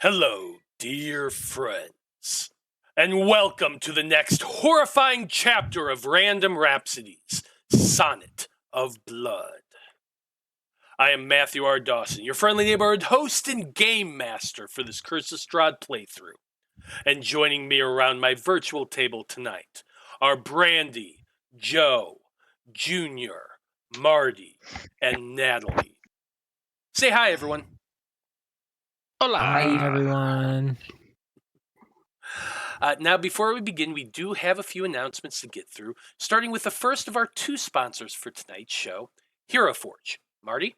Hello, dear friends, and welcome to the next horrifying chapter of Random Rhapsodies, Sonnet of Blood. I am Matthew R. Dawson, your friendly neighborhood host and game master for this Curse of Strahd playthrough. And joining me around my virtual table tonight are Brandie, Joe, Junior, Marty, and Natalie. Say hi, everyone. Hola. Hi, everyone. Now, before we begin, we do have a few announcements to get through, starting with the first of our two sponsors for tonight's show, Hero Forge. Marty?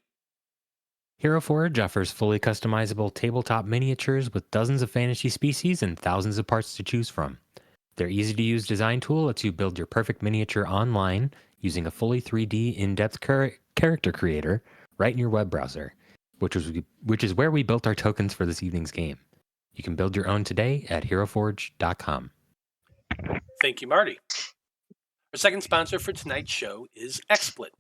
Hero Forge offers fully customizable tabletop miniatures with dozens of fantasy species and thousands of parts to choose from. Their easy-to-use design tool lets you build your perfect miniature online using a fully 3D in-depth character creator right in your web browser, which is where we built our tokens for this evening's game. You can build your own today at heroforge.com. Thank you, Marty. Our second sponsor for tonight's show is XSplit.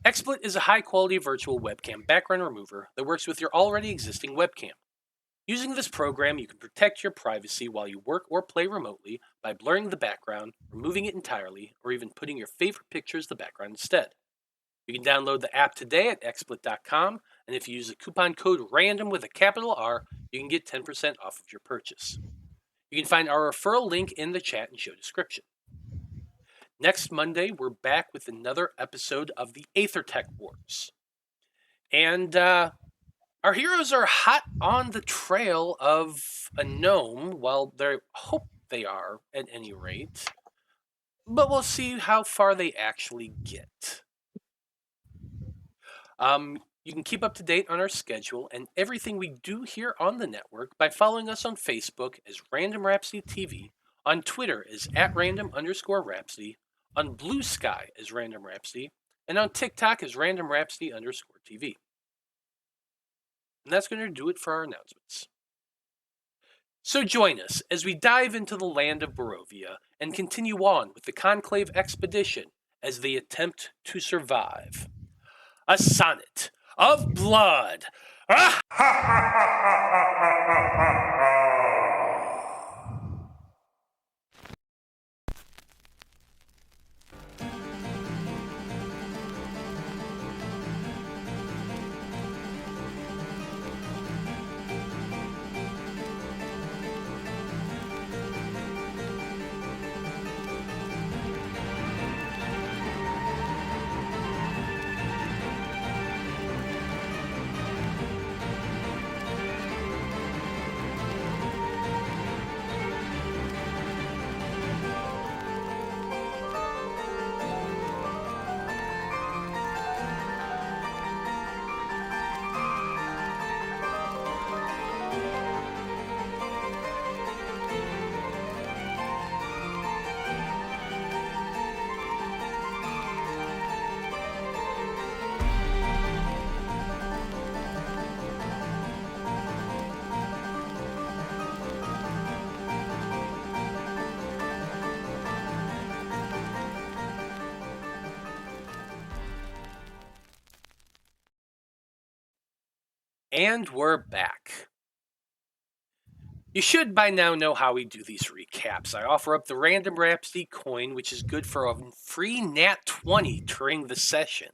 XSplit is a high-quality virtual webcam background remover that works with your already existing webcam. Using this program, you can protect your privacy while you work or play remotely by blurring the background, removing it entirely, or even putting your favorite picture as the background instead. You can download the app today at xsplit.com, and if you use the coupon code RANDOM with a capital R, you can get 10% off of your purchase. You can find our referral link in the chat and show description. Next Monday, we're back with another episode of the Aethertech Wars. And our heroes are hot on the trail of a gnome. Well, they hope they are, at any rate. But we'll see how far they actually get. You can keep up to date on our schedule and everything we do here on the network by following us on Facebook as Random Rhapsody TV, on Twitter as @random_rhapsody, on Blue Sky as Random Rhapsody, and on TikTok as Random Rhapsody_TV. And that's going to do it for our announcements. So join us as we dive into the land of Barovia and continue on with the Conclave expedition as they attempt to survive. A Sonnet of Blood. And we're back. You should by now know how we do these recaps. I offer up the Random Rhapsody coin, which is good for a free Nat 20 during the session.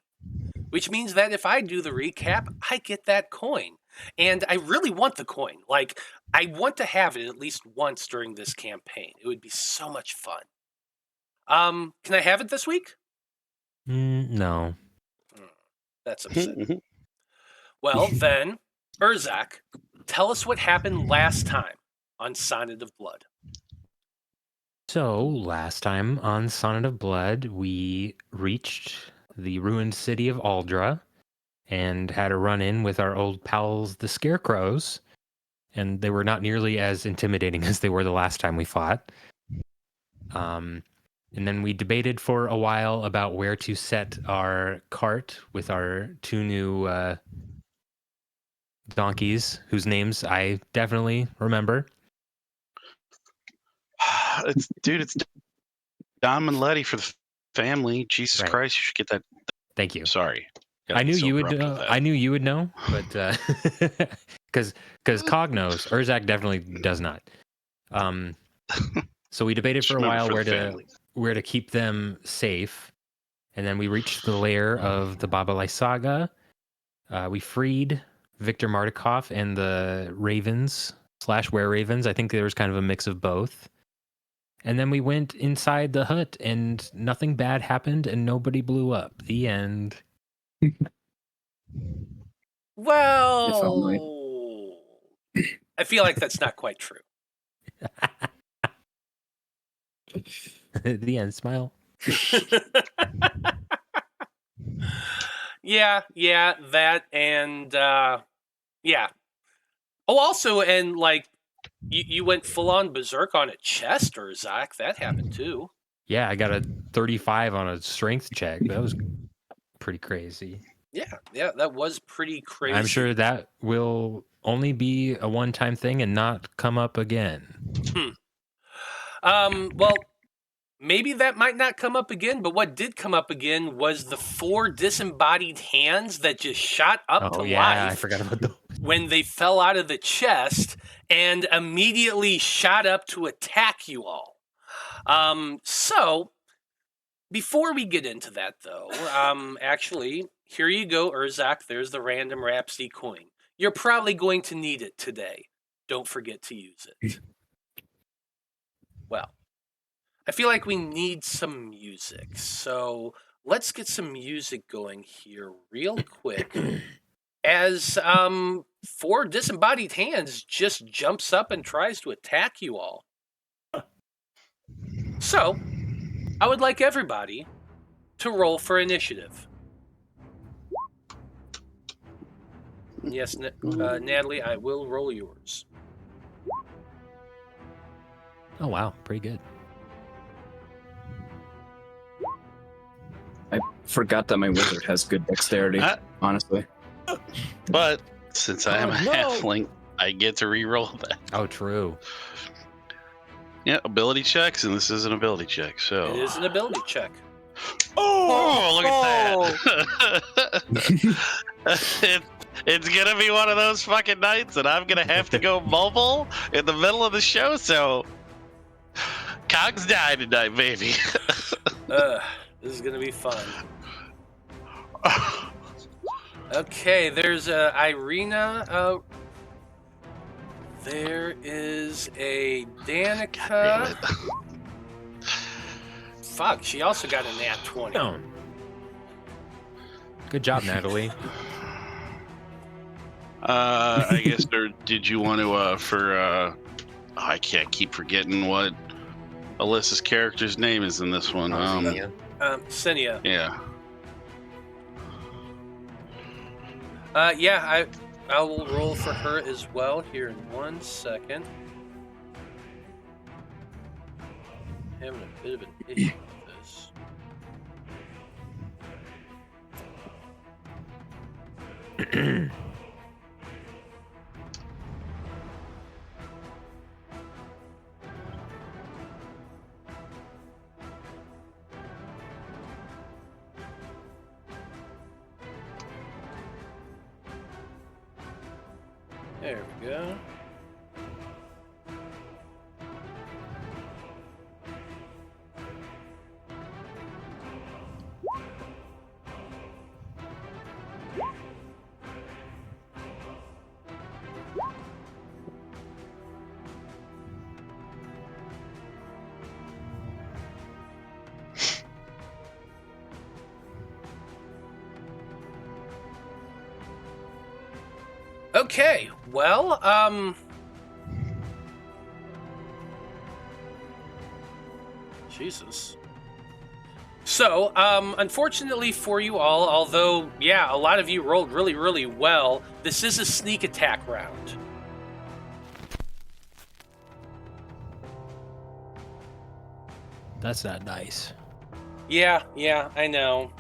Which means that if I do the recap, I get that coin. And I really want the coin. Like, I want to have it at least once during this campaign. It would be so much fun. Can I have it this week? No. That's upsetting. Well, then, Urzak, tell us what happened last time on Sonnet of Blood. So, last time on Sonnet of Blood, we reached the ruined city of Aldra and had a run-in with our old pals, the Scarecrows, and they were not nearly as intimidating as they were the last time we fought. And then we debated for a while about where to set our cart with our two new donkeys, whose names I definitely remember. It's Dom and Letty for the family. Jesus Right. Christ, you should get that. Thank you. Sorry. I knew you would. I knew you would know, but Because Cog knows. Urzak definitely does not. So we debated for a Remember while for the where to keep them safe. And then we reached the lair of the Baba Lysaga. We freed Victor Martikov and the Ravens / Were-Ravens. I think there was kind of a mix of both. And then we went inside the hut and nothing bad happened and nobody blew up. The end. Well, I feel like that's not quite true. The end. Smile. Yeah, that and yeah. Oh, also, and like you went full on berserk on a chest, Urzak. That happened too. Yeah, I got a 35 on a strength check. That was pretty crazy. Yeah, that was pretty crazy. I'm sure that will only be a one-time thing and not come up again. Well, maybe that might not come up again, but what did come up again was the 4 disembodied hands that just shot up to life. I forgot about those. When they fell out of the chest and immediately shot up to attack you all. So before we get into that, though, actually, here you go, Urzak. There's the random Rhapsody coin. You're probably going to need it today. Don't forget to use it. Well, I feel like we need some music, so let's get some music going here real quick. As 4 disembodied hands just jumps up and tries to attack you all. So, I would like everybody to roll for initiative. Yes, Natalie, I will roll yours. Oh, wow. Pretty good. I forgot that my wizard has good dexterity, honestly. But since I am a halfling, I get to re-roll that. Oh, true. Yeah, ability checks, and this is an ability check. So It is an ability check. look at that! It's gonna be one of those fucking nights, and I'm gonna have to go mobile in the middle of the show. So Cogs died tonight, baby. This is gonna be fun. Okay, there's Irina. There is a Danika. Fuck, she also got a nat 20. Oh. Good job, Natalie. I guess, or did you want to, I can't keep forgetting what Alyssa's character's name is in this one. Ksenia. Yeah. Yeah, I will roll for her as well here in 1 second. Having a bit of an issue with this. There we go. Okay, well, Jesus. So, unfortunately for you all, although, yeah, a lot of you rolled really, really well, this is a sneak attack round. That's not nice. Yeah, I know.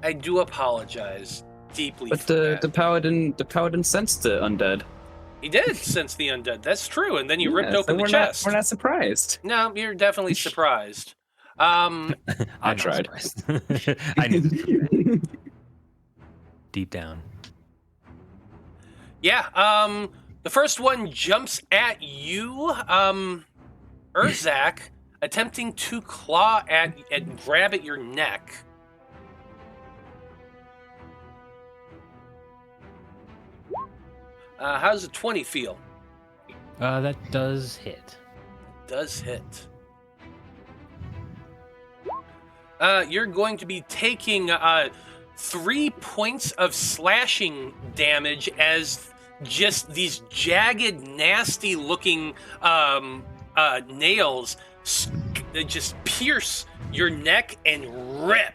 I do apologize deeply But for the that. paladin sensed the undead. He did sense the undead. That's true. And then you ripped Yeah, open so the chest. We're not surprised. No, you're definitely surprised. I'm not tried. surprised. I knew. Deep down. Yeah, the first one jumps at you, Urzak, attempting to claw at and grab at your neck. How does a 20 feel? That does hit. Does hit. You're going to be taking 3 points of slashing damage as just these jagged, nasty-looking nails that just pierce your neck and rip.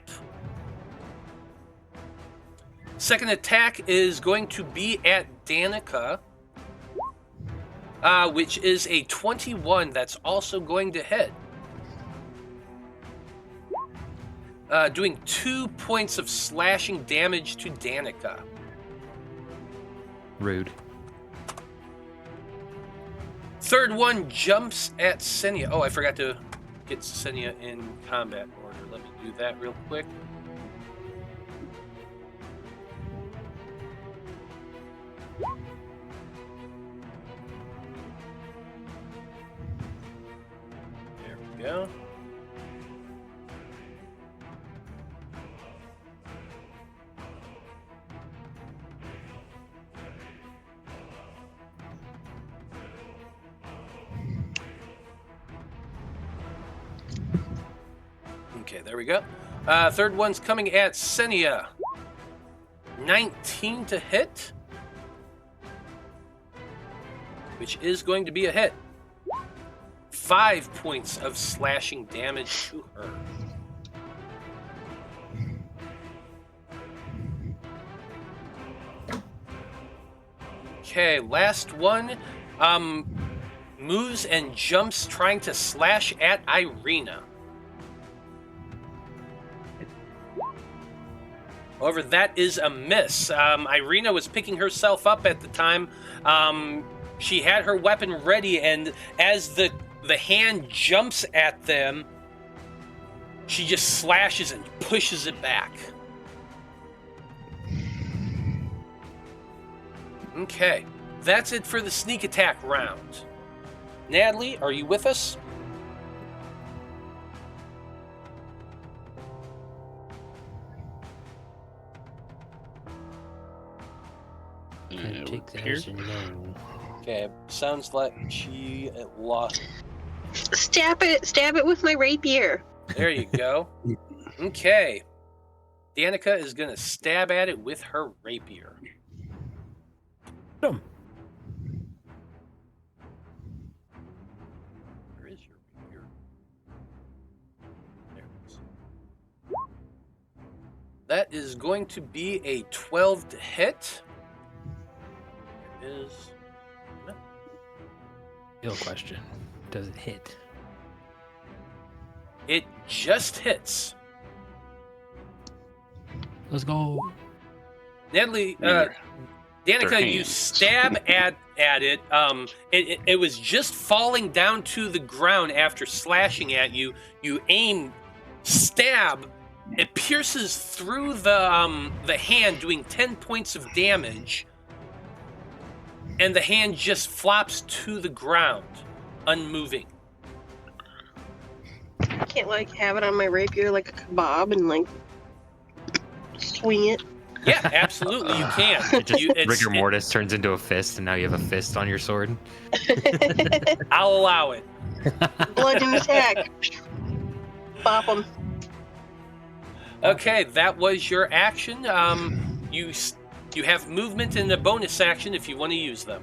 Second attack is going to be at Danika, which is a 21. That's also going to hit. Doing 2 points of slashing damage to Danika. Rude. Third one jumps at Ksenia. Oh, I forgot to get Ksenia in combat order. Let me do that real quick. There we go. Okay, there we go. Third one's coming at Ksenia. 19 to hit, which is going to be a hit. 5 points of slashing damage to her. Okay, last one moves and jumps trying to slash at Irina. However, that is a miss. Irina was picking herself up at the time. She had her weapon ready, and as the hand jumps at them, she just slashes and pushes it back. Okay, that's it for the sneak attack round. Natalie, are you with us? Take that as a no. Okay, sounds like she lost. Stab it with my rapier. There you go. Okay. Danika is going to stab at it with her rapier. Boom. Where is your rapier? There it is. That is going to be a 12 to hit. There is... No. Real question. Does it hit? It just hits. Let's go. Natalie, Their Danika, you hands. stab at it. It was just falling down to the ground after slashing at you. You aim, stab. It pierces through the hand, doing 10 points of damage. And the hand just flops to the ground, unmoving. I can't have it on my rapier like a kebab and swing it. Yeah, absolutely, you can. It just rigor mortis turns into a fist, and now you have a fist on your sword. I'll allow it. Bludgeon attack. Bop them. Okay, that was your action. You have movement and a bonus action if you want to use them.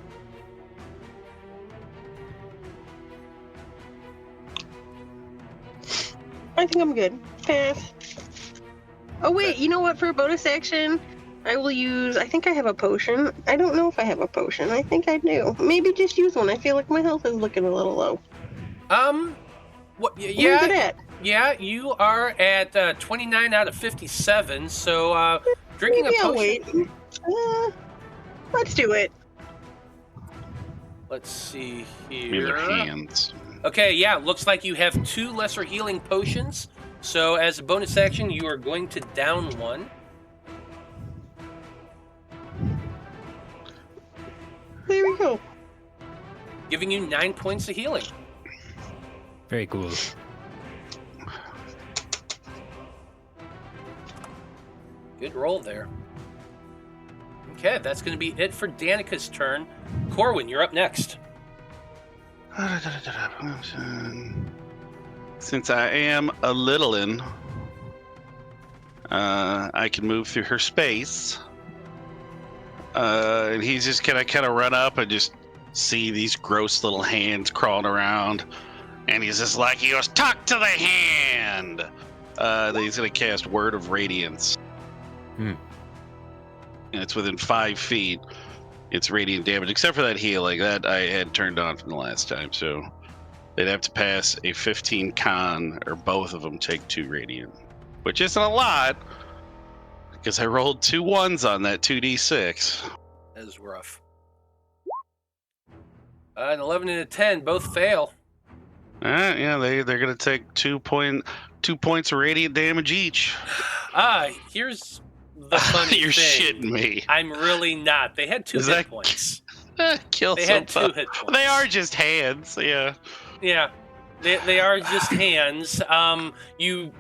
I think I'm good. Pass. Oh wait, you know what? For a bonus action, I will use... I think I have a potion. I don't know if I have a potion. I think I do. Maybe just use one. I feel like my health is looking a little low. What? Where's it Yeah, at? yeah. You are at 29 out of 57. So drinking Maybe a I'll potion. wait. Let's do it. Let's see Their here. hands. Okay, yeah. Looks like you have 2 lesser healing potions. So as a bonus action, you are going to down one. Woohoo! giving you 9 points of healing. Very cool. Good roll there. Okay, that's going to be it for Danika's turn. Corwan, you're up next. Since I am a littlein, I can move through her space. And he's just gonna kind of run up and just see these gross little hands crawling around. And he's just like, he goes, talk to the hand! Then he's gonna cast Word of Radiance. And it's within 5 feet. It's radiant damage, except for that healing. That I had turned on from the last time, so they'd have to pass a 15 con, or both of them take 2 radiant. Which isn't a lot, because I rolled 2 1s on that 2d6. That is rough. An 11 and a 10, both fail. Yeah, they're gonna take 2 points of radiant damage each. Here's the funny You're thing. shitting me. I'm really not. They had 2 hit points. Kill They had 2 hit points. They are just hands, yeah. Yeah, they are just hands. You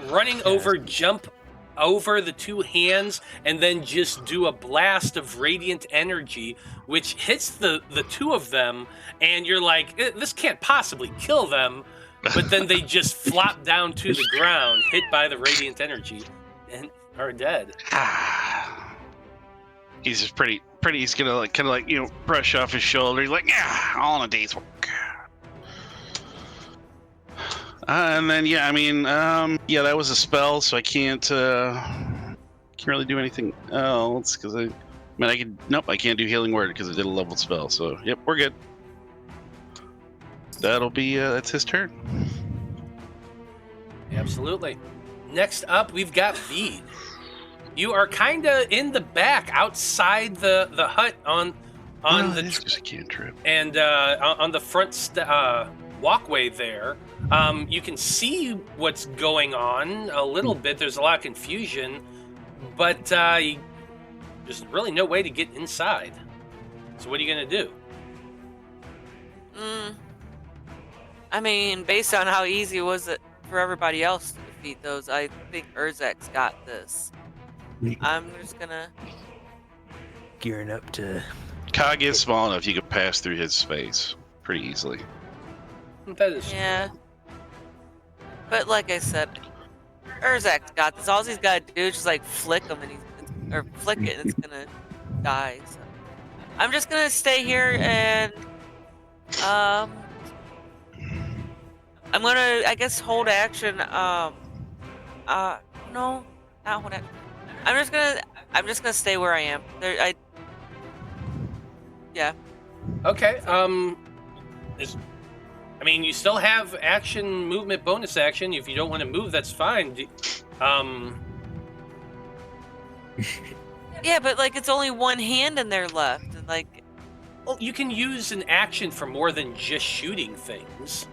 running over, jump over the 2 hands, and then just do a blast of radiant energy, which hits the 2 of them, and you're like, this can't possibly kill them. But then they just flop down to the ground, hit by the radiant energy, and are dead. He's just pretty. He's gonna kind of brush off his shoulder. He's like, yeah, all in a day's work. And then that was a spell, so I can't really do anything else because I can't do Healing Word because I did a leveled spell. So yep, we're good. That'll be that's his turn. Absolutely. Next up, we've got Vide. You are kind of in the back, outside the hut on the just a cantrip. And on the front walkway there. You can see what's going on a little bit. There's a lot of confusion, but there's really no way to get inside. So what are you going to do? I mean, based on how easy was it for everybody else to defeat those, I think Urzak's got this. I'm just gonna... Gearing up to... Cog is small enough you could pass through his space pretty easily. That is Yeah. But like I said, Urzak's got this. All he's got to do is just flick him or flick it and it's gonna die. So I'm just gonna stay here and I'm gonna, I guess, hold action. No, not hold action. I'm just gonna stay where I am. Yeah. okay. You still have action, movement, bonus action. If you don't want to move, that's fine. Yeah, but it's only one hand in there left. And Well, you can use an action for more than just shooting things.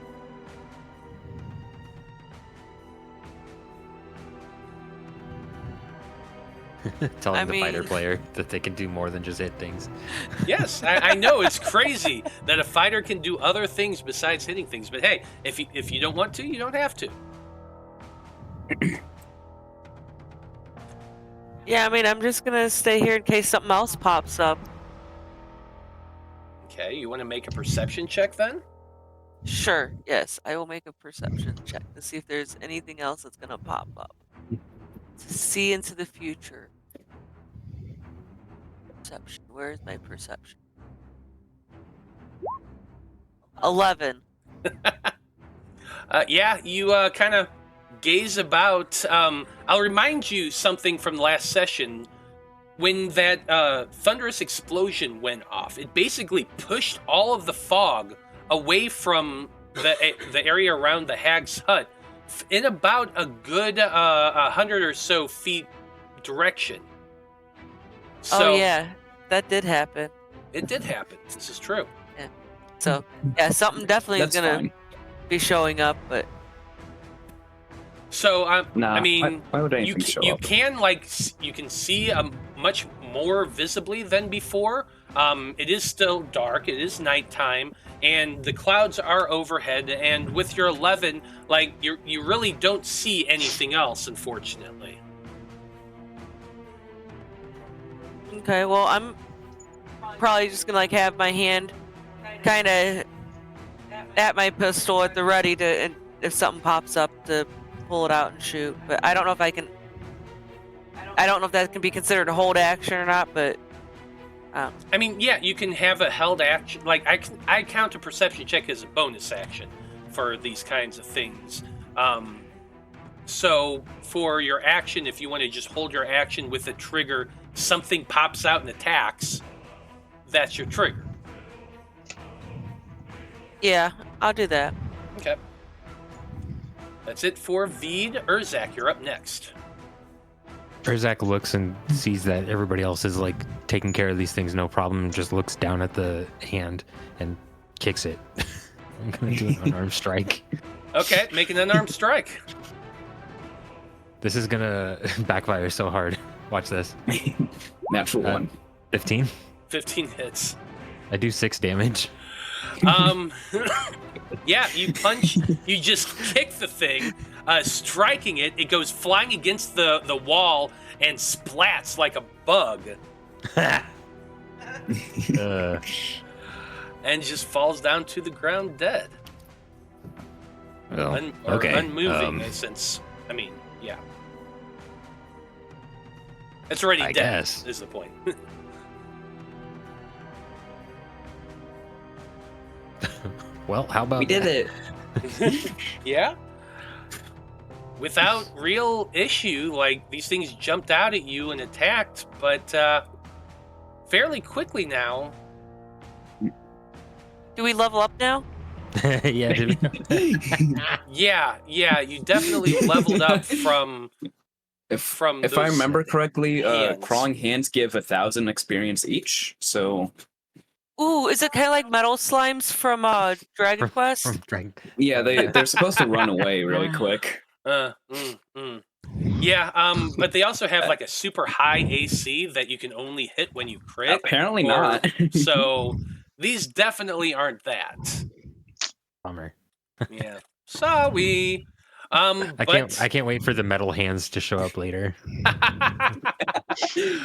Telling the mean- fighter player that they can do more than just hit things. Yes, I know it's crazy that a fighter can do other things besides hitting things. But hey, if you don't want to, you don't have to. yeah, I'm just gonna stay here in case something else pops up. Okay, you want to make a perception check then? Sure. Yes, I will make a perception check to see if there's anything else that's gonna pop up. To see into the future. Perception. Where is my perception? 11. You kind of gaze about. I'll remind you something from last session. When that thunderous explosion went off, it basically pushed all of the fog away from the area around the hag's hut in about a good 100 or so feet direction. So Oh yeah, that did happen. it did happen. This is true. So yeah, something definitely is That's gonna fine. be showing up, but So Nah, I mean, why would you anything show you up? can you can see much more visibly than before. It is still dark. It is nighttime, and the clouds are overhead. And with your 11, like you really don't see anything else, unfortunately. Okay, well, I'm probably just gonna like have my hand kind of at my pistol at the ready to, and if something pops up, to pull it out and shoot. But I don't know if I can. I don't know if that can be considered a hold action or not. But I mean, yeah, you can have a held action. Like I count a perception check as a bonus action for these kinds of things. So for your action, if you want to just hold your action with a trigger, something pops out and attacks. That's your trigger. yeah, I'll do that. Okay. That's it for Vide. Urzak, you're up next. Urzak looks and sees that everybody else is like taking care of these things, no problem, and just looks down at the hand and kicks it. I'm gonna do an unarmed strike. Okay, make an unarmed strike. This is gonna backfire so hard. Watch this. Natural one. 15. 15 hits. I do 6 damage. Yeah, you punch, you just kick the thing, striking it. It goes flying against the wall and splats like a bug. And just falls down to the ground dead. Well, Or okay. unmoving, since, I mean, yeah. It's already I dead, guess. is the point. Well, how about We did that? it. Yeah. Without real issue, like these things jumped out at you and attacked, but fairly quickly now. Do we level up now? Yeah, dude. Yeah, you definitely leveled up from If I those remember correctly, hands. crawling hands give 1,000 experience each. So Ooh, is it kind of like metal slimes from Dragon Quest? From Dragon. yeah, they're supposed to run away really quick. Yeah, but they also have like a super high AC that you can only hit when you crit. Apparently or- not. So these definitely aren't that. Bummer. Yeah. Sorry. I can't wait for the metal hands to show up later. You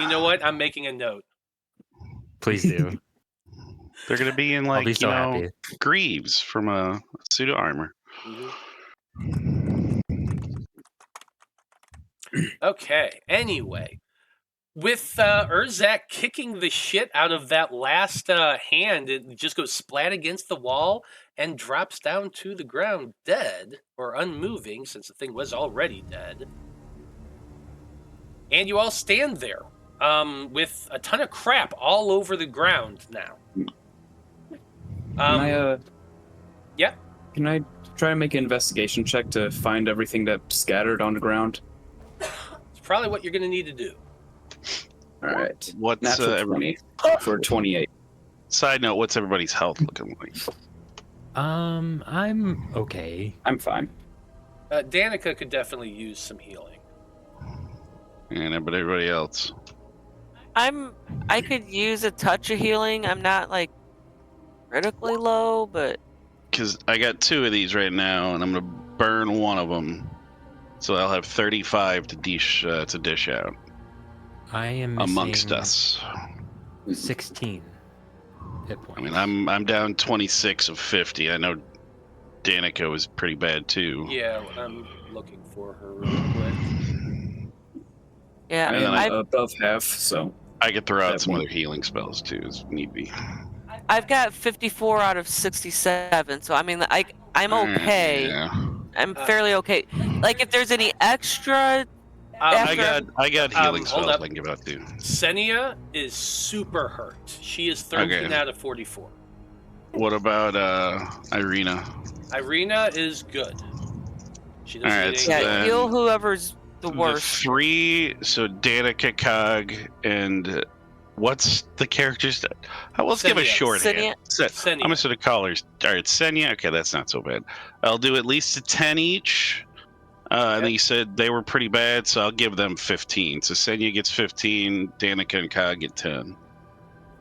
know what? I'm making a note. Please do. They're gonna be in I'll like be so happy. greaves from a suit of armor. Okay. Anyway, with Urzak kicking the shit out of that last hand, it just goes splat against the wall and drops down to the ground dead, or unmoving, since the thing was already dead. And you all stand there with a ton of crap all over the ground now. Yeah. Can I try to make an investigation check to find everything that's scattered on the ground? It's probably what you're going to need to do. All right. What's Natural 20 for 28. side note? What's everybody's health looking like? I'm okay. I'm fine. Danika could definitely use some healing. And but everybody else. I could use a touch of healing. I'm not like critically low, but Because I got 2 of these right now, and I'm gonna burn one of them, so I'll have 35 to dish out I am amongst missing us. 16 hit points. I mean, I'm down 26 of 50. I know Danika was pretty bad too. Yeah, I'm looking for her real quick. yeah, I And then am above half, so I could throw out That some one. other healing spells too, as need be. I've got 54 out of 67. So I mean, I'm okay. Yeah. I'm fairly okay. Like if there's any extra, I got healing hold spells up. I can give out too. Ksenia is super hurt. She is 13 Okay. out of 44. What about Irina? Irina is good. She doesn't Alright, need so any- yeah, heal whoever's the The worst. 3, so Danika, Cog, and what's the character's? Let's give a Ksenia. shorthand. Ksenia. I'm gonna sort of call her. All right, Ksenia. Okay, that's not so bad. I'll do at least a 10 each. And he said they were pretty bad, so I'll give them 15. So Ksenia gets 15, Danika and Ka get 10.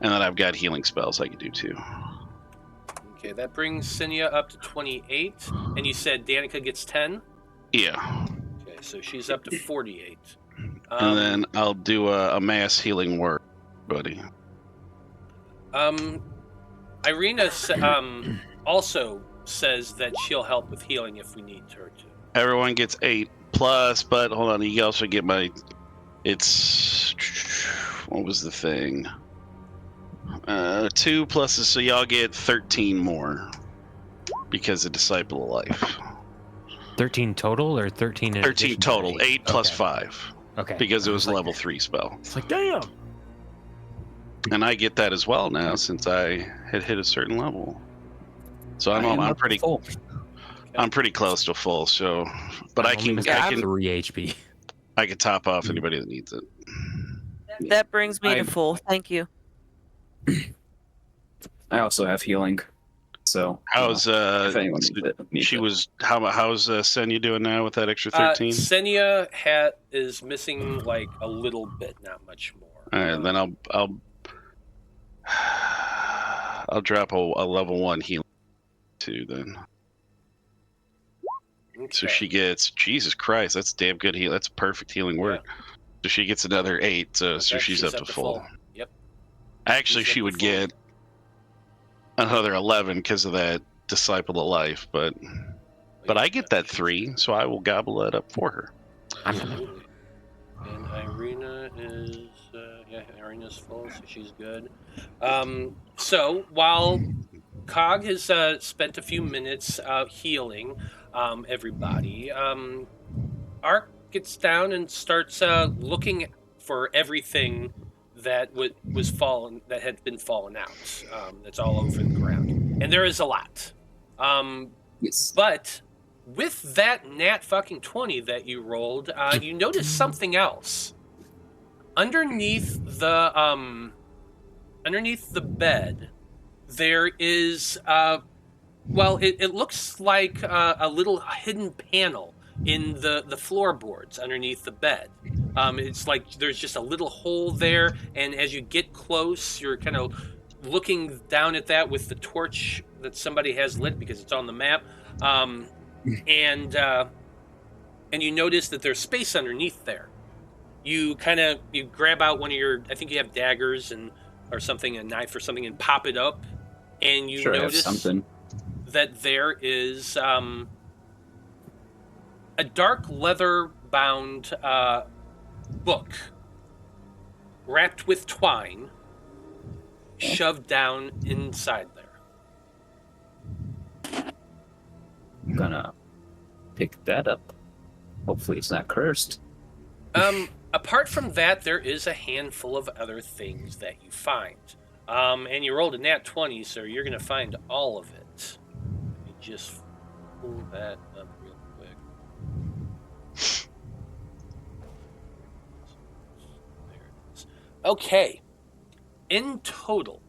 And then I've got healing spells I can do too. Okay, that brings Ksenia up to 28. And you said Danika gets 10? Yeah. Okay, so she's up to 48. And then I'll do a mass healing work, buddy. Irina also says that she'll help with healing if we need her to. Everyone gets 8 plus, but hold on, you also get my. It's what was the thing? 2 pluses, so y'all get 13 more because of Disciple of Life. 13 total or 13? 13 total. 8 plus 5. Okay. Because it was a level 3 spell. It's like, damn. And I get that as well now since I had hit a certain level. So I'm pretty full. I'm pretty close to full. So, but I can 3 HP. I can top off anybody that needs it. That brings me to full. Thank you. I also have healing. So how's if anyone needs it. How's Ksenia doing now with that extra 13? Ksenia is missing like a little bit, not much more. All right, then I'll drop a level 1 healing 2 then. Okay. So she gets, Jesus Christ, that's damn good heal. That's perfect healing word. Yeah. So she gets another 8, so she's up to full. Yep. Actually, she would get another 11 because of that Disciple of Life, but I get that 3, so I will gobble that up for her. Absolutely. And Irina is, Irina's full, so she's good. So while Cog has spent a few minutes healing everybody, Ark gets down and starts looking for everything that had been fallen out. That's all over the ground, and there is a lot. Yes. But with that nat fucking 20 that you rolled, you notice something else. Underneath the bed, there is it looks like a little hidden panel in the floorboards underneath the bed. It's like there's just a little hole there, and as you get close, you're kind of looking down at that with the torch that somebody has lit because it's on the map, and you notice that there's space underneath there. You grab out one of your, I think you have daggers or something, a knife or something, and pop it up, and you notice that there is a dark leather-bound book wrapped with twine shoved down inside there. I'm gonna pick that up. Hopefully it's not cursed. Apart from that, there is a handful of other things that you find. And you rolled a nat 20, so you're going to find all of it. Let me just pull that up real quick. There it is. Okay. In total,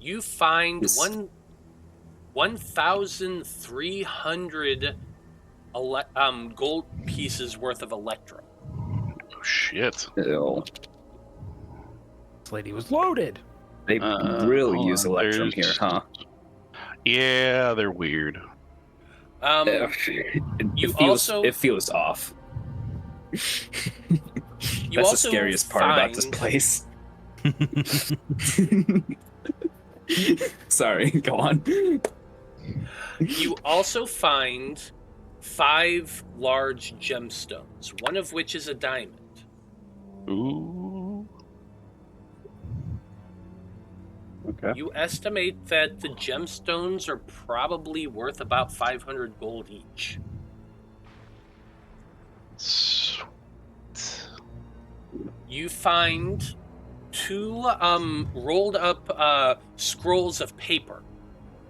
you find 1,300 gold pieces worth of electrum. Shit. Ew. This lady was loaded. They really use electrum here, huh? Yeah, they're weird. It feels off. That's the scariest part about this place. Sorry, go on. You also find 5 large gemstones, one of which is a diamond. Ooh. Okay. You estimate that the gemstones are probably worth about 500 gold each. Sweet. You find 2 rolled up scrolls of paper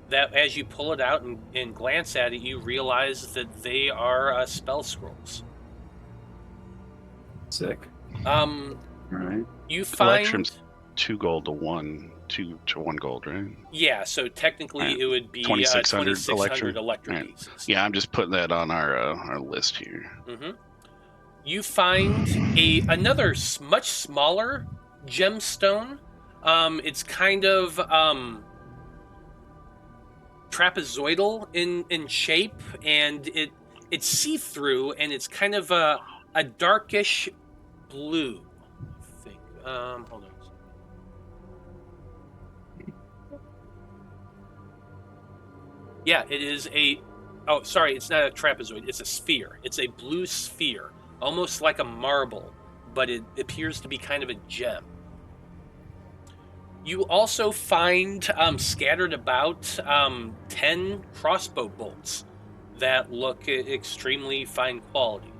that, as you pull it out and glance at it, you realize that they are spell scrolls. Sick. Right. You find Electrum's 2 gold to 1, 2 to 1 gold, right? Yeah, so technically Right. it would be 2,600 2,600 Electra. Electra Right. pieces. Yeah, I'm just putting that on our list here. Mm-hmm. You find another much smaller gemstone. It's kind of trapezoidal in shape, and it's see-through, and it's kind of a darkish blue. I think. Hold on. Yeah, it is a. Oh, sorry, it's not a trapezoid. It's a sphere. It's a blue sphere, almost like a marble, but it appears to be kind of a gem. You also find scattered about 10 crossbow bolts that look extremely fine quality.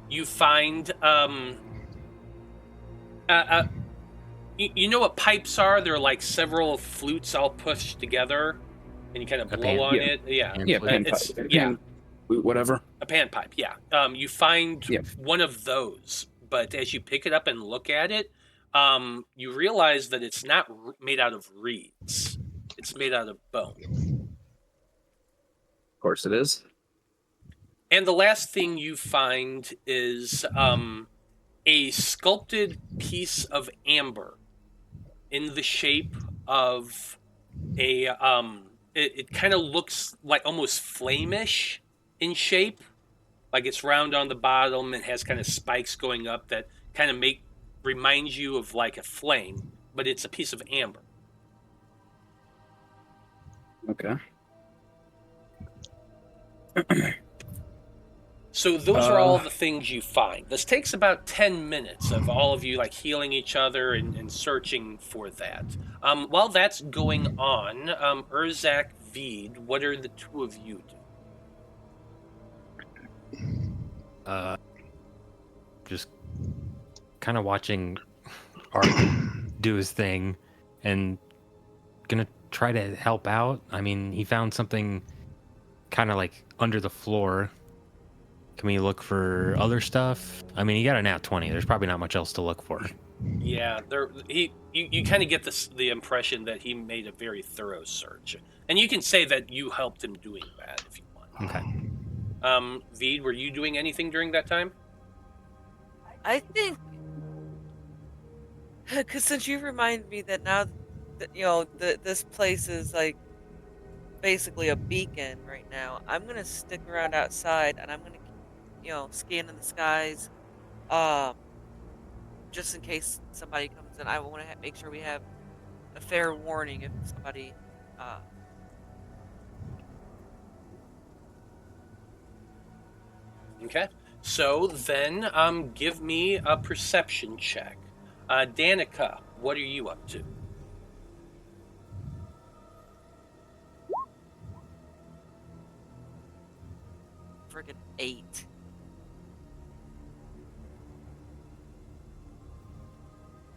You find you know what pipes are? They're like several flutes all pushed together, and you kind of A blow on yeah. it. Yeah, Pan Yeah, flute. pan it's pipe. yeah. Pan, whatever. A panpipe, yeah. You find Yeah. one of those, but as you pick it up and look at it, you realize that it's not made out of reeds. It's made out of bone. Of course it is. And the last thing you find is a sculpted piece of amber in the shape of a it kind of looks like almost flamish in shape. Like it's round on the bottom and has kind of spikes going up that kind of reminds you of like a flame, but it's a piece of amber. Okay. So those are all the things you find. This takes about 10 minutes of all of you like healing each other and searching for that. While that's going on, Urzak, Vide, what are the two of you doing? Just kind of watching Art do his thing and gonna try to help out. I mean, he found something kind of like under the floor. Can we look for other stuff? I mean, he got a nat 20. There's probably not much else to look for. Yeah, you kind of get the impression that he made a very thorough search, and you can say that you helped him doing that if you want. Okay. Vide, were you doing anything during that time? I think, because since you remind me that now, that, you know, this place is like basically a beacon right now. I'm gonna stick around outside and I'm gonna, scan in the skies, just in case somebody comes in. I want to make sure we have a fair warning if somebody. Okay. So then, give me a perception check. Danika, what are you up to? Friggin' 8.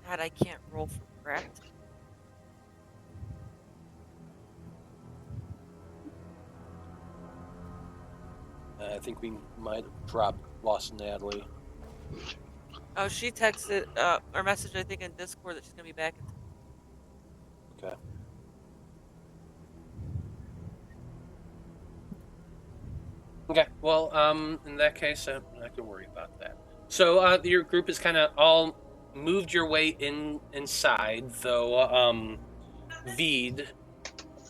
God, I can't roll for correct. I think we might have lost Natalie. Oh, she texted or messaged, I think, in Discord that she's gonna be back. Okay. Okay. Well, in that case, I'm not gonna worry about that. So, your group is kind of all moved your way inside, though. Vide,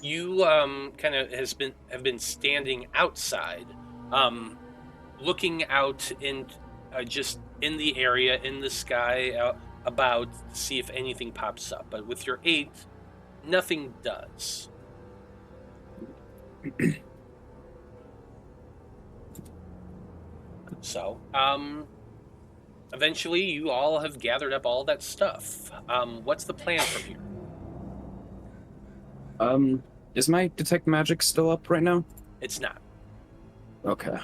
you kind of have been standing outside, looking out in just in the area, in the sky, about to see if anything pops up. But with your 8, nothing does. So, eventually you all have gathered up all that stuff. What's the plan from here? Is my detect magic still up right now? It's not. Okay.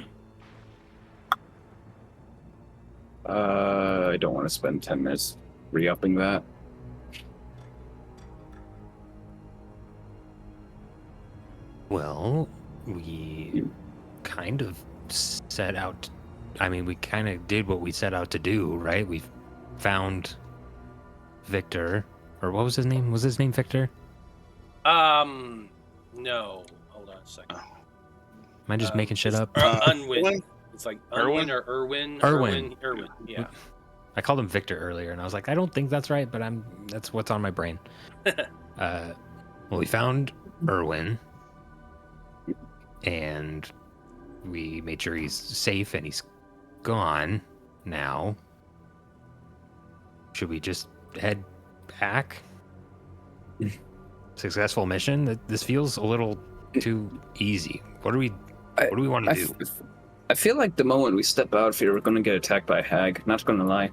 I don't want to spend 10 minutes re-upping that. Well, we kind of set out. I mean, we kind of did what we set out to do, right? We found Victor, or what was his name? Was his name Victor? No. Hold on a second. Am I just making shit up? Unwin. It's like Unwin Irwin? or Irwin. Irwin. Irwin. Yeah. I called him Victor earlier, and I was like, I don't think that's right, but that's what's on my brain. Well, we found Irwin, and we made sure he's safe, and he's gone now. Should we just head back? Successful mission? This feels a little too easy. What do we want to do? I feel like the moment we step out of here, we're going to get attacked by a hag. Not going to lie.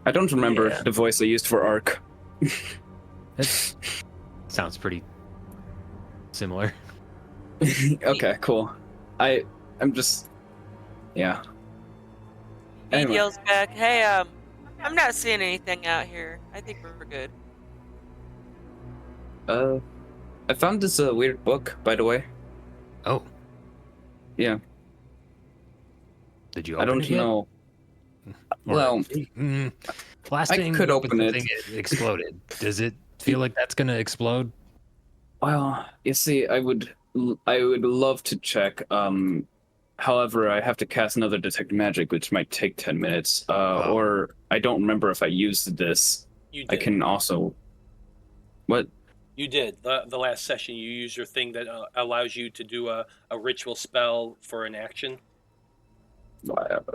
I don't remember the voice I used for Ark. That sounds pretty similar. Okay, cool. I'm just... Yeah. He Anyway. yells back, "Hey, I'm not seeing anything out here. I think we're good." I found this weird book, by the way. Oh. Yeah. Did you I open don't it yet? know. Or- Well, last I thing could you open it. thing exploded. Does it feel like that's gonna explode? Well, you see, I would love to check. However, I have to cast another detect magic, which might take 10 minutes. Or I don't remember if I used this. You I did. can also. What? You did. The last session, you used your thing that allows you to do a ritual spell for an action.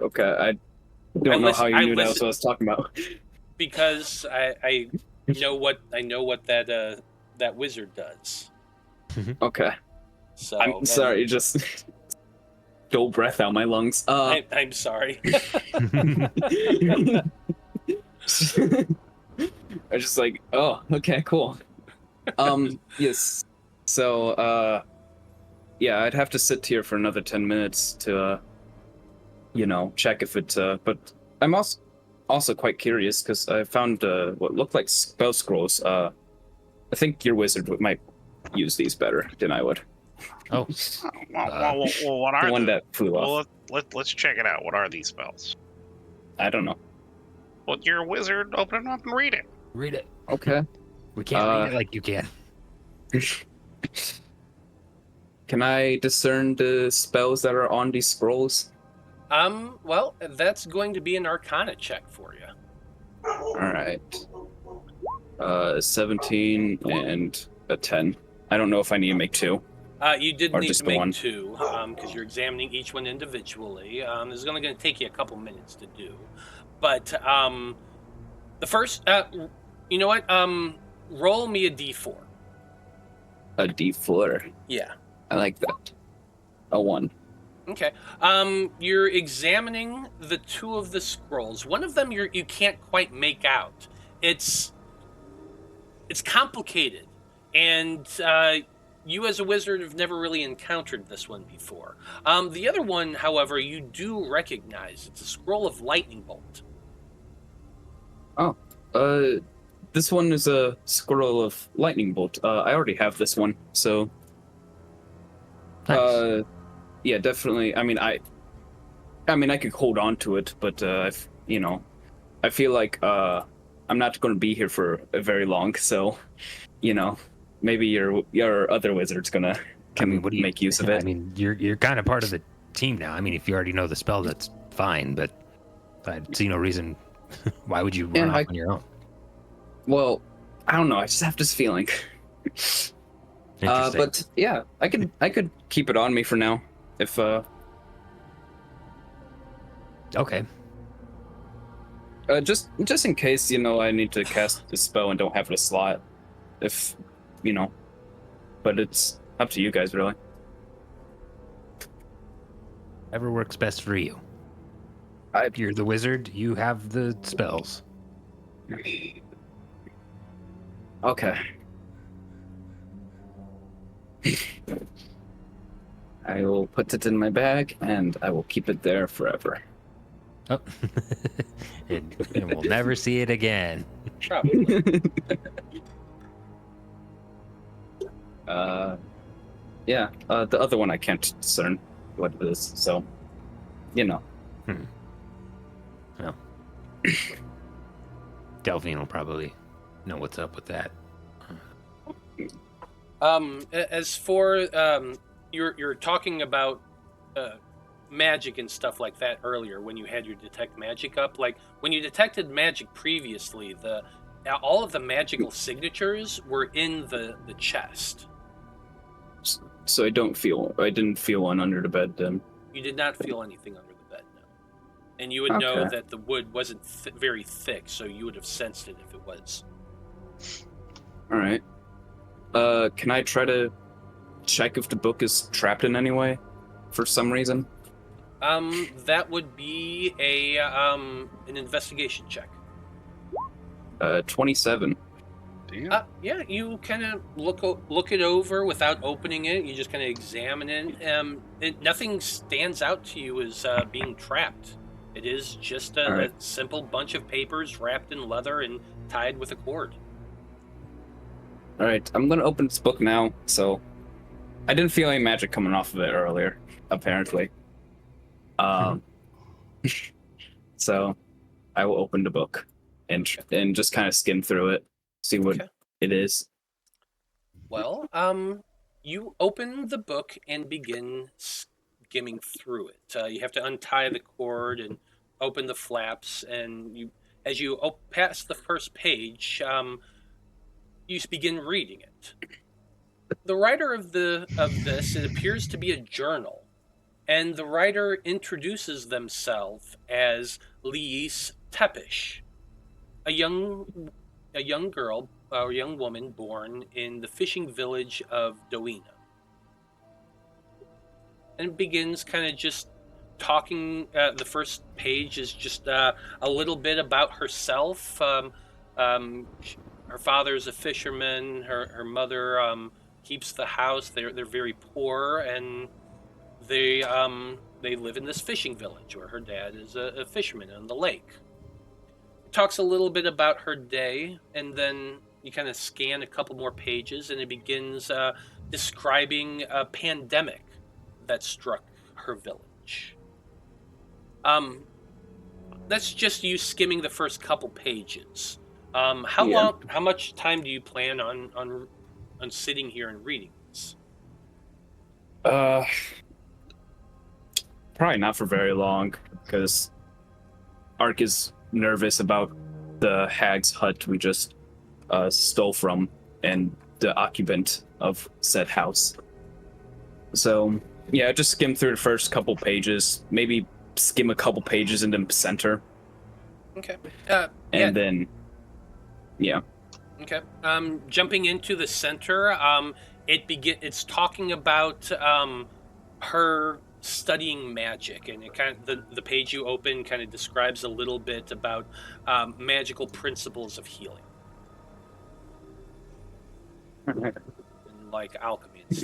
Okay, I don't know how you knew that was listened- what I was talking about. Because I know what that wizard does. Okay, So I'm sorry. Just stole breath out my lungs. I'm sorry. I was just like, oh, okay, cool. Yes. So, yeah, I'd have to sit here for another 10 minutes to, check if it, but I'm also quite curious because I found, what looked like spell scrolls. I think your wizard might use these better than I would. Oh. Well, what are The one they? that flew off. Well, let's check it out. What are these spells? I don't know. Well, you're a wizard. Open it up and read it. Read it. Okay. We can't read it like you can. Can I discern the spells that are on these scrolls? Well, that's going to be an Arcana check for you. Alright. 17 and a 10. I don't know if I need to make 2. You did Or need just to the make one? 2, because you're examining each one individually. This is going to take you a couple minutes to do. But the first, you know what? Roll me a d4. A D4. Yeah. I like that. A 1. Okay. You're examining the 2 of the scrolls. One of them you can't quite make out. It's complicated, and you as a wizard have never really encountered this one before. The other one, however, you do recognize. It's a scroll of lightning bolt. This one is a scroll of lightning bolt. I already have this one, so Nice. yeah, definitely. I mean, I could hold on to it, but I feel like I'm not going to be here for very long, so maybe your other wizard's can make use of it. I mean, you're kind of part of the team now. I mean, if you already know the spell, that's fine. But I see no reason. Why would you run off on your own? Well, I don't know. I just have this feeling. Interesting. But yeah, I could keep it on me for now. If Okay. just in case I need to cast the spell and don't have the slot. If but it's up to you guys really. Whatever works best for you. You're the wizard. You have the spells. Okay. I will put it in my bag and I will keep it there forever. Oh. and we'll never see it again. Probably. Yeah. The other one I can't discern what it is, so Delphine will probably know what's up with that. As for you're talking about magic and stuff like that earlier when you had your detect magic up. Like when you detected magic previously, all of the magical signatures were in the chest. So I didn't feel one under the bed then. You did not feel anything under the bed, no. And you would know Okay. that the wood wasn't very thick, so you would have sensed it if it was. All right. Can I try to check if the book is trapped in any way for some reason? That would be an investigation check. 27. Damn. Yeah, you kind of look it over without opening it. You just kind of examine it. Nothing stands out to you as being trapped. It is just a simple bunch of papers wrapped in leather and tied with a cord. All right, I'm gonna open this book now. So, I didn't feel any magic coming off of it earlier, apparently. So, I will open the book and just kind of skim through it, see what it is. Well, you open the book and begin skimming through it. You have to untie the cord and open the flaps, and as you pass the first page, you begin reading it. The writer of this, it appears to be a journal, and the writer introduces themselves as Lys Tepish, a young girl, or young woman born in the fishing village of Doina. And it begins kind of just talking. The first page is just a little bit about herself. Her father's a fisherman. Her mother keeps the house. They're very poor, and they live in this fishing village where her dad is a fisherman on the lake. It talks a little bit about her day, and then you kind of scan a couple more pages, and it begins describing a pandemic that struck her village. That's just you skimming the first couple pages. How much time do you plan on sitting here and reading this? Probably not for very long, because Ark is nervous about the hag's hut we just stole from and the occupant of said house. So, yeah, just skim through the first couple pages, maybe skim a couple pages in the center. Okay. Then, yeah. Okay. Jumping into the center, it's talking about her studying magic, and it kind of the page you open kind of describes a little bit about magical principles of healing, and like alchemy and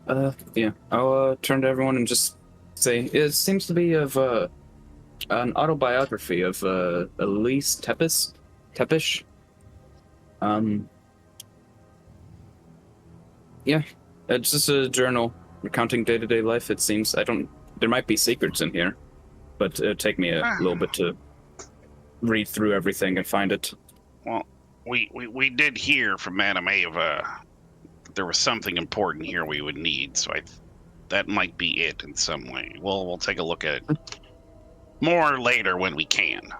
stuff. Yeah. I'll turn to everyone and just say it seems to be of an autobiography of Lys Tepish. Yeah, it's just a journal recounting day-to-day life. It seems there might be secrets in here, but it'll take me a little bit to read through everything and find it. Well, we did hear from Madame Ava that there was something important here we would need, so that might be it in some way. We'll take a look at it more later when we can.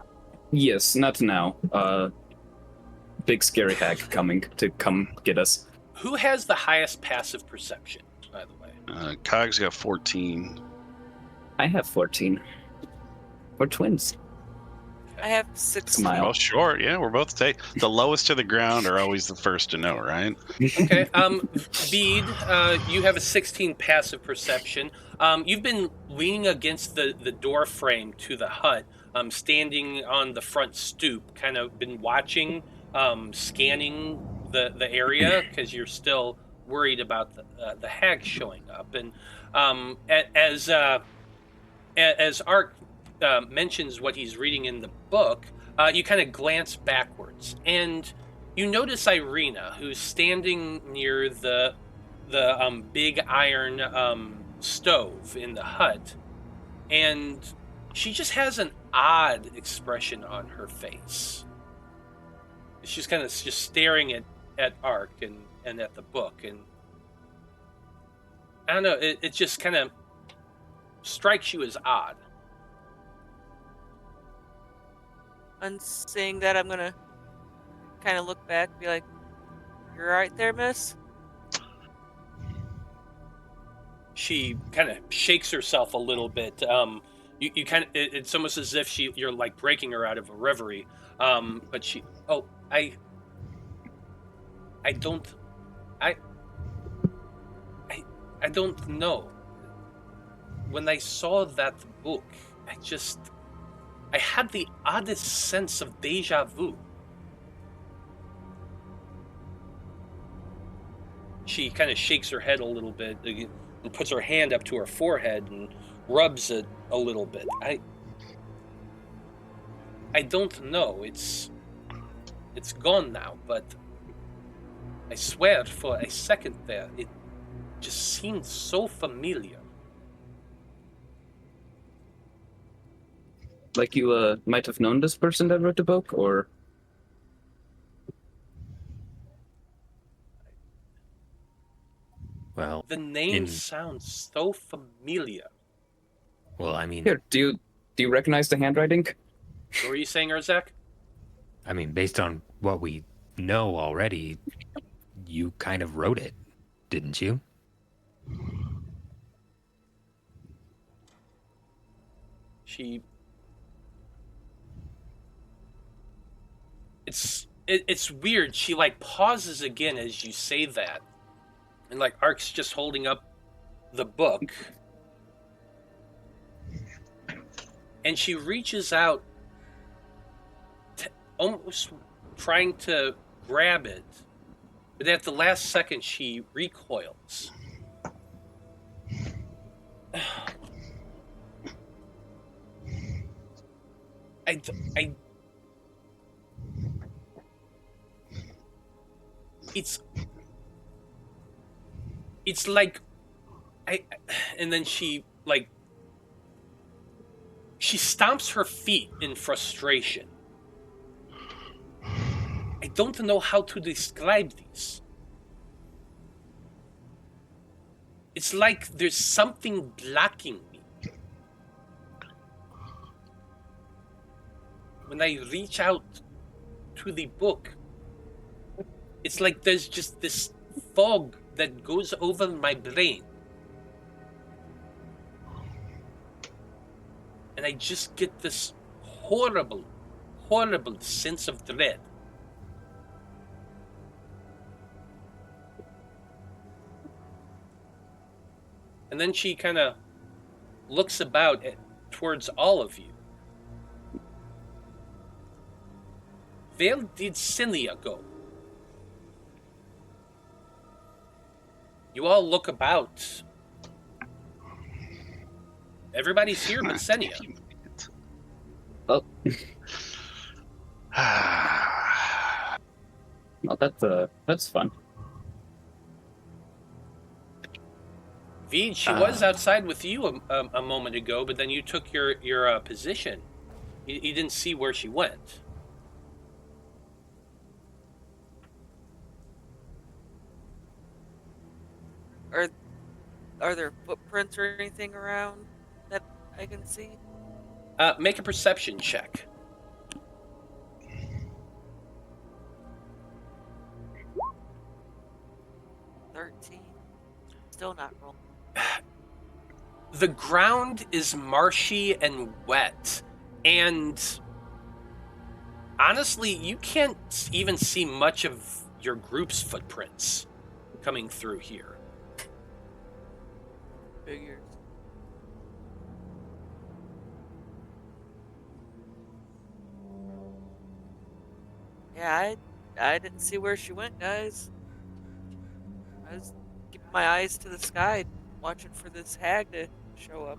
Yes, not now. Big scary hag coming to come get us. Who has the highest passive perception, by the way? Cog's got 14. I have 14. We're twins. I have 6. Smile. Both short, yeah. We're both the lowest to the ground are always the first to know, right? Okay. Vide, you have a 16 passive perception. You've been leaning against the door frame to the hut, standing on the front stoop, kind of been watching, scanning the area because you're still worried about the hag showing up. And as Ark mentions what he's reading in the book, you kind of glance backwards and you notice Irina, who's standing near the big iron stove in the hut, and she just has an odd expression on her face. She's kind of just staring at Ark and at the book, and I don't know, it just kind of strikes you as odd. On seeing that, I'm gonna kind of look back and be like, "You're right there, miss?" She kind of shakes herself a little bit. You kind of, it's almost as if you're like breaking her out of a reverie. But she, oh, I don't know. When I saw that book, I had the oddest sense of deja vu. She kind of shakes her head a little bit and puts her hand up to her forehead and rubs it a little bit. I don't know. It's gone now, but I swear for a second there, it just seemed so familiar. Like you might have known this person that wrote the book, or? Well, The name sounds so familiar. well, I mean, Here, do you recognize the handwriting? What were you saying, Urzak? I mean, based on what we know already, you kind of wrote it, didn't you? It's weird. She like pauses again as you say that, and like Ark's just holding up the book, and she reaches out, almost trying to grab it, but at the last second she recoils. It's like and then she stomps her feet in frustration. I don't know how to describe these. It's like there's something blocking me. When I reach out to the book, it's like there's just this fog that goes over my brain. And I just get this horrible, horrible sense of dread. And then she kind of looks about towards all of you. Where did Ksenia go? You all look about. Everybody's here but Ksenia. Oh. Well, that's fun. Vide, she was outside with you a moment ago, but then you took your position. You didn't see where she went. Are there footprints or anything around that I can see? Make a perception check. 13. Still not rolling. The ground is marshy and wet, and honestly, you can't even see much of your group's footprints coming through here. Figures. Yeah, I didn't see where she went, guys. I was keeping my eyes to the sky, watching for this hag to show up.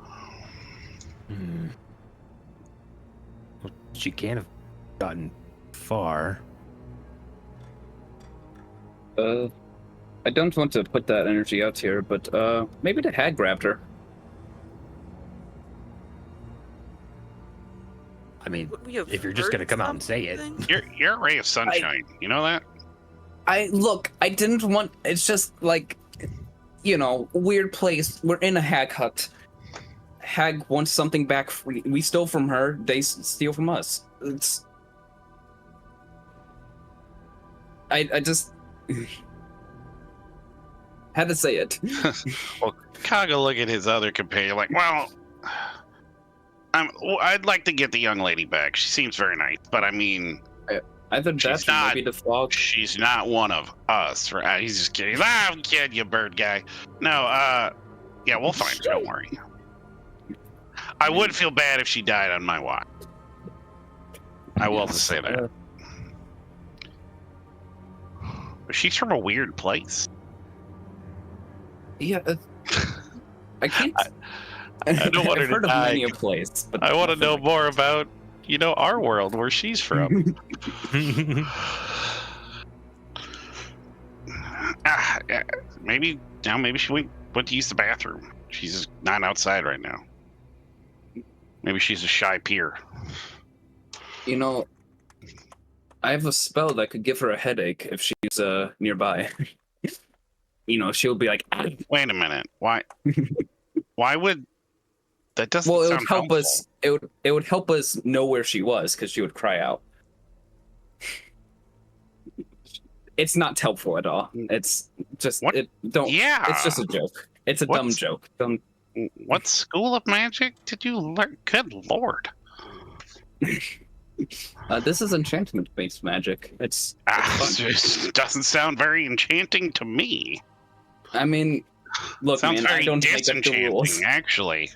Well, she can't have gotten far. I don't want to put that energy out here, but maybe the hag grabbed her. I mean, Would we have if you're just gonna heard come out and say it. something? You're a ray of sunshine. You know that? I didn't want. It's just like, weird place. We're in a hag hut. Hag wants something back. We stole from her. They steal from us. It's. I just had to say it. Well, Kaga look at his other companion like, well, I'd like to get the young lady back. She seems very nice, but I mean, Either she's that or not- maybe the fog. she's not one of us, right? He's just kidding. I'm kidding, you bird guy. No, yeah, we'll find her. Don't worry. I would feel bad if she died on my watch. I will just say that. But she's from a weird place. Yeah. I can't. I don't want her I've to heard of die. many a place, but I want to nothing know like more about, our world, where she's from. Maybe she went to use the bathroom. She's not outside right now. Maybe she's a shy peer. I have a spell that could give her a headache if she's nearby. She'll be like, "Ah." Wait a minute. Why? Why would that doesn't Well, it sound would help helpful. us. It would help us know where she was because she would cry out. It's not helpful at all. It's just What? Yeah. It's just a joke. It's a dumb What's- joke. What school of magic did you learn? Good lord. This is enchantment-based magic. It's fun. It doesn't sound very enchanting to me. I mean, look, Sounds man, very I don't make up the disenchanting, rules. actually.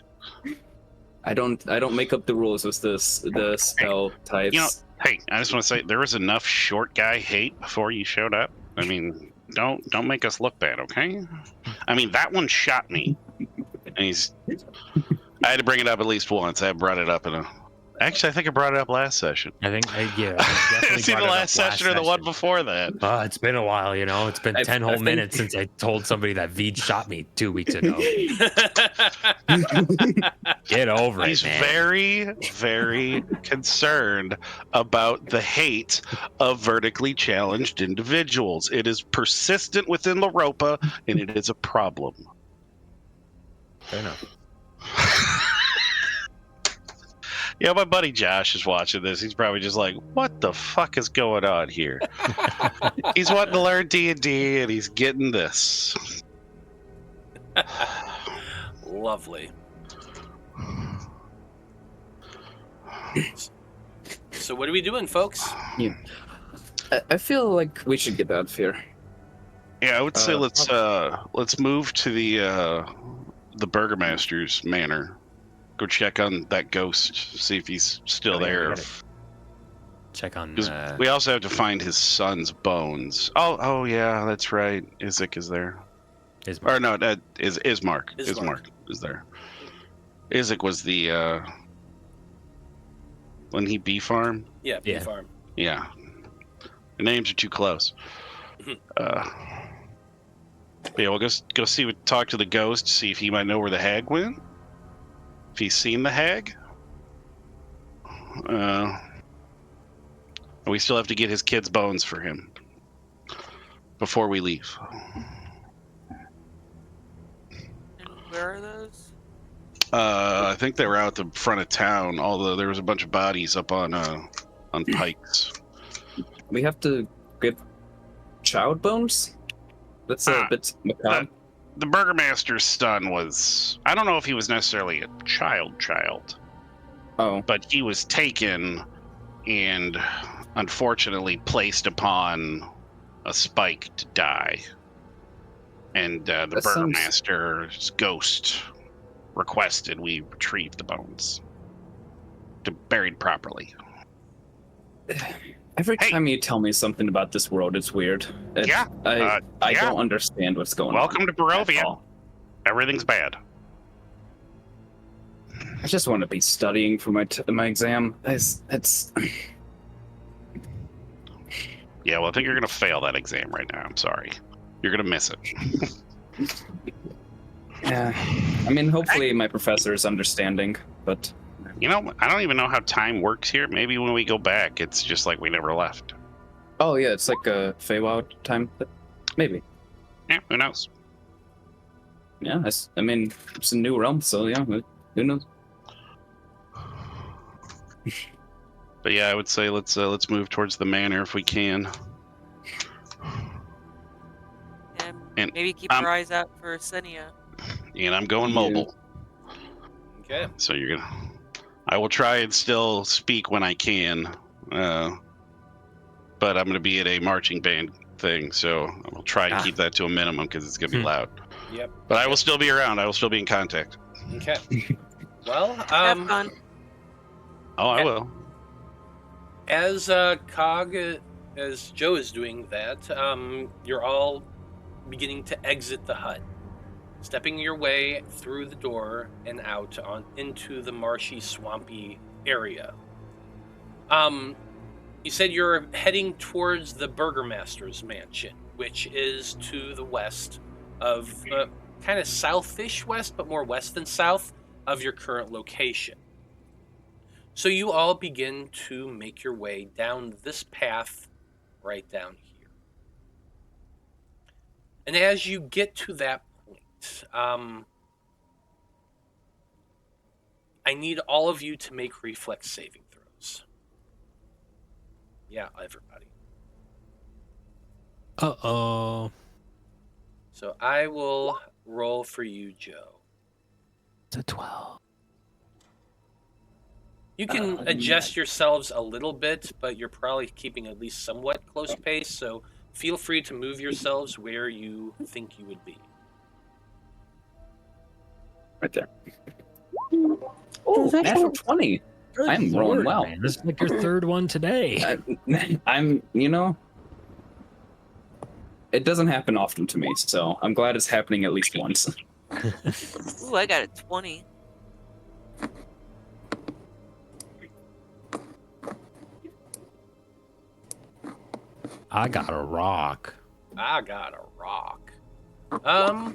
I don't make up the rules with the spell types. Hey, I just want to say there was enough short guy hate before you showed up. I mean, don't make us look bad, okay? I mean, that one shot me. And I had to bring it up at least once. I brought it up Actually, I think I brought it up last session. I think, It's either the last session or the one before that. It's been a while, It's been 10 I whole think- minutes since I told somebody that Vide shot me 2 weeks ago. Get over He's it, man. very, very concerned about the hate of vertically challenged individuals. It is persistent within Laropa, and it is a problem. Fair enough. Yeah, my buddy Josh is watching this. He's probably just like, "What the fuck is going on here?" He's wanting to learn D&D, and he's getting this. Lovely. So what are we doing, folks? I feel like we should get out of here. Yeah, I would say let's move to the Burgomaster's manor. Go check on that ghost, see if he's still there. Check on. 'Cause we also have to find his son's bones. Oh yeah, that's right. Isaac is there. Or no, that is Ismark. Ismark is there. Isaac was the when he bee farm. Yeah, bee farm. Yeah, the names are too close. Yeah, we'll go see. Talk to the ghost, see if he might know where the hag went. If he's seen the hag. We still have to get his kid's bones for him before we leave. And where are those? I think they were out the front of town, although there was a bunch of bodies up on pikes. We have to get child bones? That's a bit macabre. The Burgomaster's son was... I don't know if he was necessarily a child. Oh. But he was taken and unfortunately placed upon a spike to die. And the That sounds- Burgomaster's ghost requested we retrieve the bones to buried properly. Every Hey. time you tell me something about this world, it's weird. Yeah, I yeah. don't understand what's going on. Welcome to at Barovia. all. Everything's bad. I just want to be studying for my exam. It's Yeah, well, I think you're going to fail that exam right now. I'm sorry. You're going to miss it. yeah. I mean, hopefully my professor is understanding, but You know, I don't even know how time works here. Maybe when we go back, it's just like we never left. Oh yeah, it's like a Feywild time. Maybe. Yeah, who knows? Yeah, I mean, it's a new realm, so yeah, who knows? But yeah, I would say let's move towards the manor if we can. And maybe keep your eyes out for Ksenia. And I'm going Yeah. mobile. Okay. So you're gonna. I will try and still speak when I can, but I'm gonna be at a marching band thing, so I will try and keep that to a minimum because it's gonna be loud. Yep. But I will still be around. I will still be in contact. Okay. Well, Have fun. Oh, I will. as as Joe is doing that, you're all beginning to exit the hut, stepping your way through the door and out into the marshy, swampy area. You said you're heading towards the Burgermaster's mansion, which is to the west of, kind of southish west, but more west than south of your current location. So you all begin to make your way down this path right down here. And as you get to that point, I need all of you to make reflex saving throws. Yeah, everybody. Uh-oh. So I will roll for you, Joe. It's a 12. You can adjust yourselves a little bit, but you're probably keeping at least somewhat close pace, so feel free to move yourselves where you think you would be. Right there. Oh, Is that natural cool? 20. Good I'm rolling Lord, well. Man. This is like your third one today. I'm, it doesn't happen often to me, so I'm glad it's happening at least once. Ooh, I got a 20. I got a rock. I got a rock. I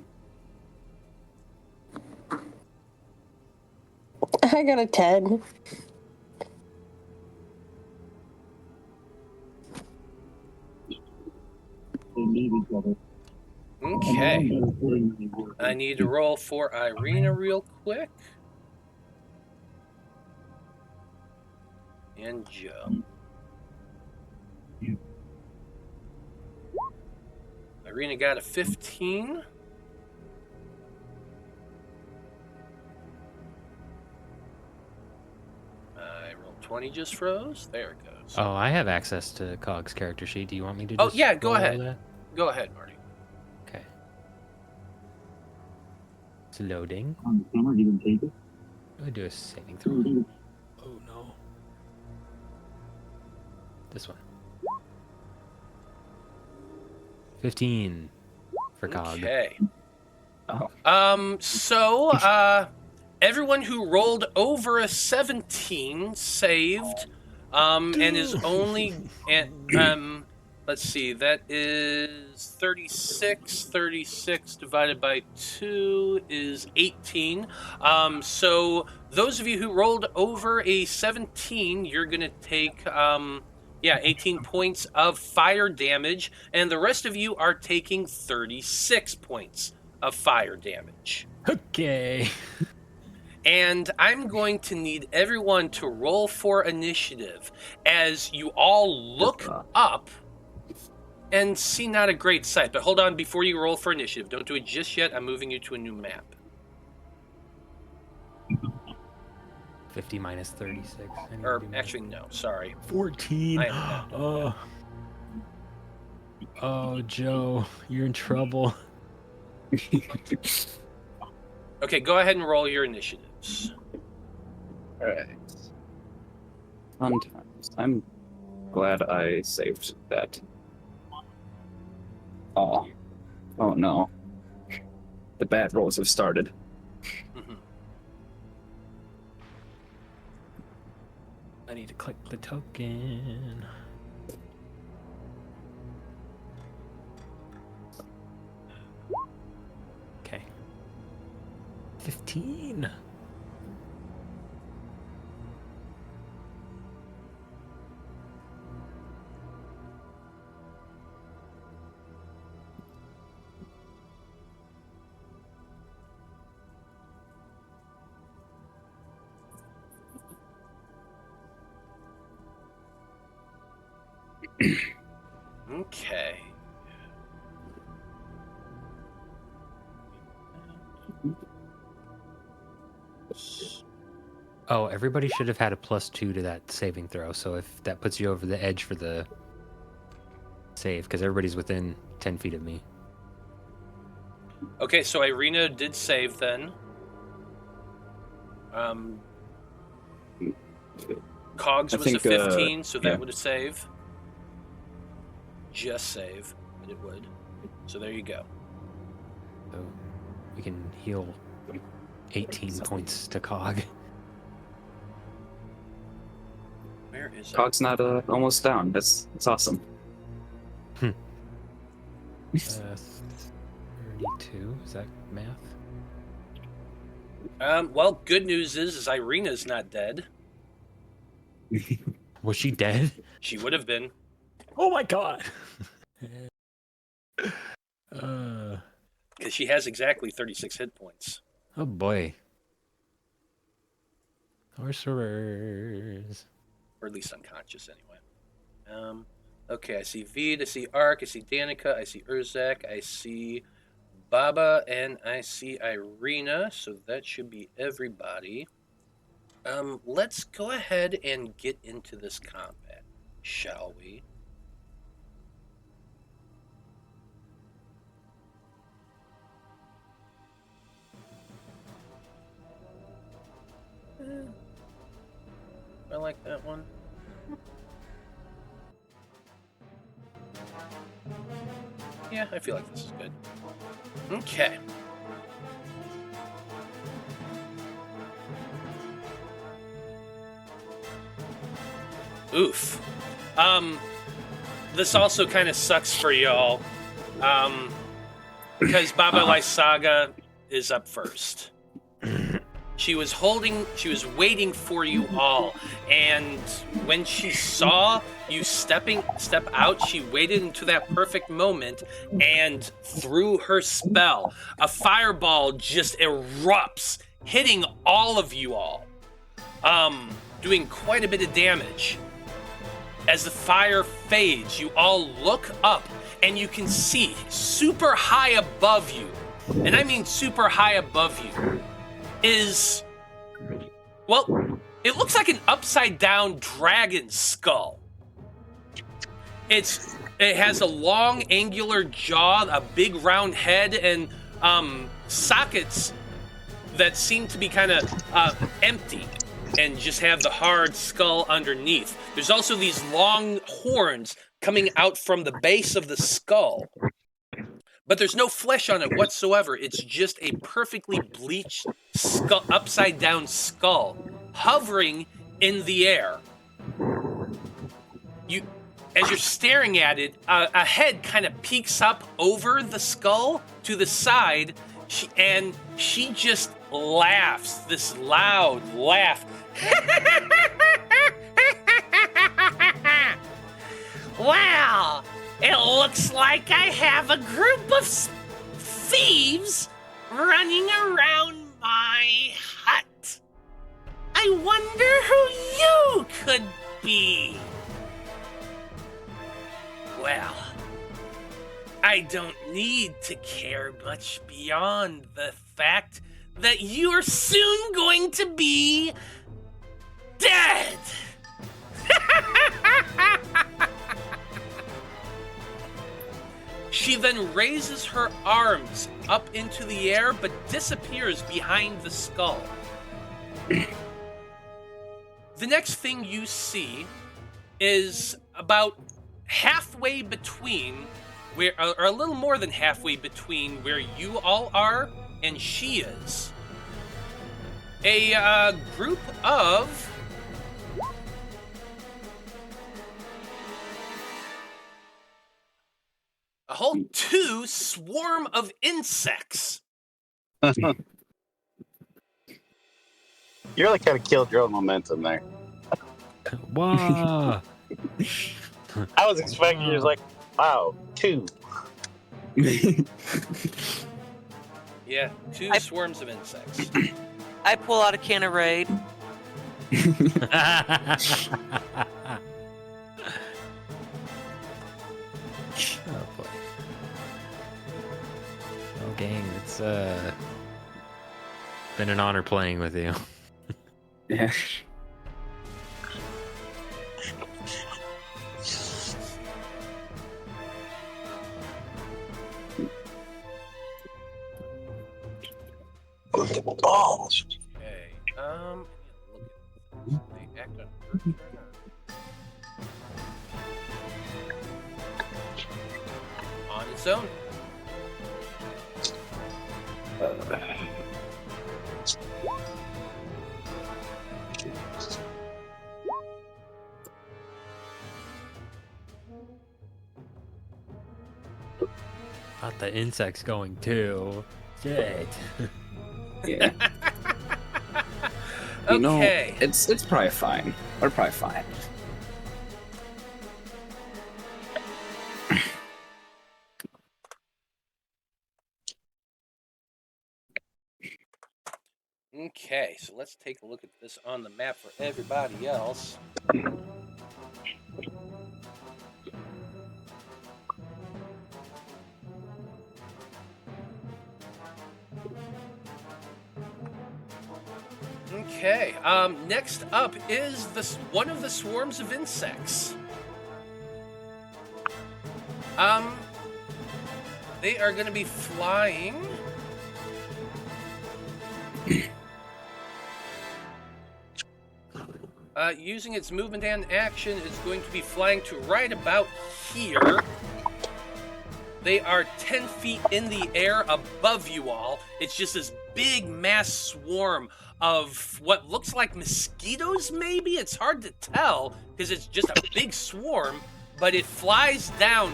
got a 10. Okay. I need to roll for Irina real quick. And Joe. Irina got a 15. I rolled 20, just froze. There it goes. Oh, I have access to Cog's character sheet. Do you want me to Oh, just yeah, go roll ahead. that? Go ahead, Marty. Okay. It's loading. I do a saving throw. Oh no. This one. 15 for Cog. Okay. Oh. So, everyone who rolled over a 17 saved, and is only, let's see, that is 36. 36 divided by 2 is 18. So those of you who rolled over a 17, you're going to take, 18 points of fire damage, and the rest of you are taking 36 points of fire damage. Okay. And I'm going to need everyone to roll for initiative as you all look up and see not a great sight. But hold on, before you roll for initiative, don't do it just yet. I'm moving you to a new map. 50 minus 36. Or actually, no, sorry. 14. I am not doing Oh, Joe, you're in trouble. Okay, go ahead and roll your initiatives. Alright. Fun times. I'm glad I saved that. Oh. Oh no. The bad rolls have started. I need to click the token. Okay. 15. Okay. Oh, everybody should have had a +2 to that saving throw. So if that puts you over the edge for the save, because everybody's within 10 feet of me. Okay, so Irina did save then. Cogs I was think, a 15, so that yeah. would have saved. Just save, but it would. So there you go. So we can heal 18 points to Cog. Where is it? Cog's not almost down. That's awesome. 32, is that math? Well, good news is Irina's not dead. Was she dead? She would have been. Oh my god! Because she has exactly 36 hit points. Oh boy. Sorcerers. Or at least unconscious, anyway. Okay, I see Vide, I see Ark, I see Danika, I see Urzak, I see Baba, and I see Irina, so that should be everybody. Let's go ahead and get into this combat, shall we? I like that one. Yeah, I feel like this is good. Okay. Oof. This also kind of sucks for y'all. Because Baba Lysaga is up first. She was waiting for you all, and when she saw you step out, she waited until that perfect moment and threw her spell. A fireball just erupts, hitting all of you all, doing quite a bit of damage. As the fire fades, you all look up, and you can see super high above you, and I mean super high above you, is, well, it looks like an upside down dragon skull. It has a long angular jaw, a big round head, and sockets that seem to be kind of empty and just have the hard skull underneath. There's also these long horns coming out from the base of the skull. But there's no flesh on it whatsoever. It's just a perfectly bleached skull, upside down skull hovering in the air. As you're staring at it, a head kind of peeks up over the skull to the side, and she just laughs, this loud laugh. Well, it looks like I have a group of thieves running around my hut. I wonder who you could be. Well, I don't need to care much beyond the fact that you're soon going to be dead. She then raises her arms up into the air, but disappears behind the skull. The next thing you see is about halfway between, or a little more than halfway between where you all are and she is. A group of a whole 2 swarm of insects. You really kind of killed your own momentum there. Whoa! I was expecting you was like, wow, 2. Yeah, 2 swarms of insects. I pull out a can of Raid. Oh boy. Oh gang, it's been an honor playing with you. Yeah. Balls. Okay. Look at this. They act on on its own. Got the insects going too. Shit. Yeah. You know, Okay. it's probably fine. We're probably fine. Okay, so let's take a look at this on the map for everybody else. Okay, next up is one of the swarms of insects. They are going to be flying. Using its movement and action, it's going to be flying to right about here. They are 10 feet in the air above you all. It's just this big mass swarm of what looks like mosquitoes, maybe? It's hard to tell because it's just a big swarm, but it flies down,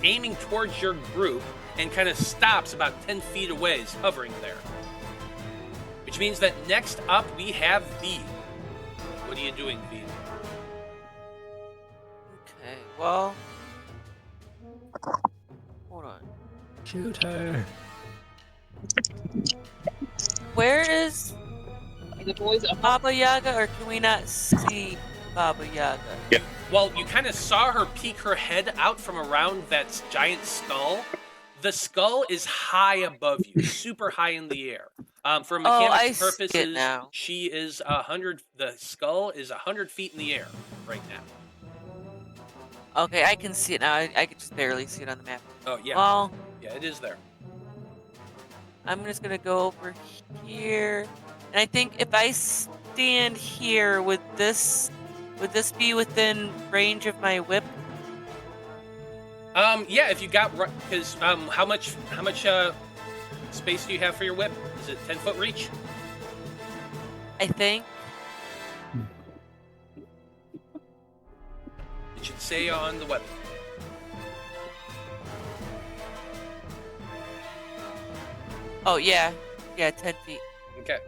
aiming towards your group and kind of stops about 10 feet away, is hovering there. Which means that next up we have Vide. What are you doing, Vide? Okay, well. Hold on. Shoot her. Where is Baba Yaga, or can we not see Baba Yaga? Well, you kind of saw her peek her head out from around that giant skull. The skull is high above you, super high in the air. For mechanics purposes, now. she is 100. The skull is 100 feet in the air right now. Okay, I can see it now. I can just barely see it on the map. Oh yeah, Well, yeah, it is there. I'm just gonna go over here, and I think if I stand here, would this be within range of my whip? Yeah, if you got because how much space do you have for your whip? Is it 10-foot reach? I think. It should say on the weapon. Oh yeah, 10 feet. Okay.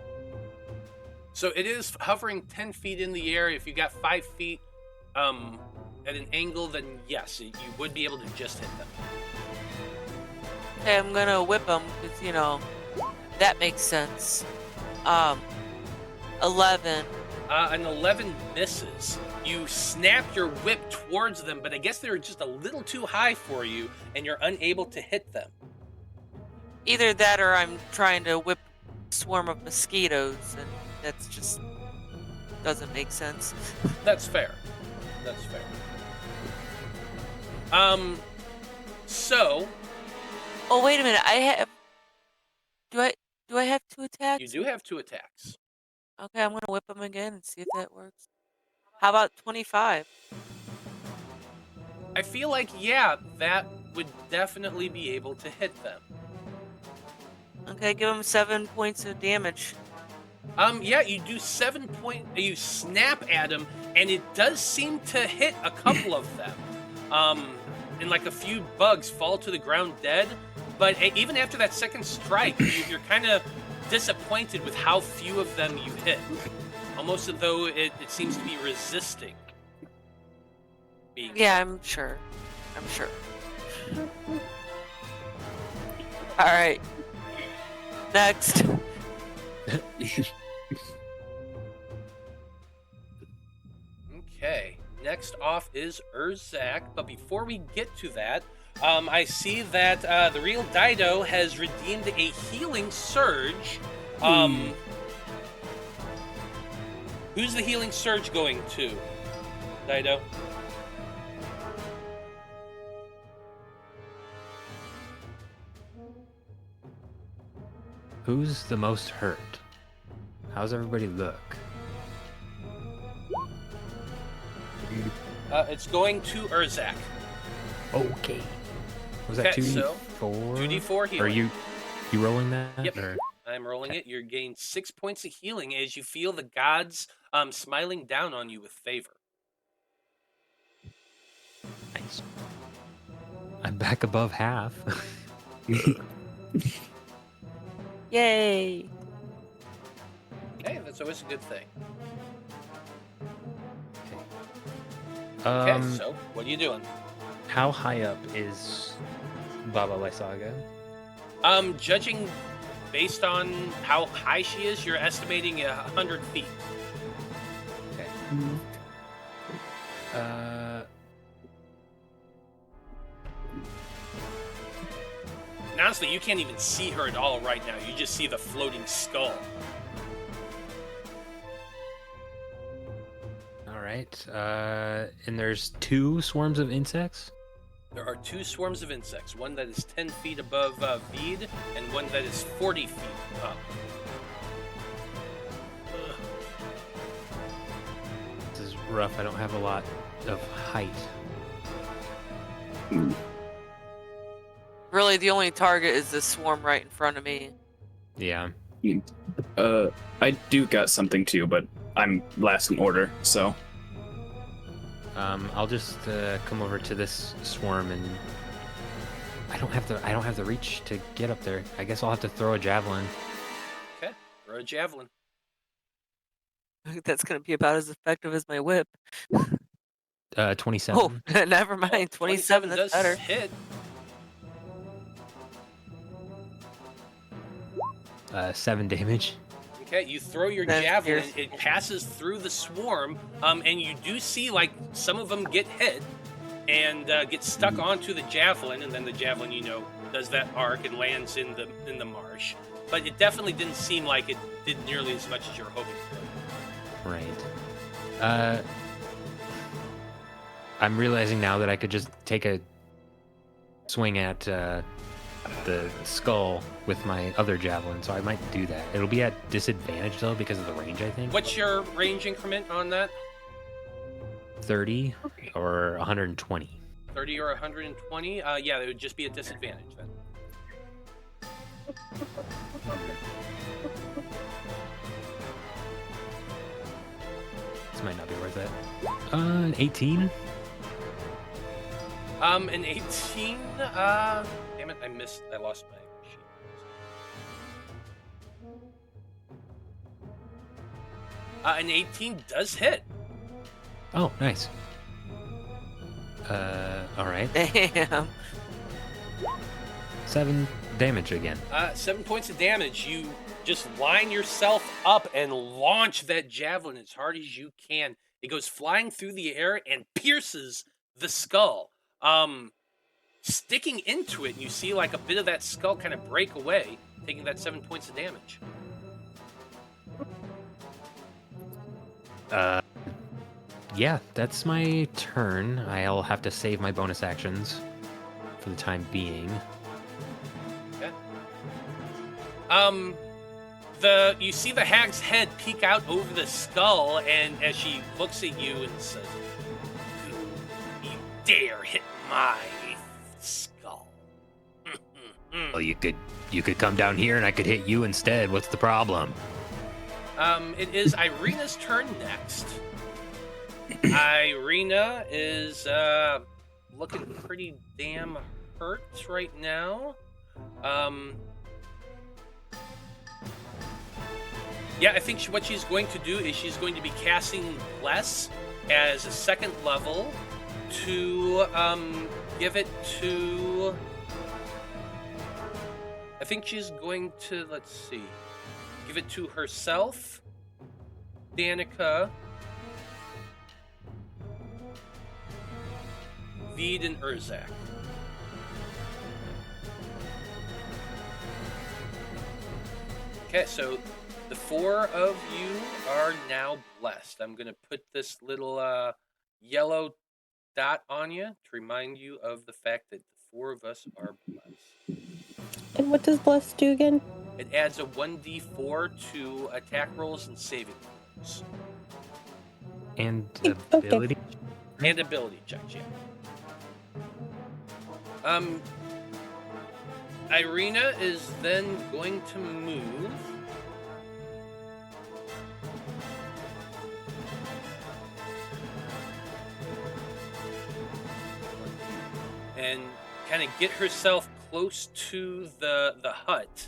So it is hovering 10 feet in the air. If you got 5 feet at an angle, then yes, you would be able to just hit them. Okay, I'm gonna whip them because that makes sense. 11. An 11 misses. You snap your whip towards them, but I guess they're just a little too high for you, and you're unable to hit them. Either that, or I'm trying to whip a swarm of mosquitoes, and that's just doesn't make sense. That's fair. That's fair. So. Oh wait a minute. I have. Do I have 2 attacks? You do have 2 attacks. Okay, I'm gonna whip them again and see if that works. How about 25? I feel like, yeah, that would definitely be able to hit them. Okay, give them 7 points of damage. Yeah, you do 7 point. You snap at them, and it does seem to hit a couple of them. And like a few bugs fall to the ground dead. But even after that second strike, you're kind of disappointed with how few of them you hit. Almost as though it seems to be resisting. Yeah, I'm sure. All right. Next. Okay. Next off is Urzak, but before we get to that, I see that the real Dyto has redeemed a healing surge. Who's the healing surge going to, Dyto? Who's the most hurt? How's everybody look? It's going to Urzak. Okay. Was that Okay, 2d4? so 2d4 healing. Are you rolling that? Yep. Or? I'm rolling it. You're gaining 6 points of healing as you feel the gods smiling down on you with favor. Nice. I'm back above half. Yay! Okay, that's always a good thing. Okay. Okay, so what are you doing? How high up is Baba Lysaga? Judging based on how high she is, you're estimating 100 feet. Okay. And honestly, you can't even see her at all right now. You just see the floating skull. All right. And there's 2 swarms of insects? There are 2 swarms of insects, one that is 10 feet above Vide, and one that is 40 feet up. This is rough. I don't have a lot of height. Really, the only target is this swarm right in front of me. Yeah. I do got something too, but I'm last in order, so. I'll just come over to this swarm, and I don't have the reach to get up there. I guess I'll have to throw a javelin. Okay, throw a javelin. That's gonna be about as effective as my whip. 27. Oh, never mind. 27, that's does better. hit. 7 damage. Okay, you throw your That's javelin, fierce. it passes through the swarm, and you do see, like, some of them get hit and get stuck onto the javelin, and then the javelin, does that arc and lands in the marsh. But it definitely didn't seem like it did nearly as much as you were hoping for. Right. I'm realizing now that I could just take a swing at the skull with my other javelin, so I might do that. It'll be at disadvantage though because of the range, I think. What's your range increment on that? 30 or 120. 30 or 120? Yeah, it would just be a disadvantage then. This might not be worth it. An 18. An 18. Damn it, I lost my sheet. An 18 does hit. Oh, nice. All right. Damn. 7 damage again. 7 points of damage. You just line yourself up and launch that javelin as hard as you can. It goes flying through the air and pierces the skull. Sticking into it, and you see like a bit of that skull kind of break away, taking that 7 points of damage. Yeah, that's my turn. I'll have to save my bonus actions for the time being. Okay. You see the hag's head peek out over the skull, and as she looks at you and says, "You dare hit my skull." Well, you could come down here and I could hit you instead. What's the problem? It is Irina's turn next. Irina is looking pretty damn hurt right now. Yeah, I think what she's going to do is she's going to be casting Bless as a second level to give it to... I think she's going to, let's see, give it to herself, Danika, Vide, and Urzak. Okay, so the 4 of you are now blessed. I'm going to put this little yellow dot on you to remind you of the fact that the 4 of us are blessed. And what does bless do again? It adds a 1d4 to attack rolls and saving throws. And Okay. ability. And ability checks, yeah. Irina is then going to move. And kind of get herself close to the hut,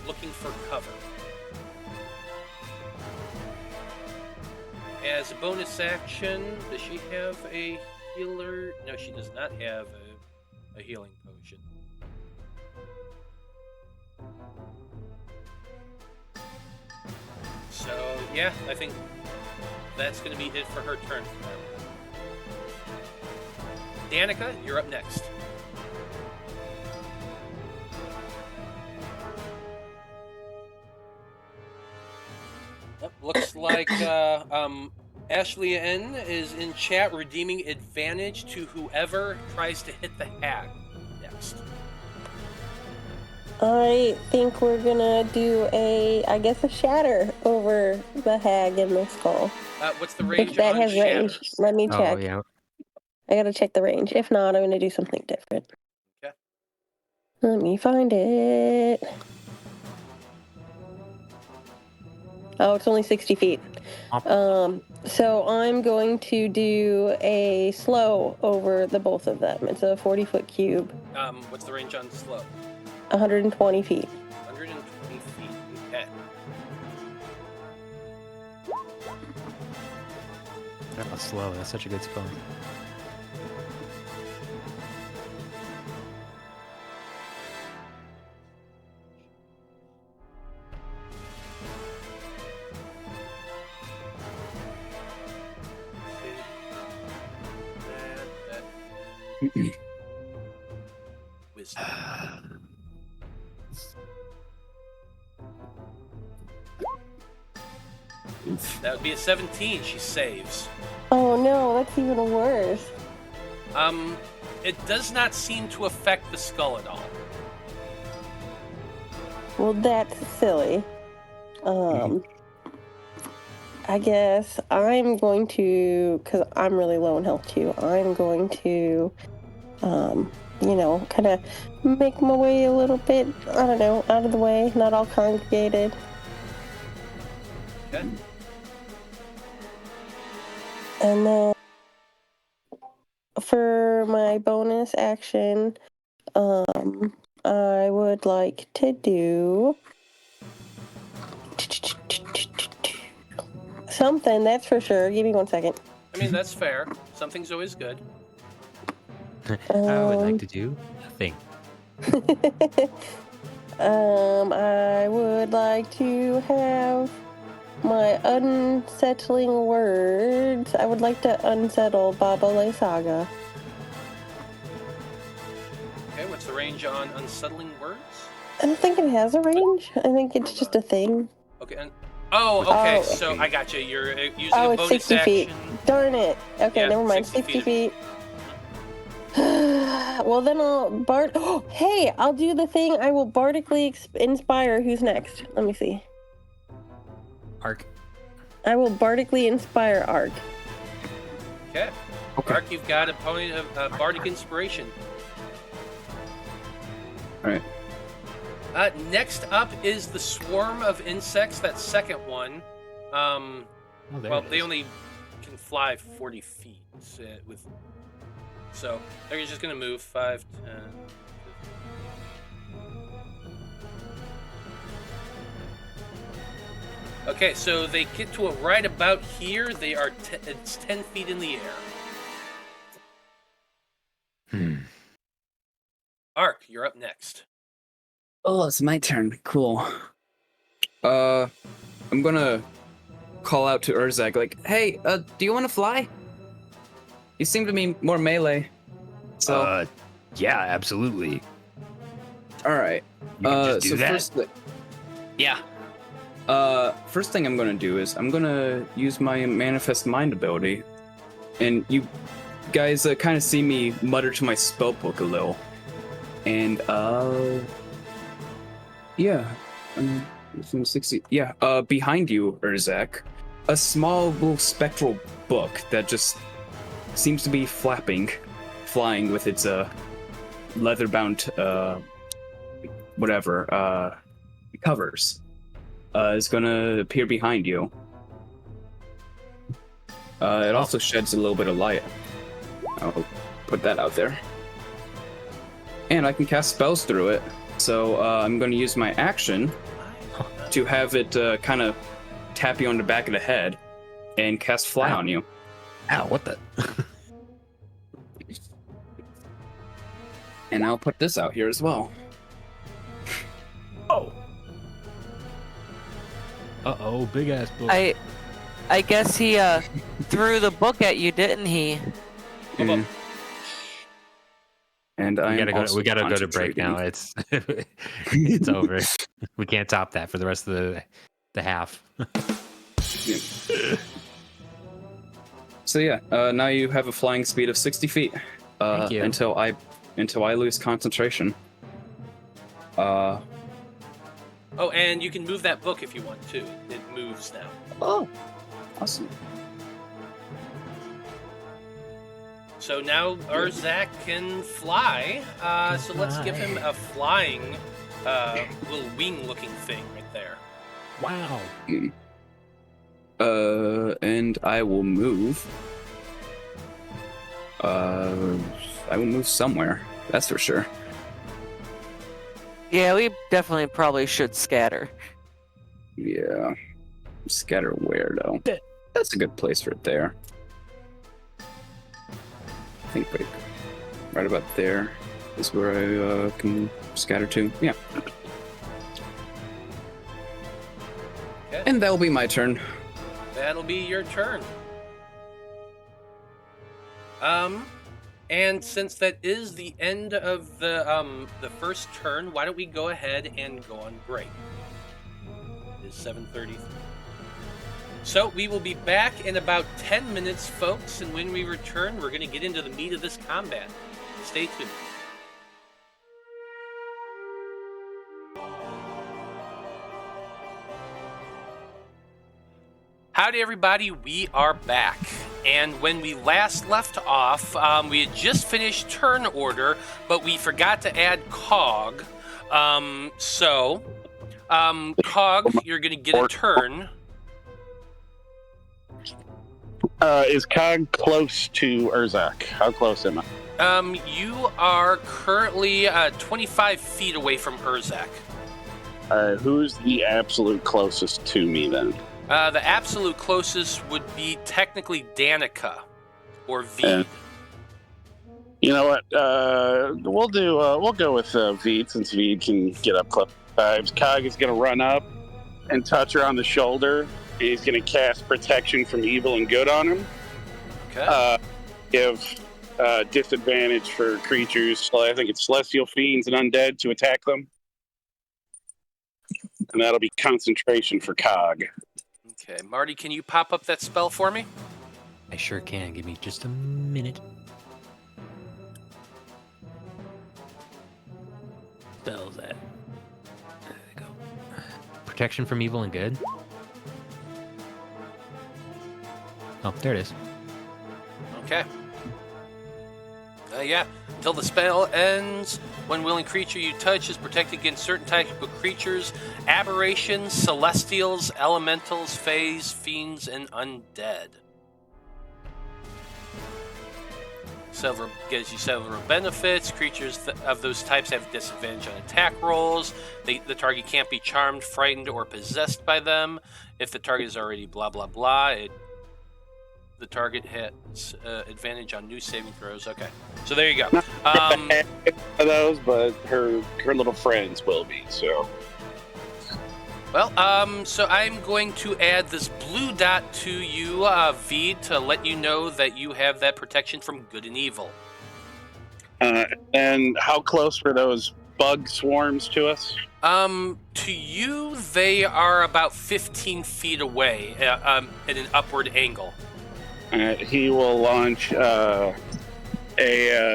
looking for cover. As a bonus action, does she have a healer? No, she does not have a healing potion. So, yeah, I think that's going to be it for her turn. Danika, you're up next. Looks like Ashley N is in chat redeeming advantage to whoever tries to hit the hag next. I think we're gonna do a shatter over the hag in the skull. What's the range If that on has shatter? range, let me check. Oh yeah. I gotta check the range. If not, I'm gonna do something different. Okay. Let me find it. Oh, it's only 60 feet. So I'm going to do a slow over the both of them. It's a 40-foot cube. What's the range on slow? 120 feet. 120 feet. Okay. That was slow. That's such a good spell. Wisdom. That would be a 17. She saves. Oh no, that's even worse. It does not seem to affect the skull at all. Well, that's silly. I guess I'm going to, because I'm really low in health too, I'm going to, kind of make my way a little bit, I don't know, out of the way, not all congregated. Okay. And then for my bonus action, I would like to do something, that's for sure. Give me 1 second. I mean, that's fair. Something's always good. I would like to do nothing. I would like to have my unsettling words. I would like to unsettle Baba Lysaga. Okay, what's the range on unsettling words? I don't think it has a range. I think it's just a thing. Okay, okay, Oh. so I got you. You're using Oh, a it's bonus 60 feet. action. Darn it. Okay, Yeah, never mind. 60 60 feet. Well, then I'll hey, I'll do the thing. I will bardically inspire. Who's next? Let me see. Ark. I will bardically inspire Ark. Okay. Mark, you've got a point of bardic inspiration. All right. Next up is the swarm of insects. That second one. They only can fly 40 feet so they're just gonna move 5, 10. 15. Okay, so they get to right about here. They are it's 10 feet in the air. Ark, you're up next. Oh, it's my turn. Cool. I'm gonna call out to Urzak, like, hey, do you want to fly? You seem to be more melee. So. Yeah, absolutely. All right. You can just do that? Yeah. First thing I'm gonna do is I'm gonna use my Manifest Mind ability, and you guys kind of see me mutter to my spellbook a little, and yeah, 60. Yeah, behind you, Urzak, a small little spectral book that just seems to be flying with its leather-bound covers. Is gonna appear behind you. It also sheds a little bit of light. I'll put that out there. And I can cast spells through it. So I'm gonna use my action to have it kind of tap you on the back of the head and cast Fly on you. Ow, what the? And I'll put this out here as well. Oh. Uh-oh, big-ass book. I guess he threw the book at you, didn't he? Mm. And we gotta go to break now. It's it's over. We can't top that for the rest of the half. So yeah, now you have a flying speed of 60 feet. Thank you. Until I lose concentration. Oh, and you can move that book if you want to. It moves now. Oh, awesome. So now Urzak can fly. So let's give him a flying little wing-looking thing right there. Wow. And I will move. I will move somewhere. That's for sure. Yeah, we definitely probably should scatter. Yeah. Scatter where, though? That's a good place right there. I think right about there is where I can scatter to. Yeah. Okay. And that'll be my turn. That'll be your turn. And since that is the end of the first turn, why don't we go ahead and go on break? It is 7:33. So we will be back in about 10 minutes, folks, and when we return, we're going to get into the meat of this combat. Stay tuned. Howdy, everybody. We are back. And when we last left off, we had just finished turn order, but we forgot to add Cog. Cog, you're going to get a turn. Is Cog close to Urzak? How close am I? You are currently 25 feet away from Urzak. Who's the absolute closest to me then? The absolute closest would be technically Danika or Vide. You know what? We'll go with Vide since Vide can get up close. Cog is going to run up and touch her on the shoulder. He's going to cast Protection from Evil and Good on him. Okay. Give disadvantage for creatures. I think it's celestial fiends and undead to attack them. And that'll be concentration for Cog. Okay, Marty, can you pop up that spell for me? I sure can. Give me just a minute. Spells that. There we go. Protection from evil and good. Oh, there it is. Okay. Yeah. Until the spell ends, one willing creature you touch is protected against certain types of creatures, aberrations, celestials, elementals, fays, fiends, and undead. Gives you several benefits. Creatures of those types have disadvantage on attack rolls. The target can't be charmed, frightened, or possessed by them. If the target is already blah blah blah, the target has advantage on new saving throws. Okay, so there you go. Those, but her little friends will be. So. Well, so I'm going to add this blue dot to you, Vide, to let you know that you have that protection from good and evil. And how close were those bug swarms to us? To you, they are about 15 feet away at an upward angle. He will launch a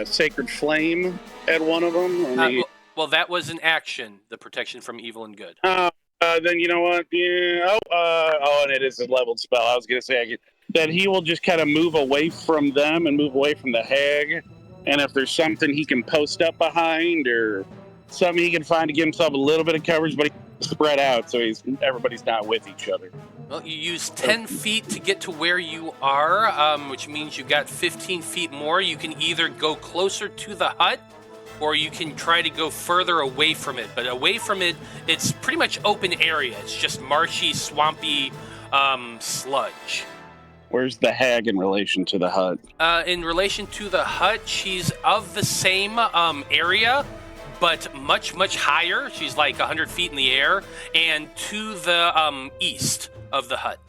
sacred flame at one of them. And well, that was an action, the protection from evil and good. Then you know what? Yeah. And it is a leveled spell. I was going to say that he will just kind of move away from them and move away from the hag. And if there's something he can post up behind or something he can find to give himself a little bit of coverage, but he's spread out so everybody's not with each other. Well, you use 10 feet to get to where you are, which means you've got 15 feet more. You can either go closer to the hut, or you can try to go further away from it. But away from it, it's pretty much open area. It's just marshy, swampy sludge. Where's the hag in relation to the hut? In relation to the hut, she's of the same area, but much, much higher. She's like 100 feet in the air, and to the east of the hut.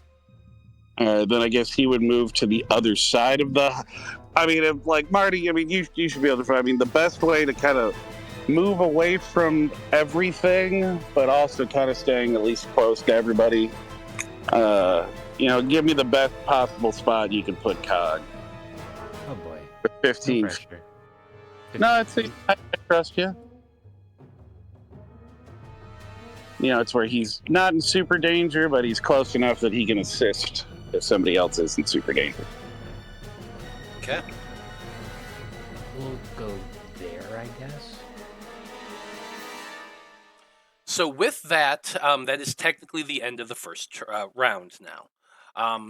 Then I guess he would move to the other side of the... Marty, you should be able to find... the best way to kind of move away from everything, but also kind of staying at least close to everybody. Give me the best possible spot you can put Cog. Oh boy. For 15. No pressure. No, I trust you. It's where he's not in super danger, but he's close enough that he can assist if somebody else is in super danger. Okay. We'll go there, I guess. So with that, that is technically the end of the first round now.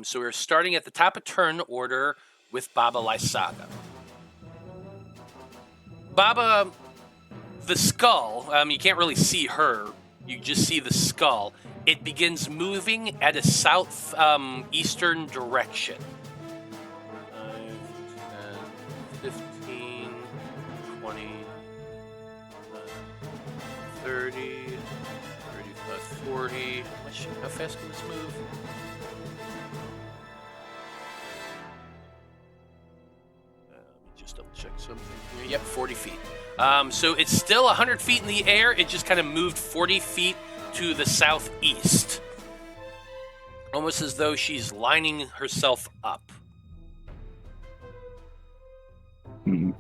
So we're starting at the top of turn order with Baba Lysaga. Baba, the skull, you can't really see her. You just see the skull. It begins moving at a south-eastern direction. 5, 10, 15, 20, 30, 35, 40. How fast can this move? Let me just double check something here. Yep, 40 feet. So it's still 100 feet in the air. It just kind of moved 40 feet to the southeast. Almost as though she's lining herself up. Mm-hmm.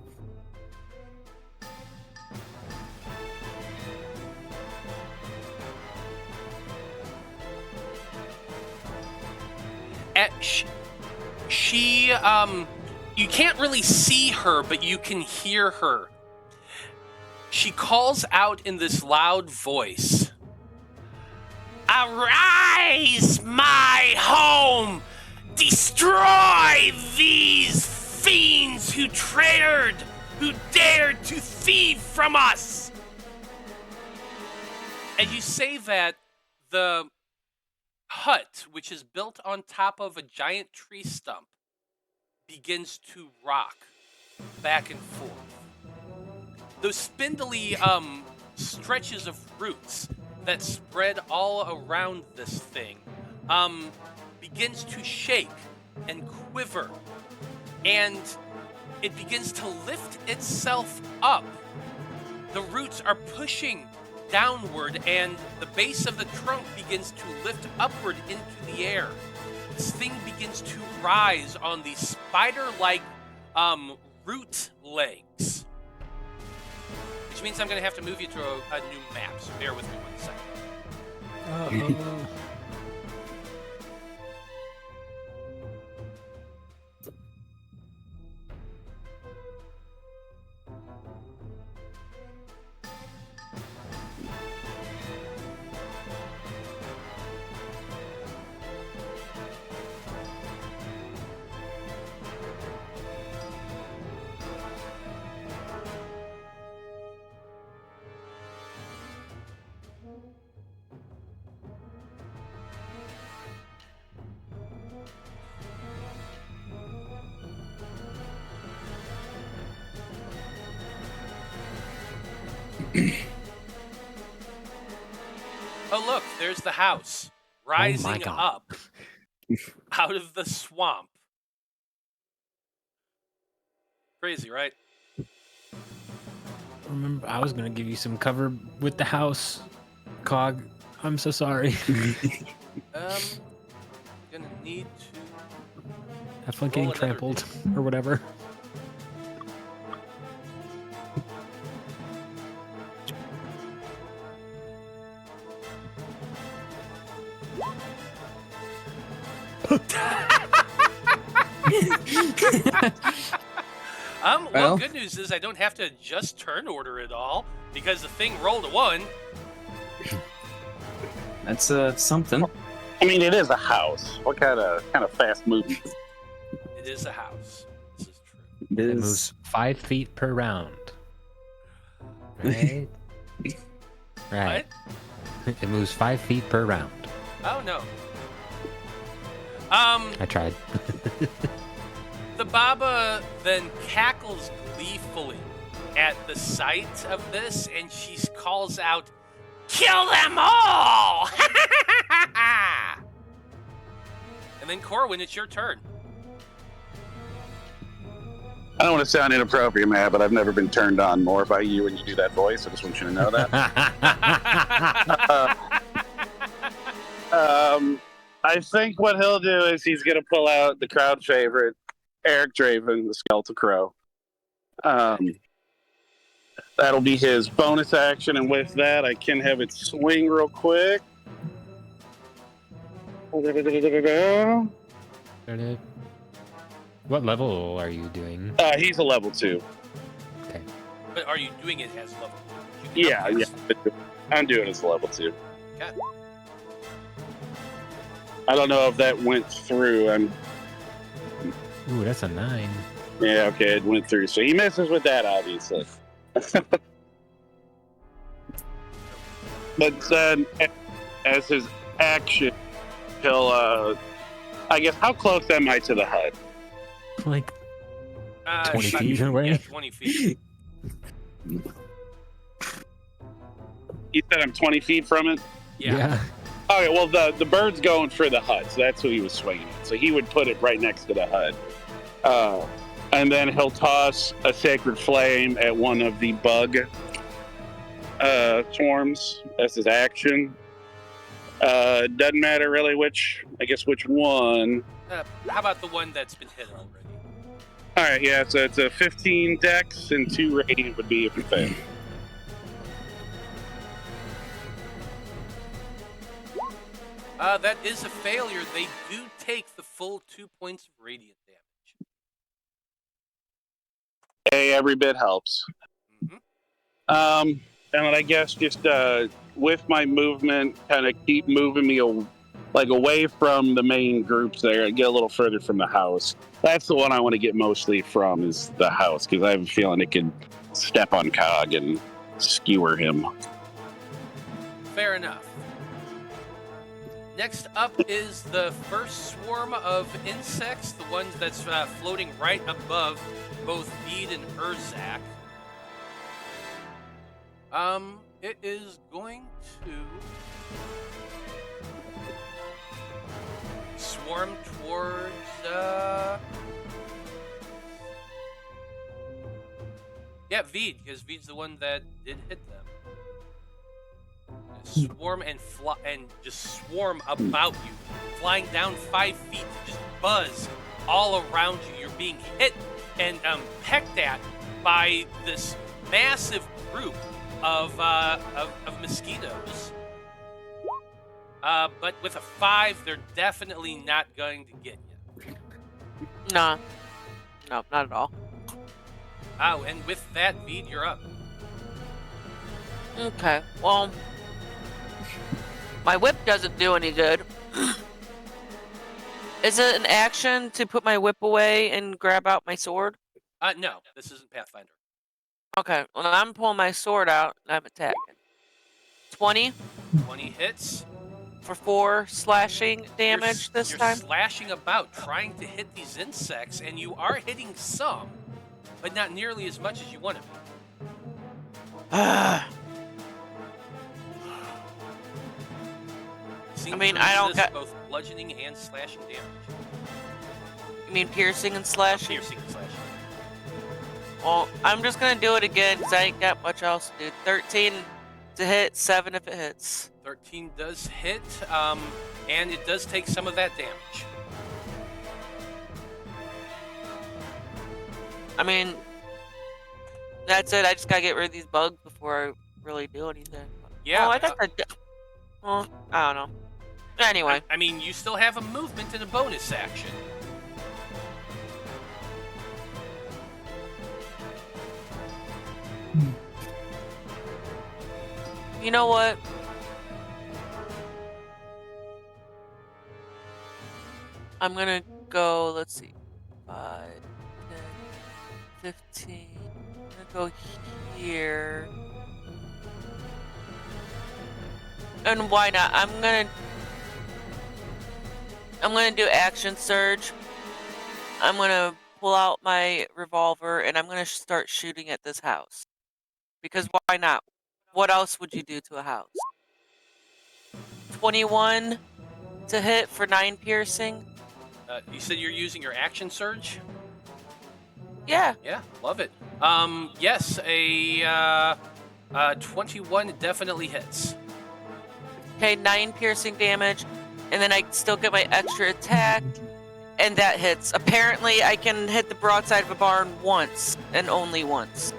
She you can't really see her, but you can hear her. She calls out in this loud voice. Arise, my home! Destroy these fiends who dared to thieve from us! As you say that, the hut, which is built on top of a giant tree stump, begins to rock back and forth. Those spindly stretches of roots that spread all around this thing begins to shake and quiver, and it begins to lift itself up. The roots are pushing downward, and the base of the trunk begins to lift upward into the air. This thing begins to rise on these spider-like root legs. Which means I'm going to have to move you to a new map, so bear with me 1 second. Oh, look, there's the house rising up out of the swamp. Crazy, right? remember. I was gonna give you some cover with the house, Cog. I'm so sorry. Gonna need to. Have fun Roll getting another trampled or whatever. Well, Well. good news is I don't have to adjust turn order at all because the thing rolled a 1. That's something. I mean, it is a house. What kind of fast movement? It is a house. This is true. It It is. moves 5 feet per round. Right? Right. It moves 5 feet per round. Oh no. I tried. The Baba then cackles gleefully at the sight of this, and she calls out, "Kill them all!" And then Corwan, it's your turn. I don't want to sound inappropriate, man, but I've never been turned on more by you when you do that voice. I just want you to know that. I think what he'll do is he's going to pull out the crowd favorite, Eric Draven, the Skeletal Crow. That'll be his bonus action, and with that, I can have it swing real quick. What level are you doing? He's a level 2. Okay. But are you doing it as level 2? Yeah. I'm doing his level 2. Okay. I don't know if that went through. Ooh, that's a 9. Yeah, okay, it went through. So he messes with that, obviously. But then, as his action, he'll, I guess, how close am I to the hut? Like 20 shut- feet away? Yeah, 20 feet. You said I'm 20 feet from it? Yeah. Okay, well, the bird's going for the hut, so that's what he was swinging at. So he would put it right next to the hut. And then he'll toss a sacred flame at one of the bug swarms. That's his action. Doesn't matter really which one. How about the one that's been hit already? All right, yeah, so it's a 15 dex and 2 radiant would be if it failed. That is a failure. They do take the full 2 points of radiant damage. Hey, every bit helps. Mm-hmm. And then I guess just with my movement, kind of keep moving me away from the main groups there, get a little further from the house. That's the one I want to get mostly from is the house, because I have a feeling it could step on Cog and skewer him. Fair enough. Next up is the first swarm of insects, the ones that's floating right above both Vide and Urzak. It is going to swarm towards, Vide, because Vide's the one that did hit them. Swarm and just swarm about you, flying down 5 feet to just buzz all around you. You're being hit and pecked at by this massive group of mosquitoes. But with a 5, they're definitely not going to get you. Nah. No, not at all. Oh, and with that, Vide, you're up. Okay, well, my whip doesn't do any good. Is it an action to put my whip away and grab out my sword? No, this isn't Pathfinder. Okay, well, I'm pulling my sword out and I'm attacking. 20 20 hits. for 4 slashing damage this you're time. Slashing about, trying to hit these insects, and you are hitting some, but not nearly as much as you want to be. Seems I mean, to I don't resist got- both bludgeoning and slashing damage. You mean piercing and slashing? Piercing and slashing. Well, I'm just gonna do it again because I ain't got much else to do. 13 to hit, 7 if it hits. 13 does hit, and it does take some of that damage. I mean, that's it. I just gotta get rid of these bugs before I really do anything. Yeah. Oh, I thought well, I don't know. Anyway. I mean, you still have a movement and a bonus action. You know what? I'm gonna go, let's see, 5, 10, 15. I'm gonna go here. And why not? I'm gonna do action surge. I'm gonna pull out my revolver and I'm gonna start shooting at this house. Because why not? What else would you do to a house? 21 to hit for 9 piercing. You said you're using your action surge? Yeah. Yeah, love it. Yes, a 21 definitely hits. Okay, 9 piercing damage, and then I still get my extra attack, and that hits. Apparently, I can hit the broadside of a barn once, and only once.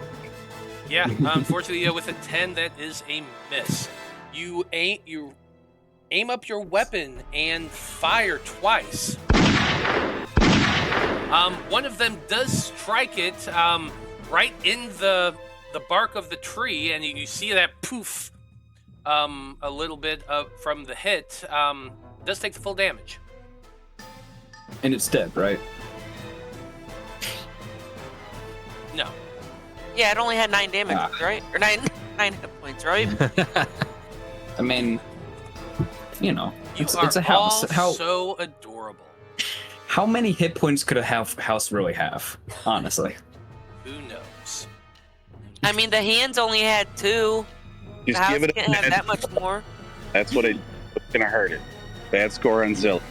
Yeah, unfortunately, with a 10, that is a miss. You aim up your weapon and fire twice. One of them does strike it right in the bark of the tree, and you see that poof. A little bit from the hit does take the full damage. And it's dead, right? No. Yeah, it only had 9 damage, right? Or 9 hit points, right? I mean, you know, it's a all house. So adorable. How many hit points could a house really have? Honestly. Who knows? I mean, the hands only had 2. Just the house give it a can't have minute. that much more. That's what's gonna hurt it. Bad score on Zillow.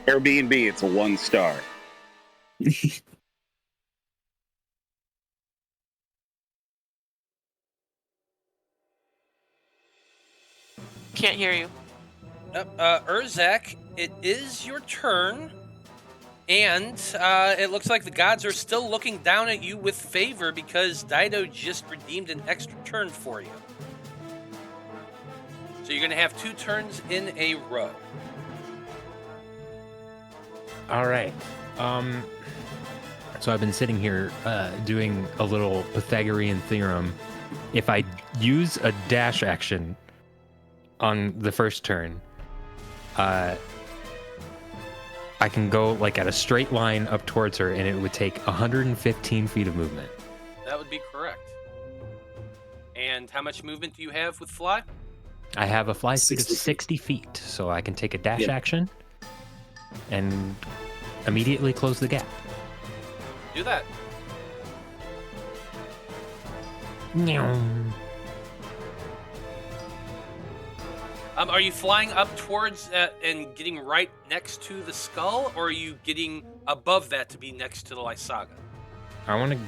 Airbnb, it's a 1 star. Can't hear you. Urzak, it is your turn. And it looks like the gods are still looking down at you with favor because Dyto just redeemed an extra turn for you. So you're going to have 2 turns in a row. All right. So I've been sitting here doing a little Pythagorean theorem. If I use a dash action on the first turn, I can go like at a straight line up towards her, and it would take 115 feet of movement. That would be correct. And how much movement do you have with fly? I have a fly speed of 60 60 feet, so I can take a dash Yeah. action and immediately close the gap. Do that. Are you flying up towards and getting right next to the skull, or are you getting above that to be next to the Lysaga? I want to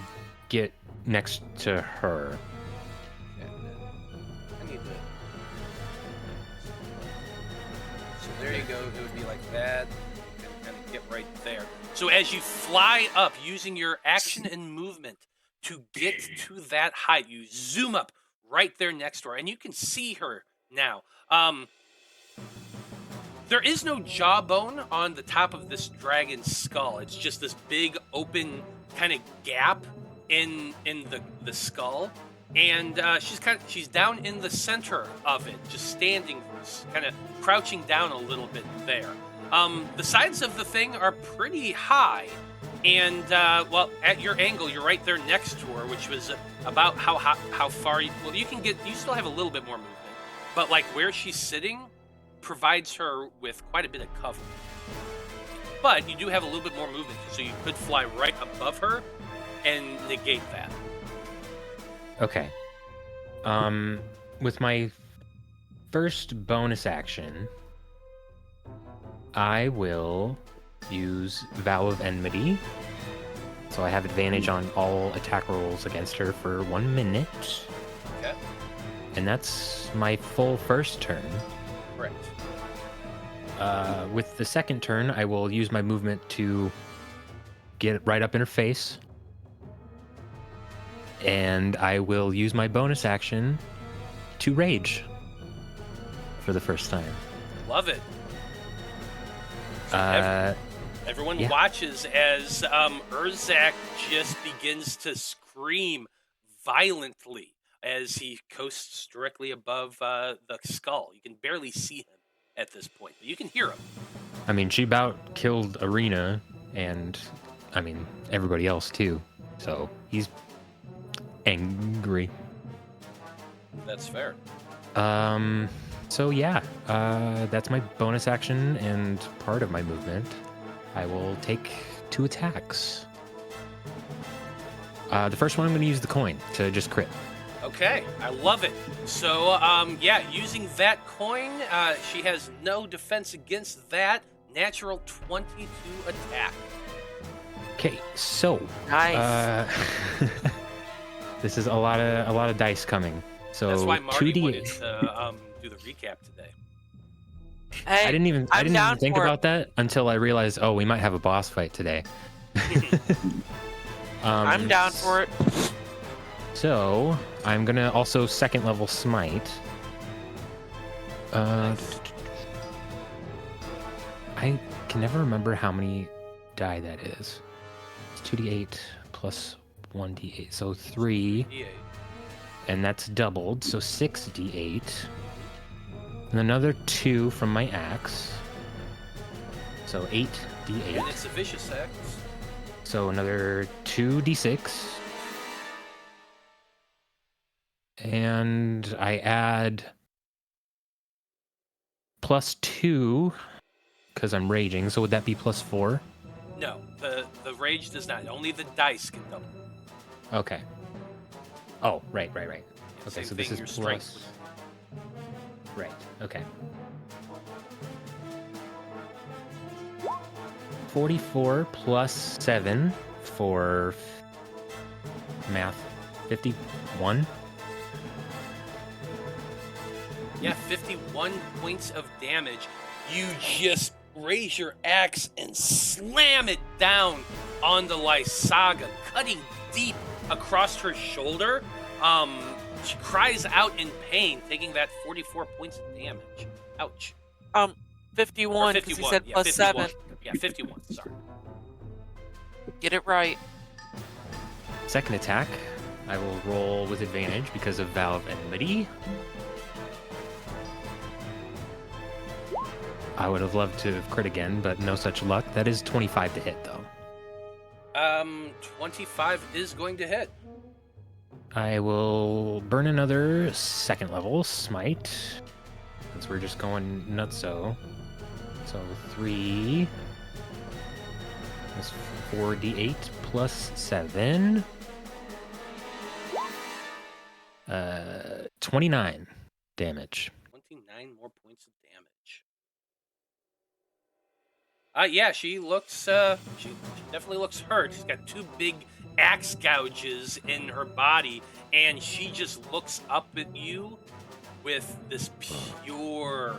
get next to her. Okay. I need to. So there you go. It would be like that. You can kind of get right there. So as you fly up, using your action and movement to get to that height, you zoom up right there next to her, and you can see her now. There is no jawbone on the top of this dragon's skull. It's just this big open kind of gap in the skull, and she's down in the center of it, just standing, kind of crouching down a little bit there. The sides of the thing are pretty high, and well, at your angle, you're right there next to her, which was about how far. You can get. You still have a little bit more movement. But like where she's sitting provides her with quite a bit of cover. But you do have a little bit more movement, so you could fly right above her and negate that. Okay. With my first bonus action, I will use Vow of Enmity So I have advantage on all attack rolls against her for 1 minute. Okay. And that's my full first turn. Correct. With the second turn, I will use my movement to get right up in her face. And I will use my bonus action to rage for the first time. Love it. Everyone yeah. watches as Urzak just begins to scream violently as he coasts directly above the skull. You can barely see him at this point, but you can hear him. I mean, she about killed Arena and, I mean, everybody else too. So he's angry. That's fair. So yeah, that's my bonus action and part of my movement. I will take 2 attacks. The first one, I'm going to use the coin to just crit. Okay, I love it. So, yeah, using that coin, she has no defense against that. Natural 22 attack. Okay, so Nice. this is a lot of dice coming. So That's why Marty 2d8. wanted to do the recap today. Hey, I didn't even down think for it. about that until I realized, oh, we might have a boss fight today. I'm down for it. So I'm gonna also second level smite. I can never remember how many die that is. It's 2d8 plus 1d8, so 3, D8. and that's doubled, so 6d8. And another 2 from my axe, so 8d8. And it's a vicious axe. So another 2d6. And I add plus 2 because I'm raging. So would that be plus 4? No, the rage does not. Only the dice can double. Okay. Oh, right. Yeah, Okay, same so this thing, is your strength plus. Right. Okay. 44 plus 7 for math. 51. Yeah, 51 points of damage. You just raise your axe and slam it down on the Lysaga, cutting deep across her shoulder. She cries out in pain, taking that 44 points of damage. Ouch. 51, Or because he said yeah, plus 51. 7. Yeah, 51, sorry. Get it right. Second attack, I will roll with advantage because of Valve Enmity. I would have loved to have crit again, but no such luck. That is 25 to hit, though. 25 is going to hit. I will burn another second level smite, since we're just going nutso. So 3 is 4d8 plus 7. 29 damage. 29 more points of damage. Yeah, she looks, she definitely looks hurt. She's got 2 big axe gouges in her body, and she just looks up at you with this pure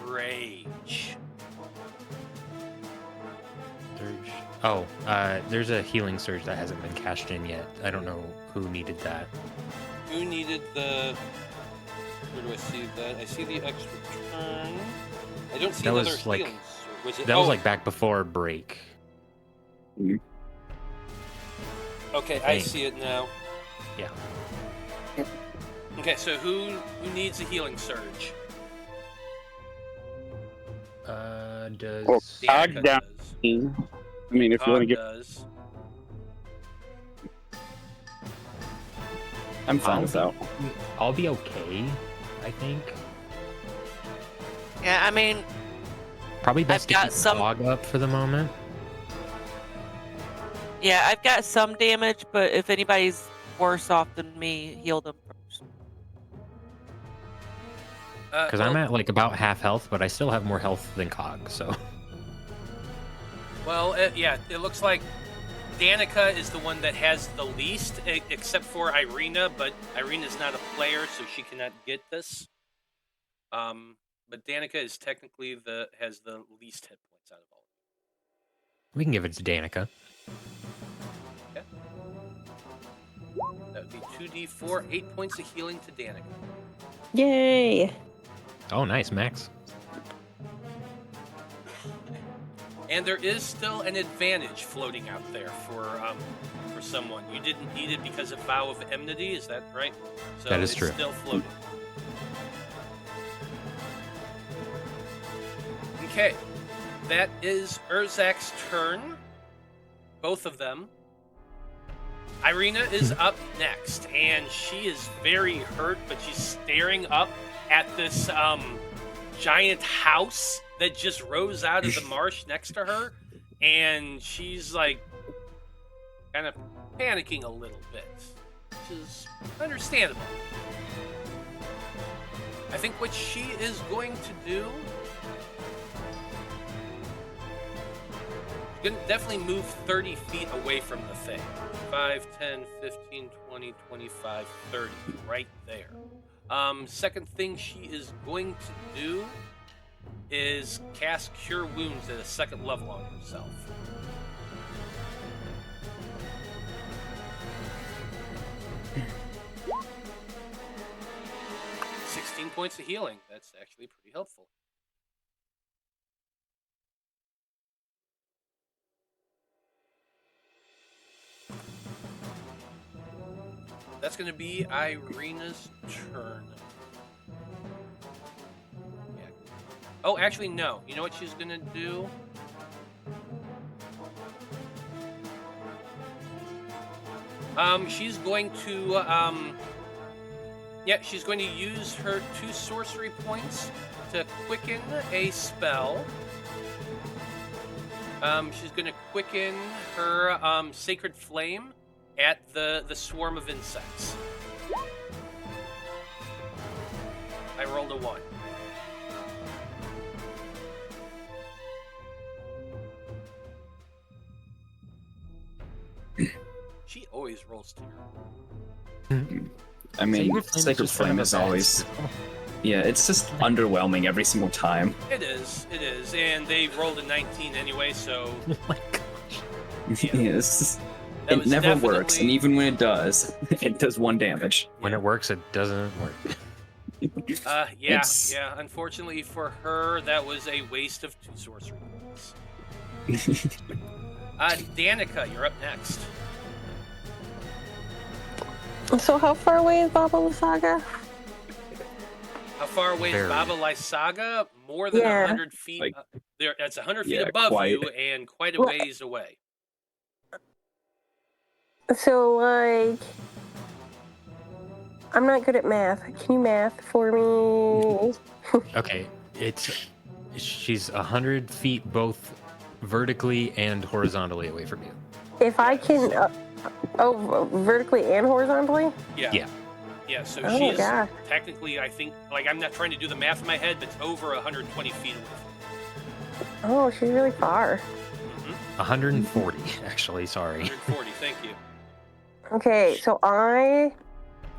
rage. Surge. Oh, there's a healing surge that hasn't been cashed in yet. I don't know who needed that. Who needed the... Where do I see that? I see the extra turn. I don't see That another was, like- healing surge. Was it? That was like back before break. Okay, I I think. see it now. Yeah. Okay, so who needs a healing surge? Does Well, Danika Cog down. does. I mean, if you want to Cog get, does. I'm fine with that. I'll be okay, I think. Yeah, I mean, Probably best I've to got keep some- Fog up for the moment. yeah, I've got some damage, but if anybody's worse off than me, heal them first. Because I'm at like about half health, but I still have more health than Cog, so. Well, yeah, it looks like Danika is the one that has the least, except for Irina, but Irina's not a player, so she cannot get this. But Danika is technically has the least hit points out of all. We can give it to Danika. Okay. That would be 2d4, 8 points of healing to Danika. Yay! Oh, nice, Max. And there is still an advantage floating out there for someone. You didn't need it because of Vow of Enmity, is that right? So that is it's true. Still floating. Okay, that is Urzak's turn. Both of them. Irina is up next, and she is very hurt, but she's staring up at this giant house that just rose out of the marsh next to her, and she's like kind of panicking a little bit, which is understandable. I think what she is going to do, she's going to definitely move 30 feet away from the thing. 5, 10, 15, 20, 25, 30, right there. Second thing she is going to do is cast Cure Wounds at a second level on herself. $16 points of healing. That's actually pretty helpful. That's going to be Irina's turn. Yeah. Oh, actually, no. You know what she's going to do? She's going to, she's going to use her 2 sorcery points to quicken a spell. She's going to quicken her Sacred Flame at the swarm of insects. I rolled a 1. She always rolls terrible. I mean, Sacred Flame Sacred Flame is always... Yeah, it's just underwhelming every single time. It is, and they rolled a 19 anyway, so... Oh my gosh. Yeah. Yeah, it never works, and even when it does 1 damage. When it works, it doesn't work. Yeah. Unfortunately for her, that was a waste of 2 sorcery points. Danika, you're up next. So how far away is Baba Lysaga? How far away Very. is Baba Lysaga? More than 100 feet. Like, That's 100 feet yeah, above quite. you and quite a ways away. So, like, I'm not good at math. Can you math for me? Okay, she's 100 feet both vertically and horizontally away from you. If I can, vertically and horizontally? Yeah. Yeah, so Oh, she's gosh. technically, I think, like, I'm not trying to do the math in my head, but it's over 120 feet away. Oh, she's really far. 140, actually, sorry. 140, thank you. Okay, so I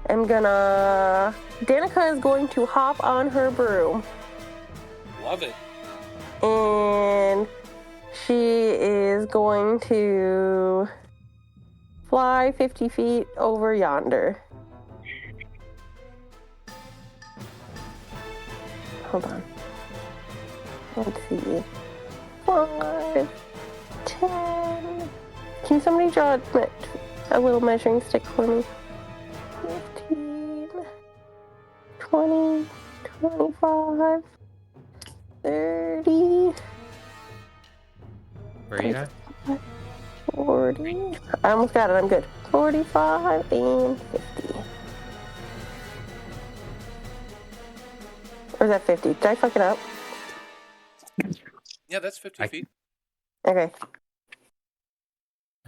am gonna... Danika is going to hop on her broom. Love it. And she is going to fly 50 feet over yonder. Hold on. Let's see. 5, 10. Can somebody draw a little measuring stick for me? 15, 20, 25, 30, Where are you at? 40. I almost got it. I'm good. 45 and 50. Or is that 50? Did I fuck it up? Yeah, that's 50 feet. Okay.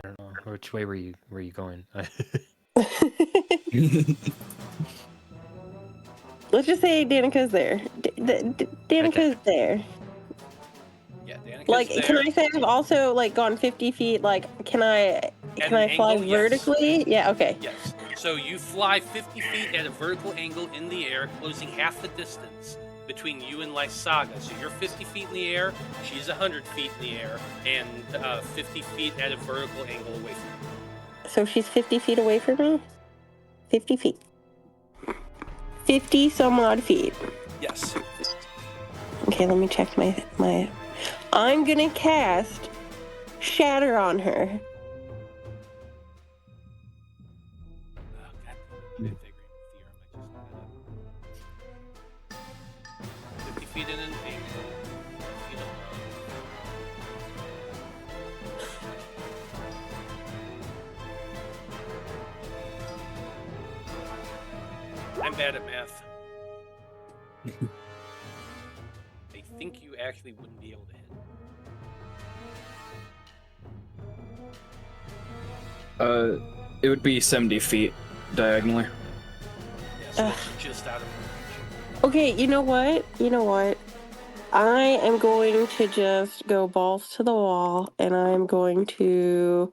I don't know. Which way were you going? Let's just say Danika's there. Danika's there. Yeah, Danika's Like, there. can I say I've also, like, gone 50 feet? Like, can I can I fly angle, yes. vertically? Yeah, okay. Yes. So you fly 50 feet at a vertical angle in the air, closing half the distance between you and Lysaga. So you're 50 feet in the air, she's 100 feet in the air, and 50 feet at a vertical angle away from you. So she's 50 feet away from me? 50 feet. 50 some odd feet. Yes. Okay, let me check my... I'm gonna cast Shatter on her. Oh, God. 50 feet in an angle. 50 feet above. I'm bad at math. I think you actually wouldn't be able to hit. It would be 70 feet diagonally. Yeah, so it's just out of range. Okay, you know what? I am going to just go balls to the wall, and I'm going to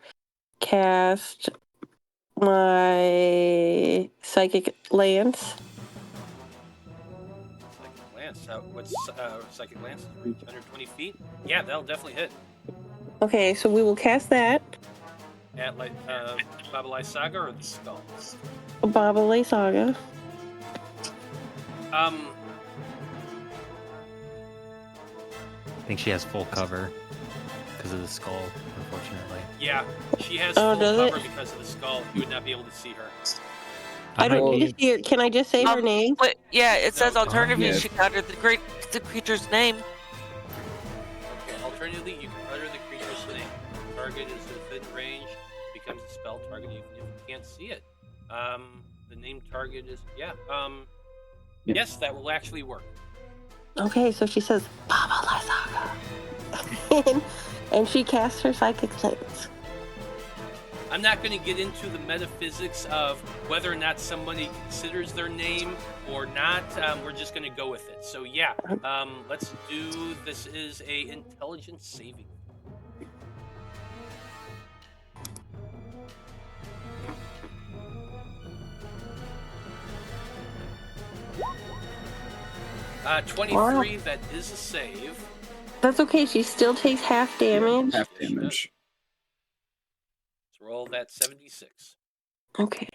cast my Psychic Lance. Psychic Lance. What's Psychic Lance? 120 feet? Yeah, that'll definitely hit. Okay, so we will cast that. At like Baba Lysaga or the skull? Baba Lysaga. I think she has full cover because of the skull, unfortunately. Yeah, she has Oh, full does cover it? because of the skull. You would not be able to see her. I don't Well, need to see her. Can I just say her name? But yeah, it says No, alternatively yeah. she can utter the creature's name. Okay, alternatively, you can utter the creature's name. Target is within range, becomes a spell target even if you can't see it. The name target is Yeah. Yes, that will actually work. Okay, so she says Baba Lysaga. And she casts her Psychic Lance. I'm not going to get into the metaphysics of whether or not somebody considers their name or not. We're just going to go with it. So yeah, let's do. This is a intelligence saving. Uh, 23. Wow. That is a save. That's okay. She still takes half damage. Half damage. Let's roll that 76. Okay.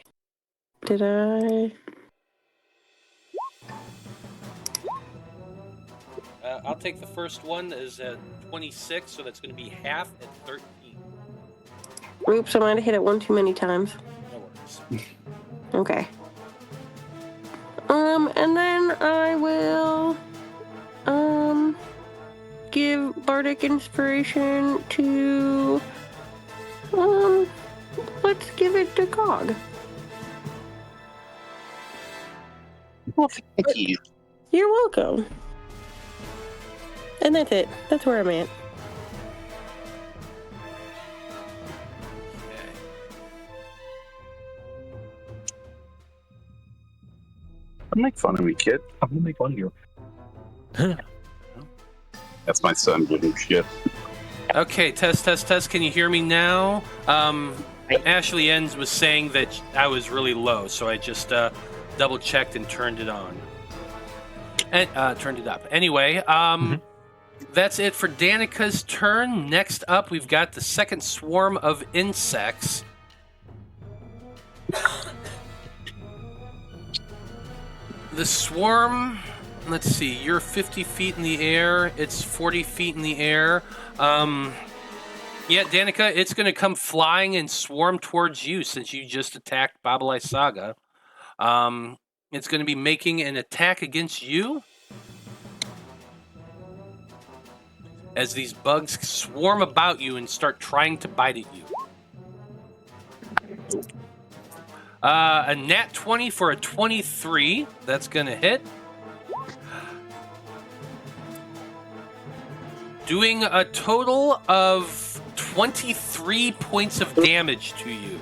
Did I? I'll take the first one as a 26, so that's going to be half at 13. Oops, I might have hit it one too many times. No worries. Okay. And then I will, give Bardic Inspiration to, let's give it to Cog. Well, thank you. You're welcome. And that's it. That's where I'm at. Okay. Don't make fun of me, kid. I'm gonna make fun of you. That's my son giving shit. Okay, test. Can you hear me now? Ashley Ends was saying that I was really low, so I just double checked and turned it on. And turned it up. Anyway, that's it for Danika's turn. Next up, we've got the second swarm of insects. The swarm, let's see, you're 50 feet in the air, it's 40 feet in the air. Yeah, Danika, it's going to come flying and swarm towards you since you just attacked Baba Lysaga. It's going to be making an attack against you. As these bugs swarm about you and start trying to bite at you. A nat 20 for a 23. That's going to hit. Doing a total of 23 points of damage to you.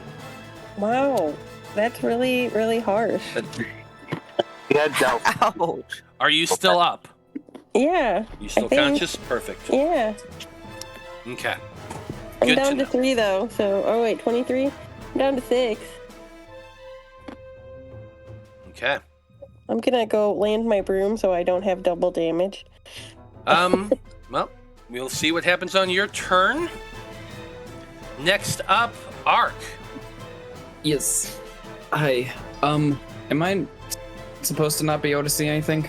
Wow. That's really, really harsh. Yeah, Delphine. Ouch. Are you still up? Yeah. You still I think- conscious? Perfect. Yeah. Okay. I'm Good down to to know. 3 though. So, oh wait, 23. I'm down to 6. Okay. I'm gonna go land my broom so I don't have double damage. Well, we'll see what happens on your turn. Next up, Ark. Yes. Hi. Am I supposed to not be able to see anything?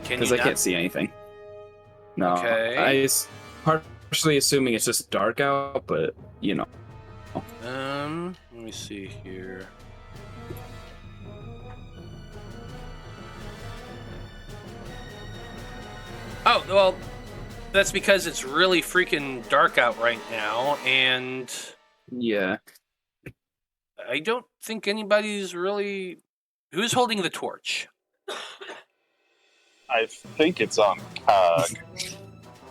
Can Because you I not? can't see anything. No. Okay. Partially assuming it's just dark out, but you know. Let me see here. Oh, well, that's because it's really freaking dark out right now, and Yeah. I don't think anybody's really... Who's holding the torch? I think it's on Cog.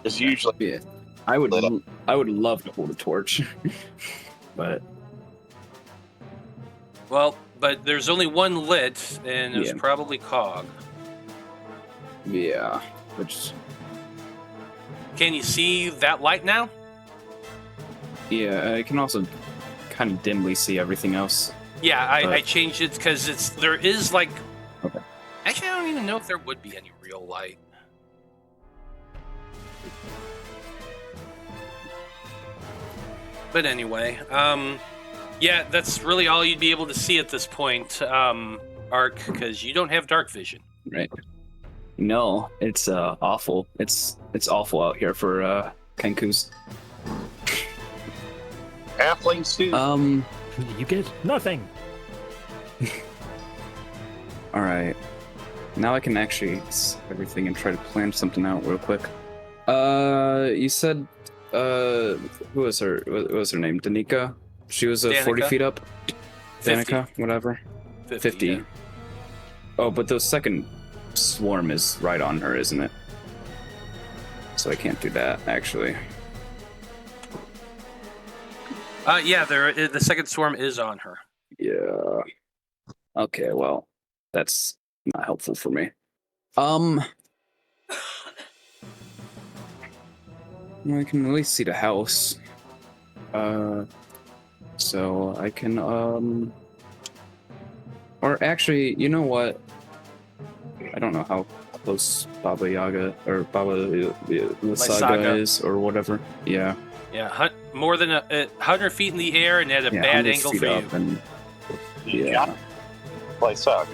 It's usually Yeah. I would Lit up. love to hold a torch. But Well, but there's only one lit, and it's Yeah. probably Cog. yeah. Which Can you see that light now? yeah, I can also kind of dimly see everything else. Yeah, I But- changed it because there is like... Okay. Actually, I don't even know if there would be any real light. But anyway, yeah, that's really all you'd be able to see at this point, Ark, because you don't have dark vision. Right. No, it's awful. It's awful out here for Kenkus. halflings too. You get nothing. All right. Now I can actually see everything and try to plan something out real quick. You said who was her? What was her name? Danika. She was 40 Danika. feet up. 50. Danika, whatever. 50. yeah. Oh, but the second swarm is right on her, isn't it? So I can't do that actually. Yeah, the second swarm is on her. Yeah. Okay, well, that's not helpful for me. I can at least see the house. So I can or actually, you know what? I don't know how close Baba Yaga or Baba Lysaga Lysaga. is or whatever. Yeah. Yeah, more than 100 feet in the air and at a Yeah, bad 100 angle feet for you. up and Yeah. Lysaga.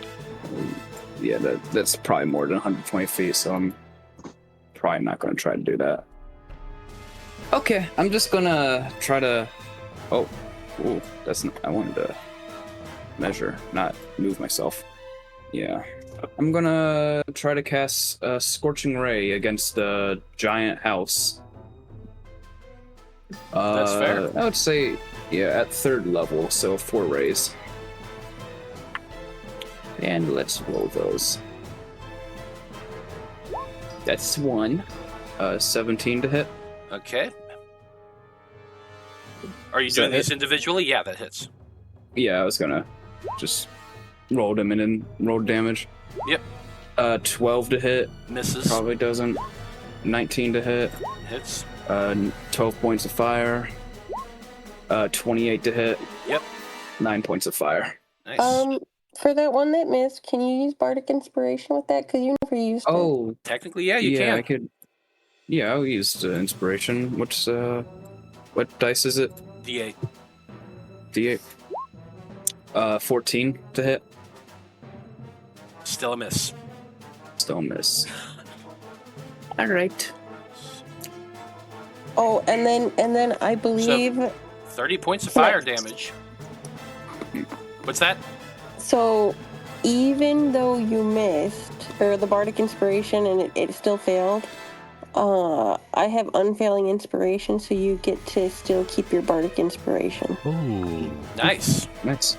yeah, that's probably more than 120 feet, so I'm probably not going to try to do that. Okay, I'm just going to try to... Oh, ooh, that's not... I wanted to measure, not move myself. Yeah. I'm going to try to cast a Scorching Ray against the giant house. That's fair. I would say, yeah, at 3rd level, so 4 rays. And let's roll those. That's 1. 17 to hit. Okay. Are you Does doing that these hit? individually? Yeah, that hits. Yeah, I was gonna just roll them in and roll damage. Yep. 12 to hit. Misses. Probably doesn't. 19 to hit. Hits. 12 points of fire. 28 to hit. Yep. 9 points of fire. Nice. For that one that missed, can you use Bardic Inspiration with that? Because you never used it. Oh, Technically, yeah, you yeah, can. I could. Yeah, I'll use inspiration. What's what dice is it? D8. D8. 14 to hit. Still a miss. Still miss. All right. Oh, and then I believe 30 points of fire Next. damage. What's that? so. Even though you missed or the Bardic Inspiration and it still failed, I have unfailing inspiration, so you get to still keep your Bardic Inspiration. Ooh. Nice. Nice.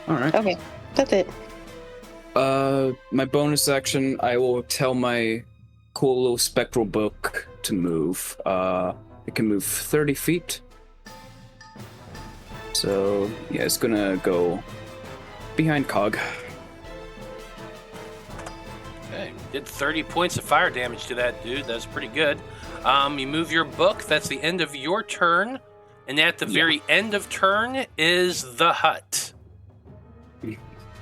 All right. Okay, that's it. My bonus action, I will tell my cool little spectral book to move. It can move 30 feet. So, yeah, it's gonna go behind Cog. Okay. Did 30 points of fire damage to that dude. That's pretty good. You move your book. That's the end of your turn. And at the very end of turn is the hut.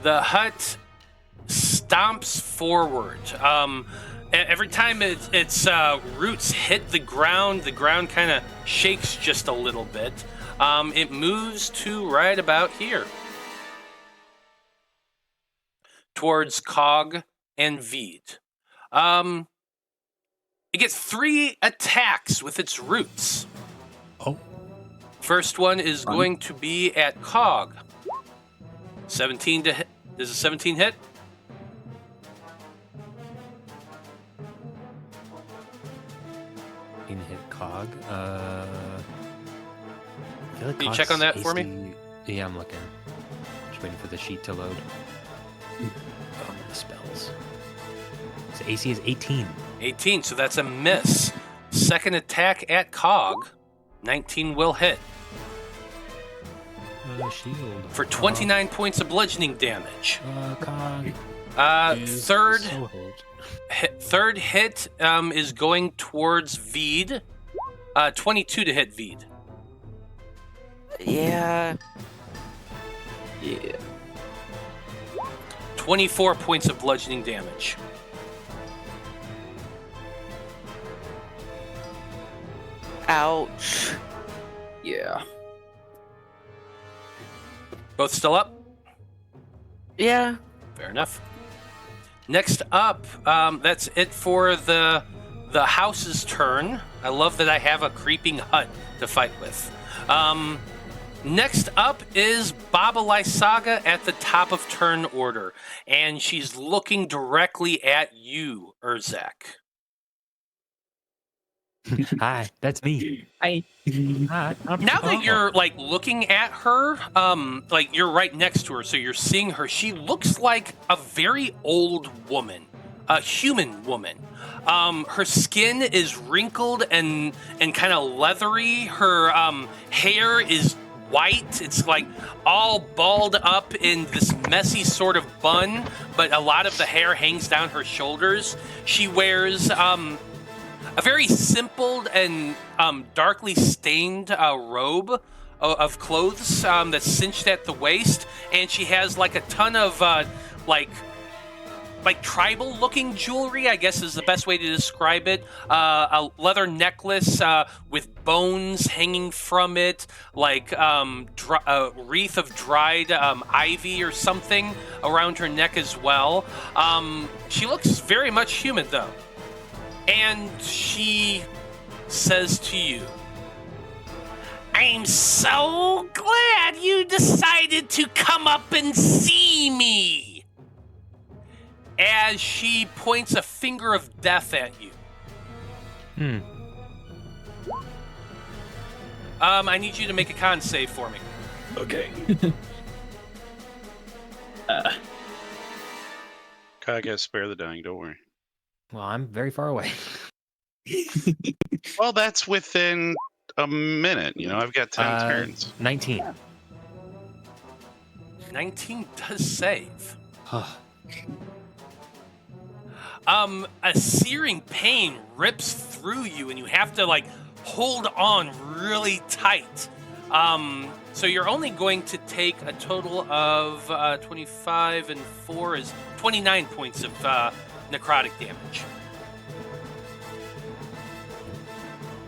The hut stomps forward. Every time its roots hit the ground kind of shakes just a little bit. It moves to right about here. Towards Cog and Vide. It gets 3 attacks with its roots. Oh. First one is going to be at Cog. 17 to hit. Does a 17 hit? Hit Cog. I feel like Can you Cog's check on that for me? AC Yeah, I'm looking. Just waiting for the sheet to load. The spells. So AC is 18. 18, so that's a miss. Second attack at Cog. 19 will hit. Shield. For 29 points of bludgeoning damage. Cog. Third So hurt. third hit is going towards Vide. 22 to hit Vide. Yeah. Yeah. 24 points of bludgeoning damage. Ouch. Yeah. Both still up? Yeah. Fair enough. Next up, that's it for the house's turn. I love that I have a creeping hut to fight with. Next up is Baba Lysaga at the top of turn order, and she's looking directly at you, Urzak. Hi, that's me. Hi. Hi. Now that you're looking at her, you're right next to her, so you're seeing her. She looks like a very old woman, a human woman. Her skin is wrinkled and kind of leathery. Her hair is white. It's all balled up in this messy sort of bun, but a lot of the hair hangs down her shoulders. She wears a very simple and darkly stained robe of clothes that's cinched at the waist, and she has a ton of tribal-looking jewelry, I guess is the best way to describe it. A leather necklace with bones hanging from it, a wreath of dried ivy or something around her neck as well. She looks very much human, though. And she says to you, "I'm so glad you decided to come up and see me." As she points a finger of death at you. I need you to make a con save for me. Okay. I gotta spare the dying, don't worry. Well, I'm very far away. Well, that's within a minute. I've got 10 turns. 19. 19 does save. A searing pain rips through you, and you have to hold on really tight. So you're only going to take a total of 25 and 4 is 29 points of necrotic damage.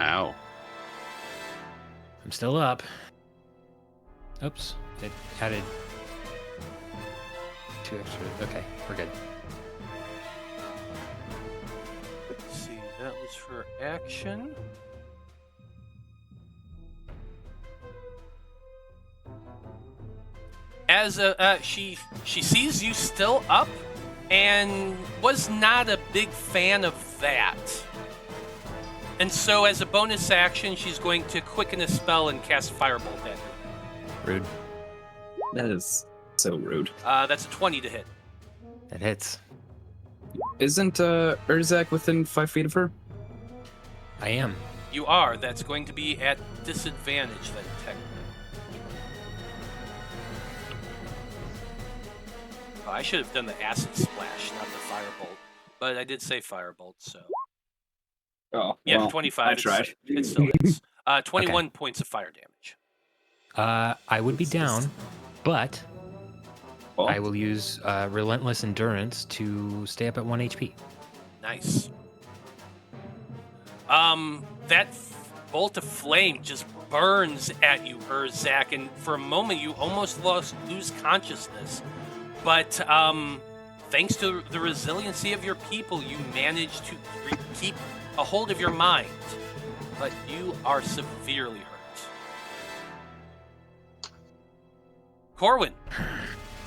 Ow. I'm still up. Oops. It added 2 extra. Okay, we're good. Let's see, that was for action. As she sees you still up, and was not a big fan of that. And so as a bonus action, she's going to quicken a spell and cast Firebolt at you. Rude. That is so rude. That's a 20 to hit. That hits. Isn't Urzak within 5 feet of her? I am. You are. That's going to be at disadvantage then, technically. Oh, I should have done the acid splash, not the firebolt. But I did say firebolt, so. Oh, Yeah, well, 25. I it's- tried. It still hits. 21 points of fire damage. I would be down, but Well, I will use Relentless Endurance to stay up at 1 HP. Nice. That bolt of flame just burns at you, Urzak, and for a moment you almost lose consciousness. But thanks to the resiliency of your people, you managed to keep a hold of your mind. But you are severely hurt. Corwan,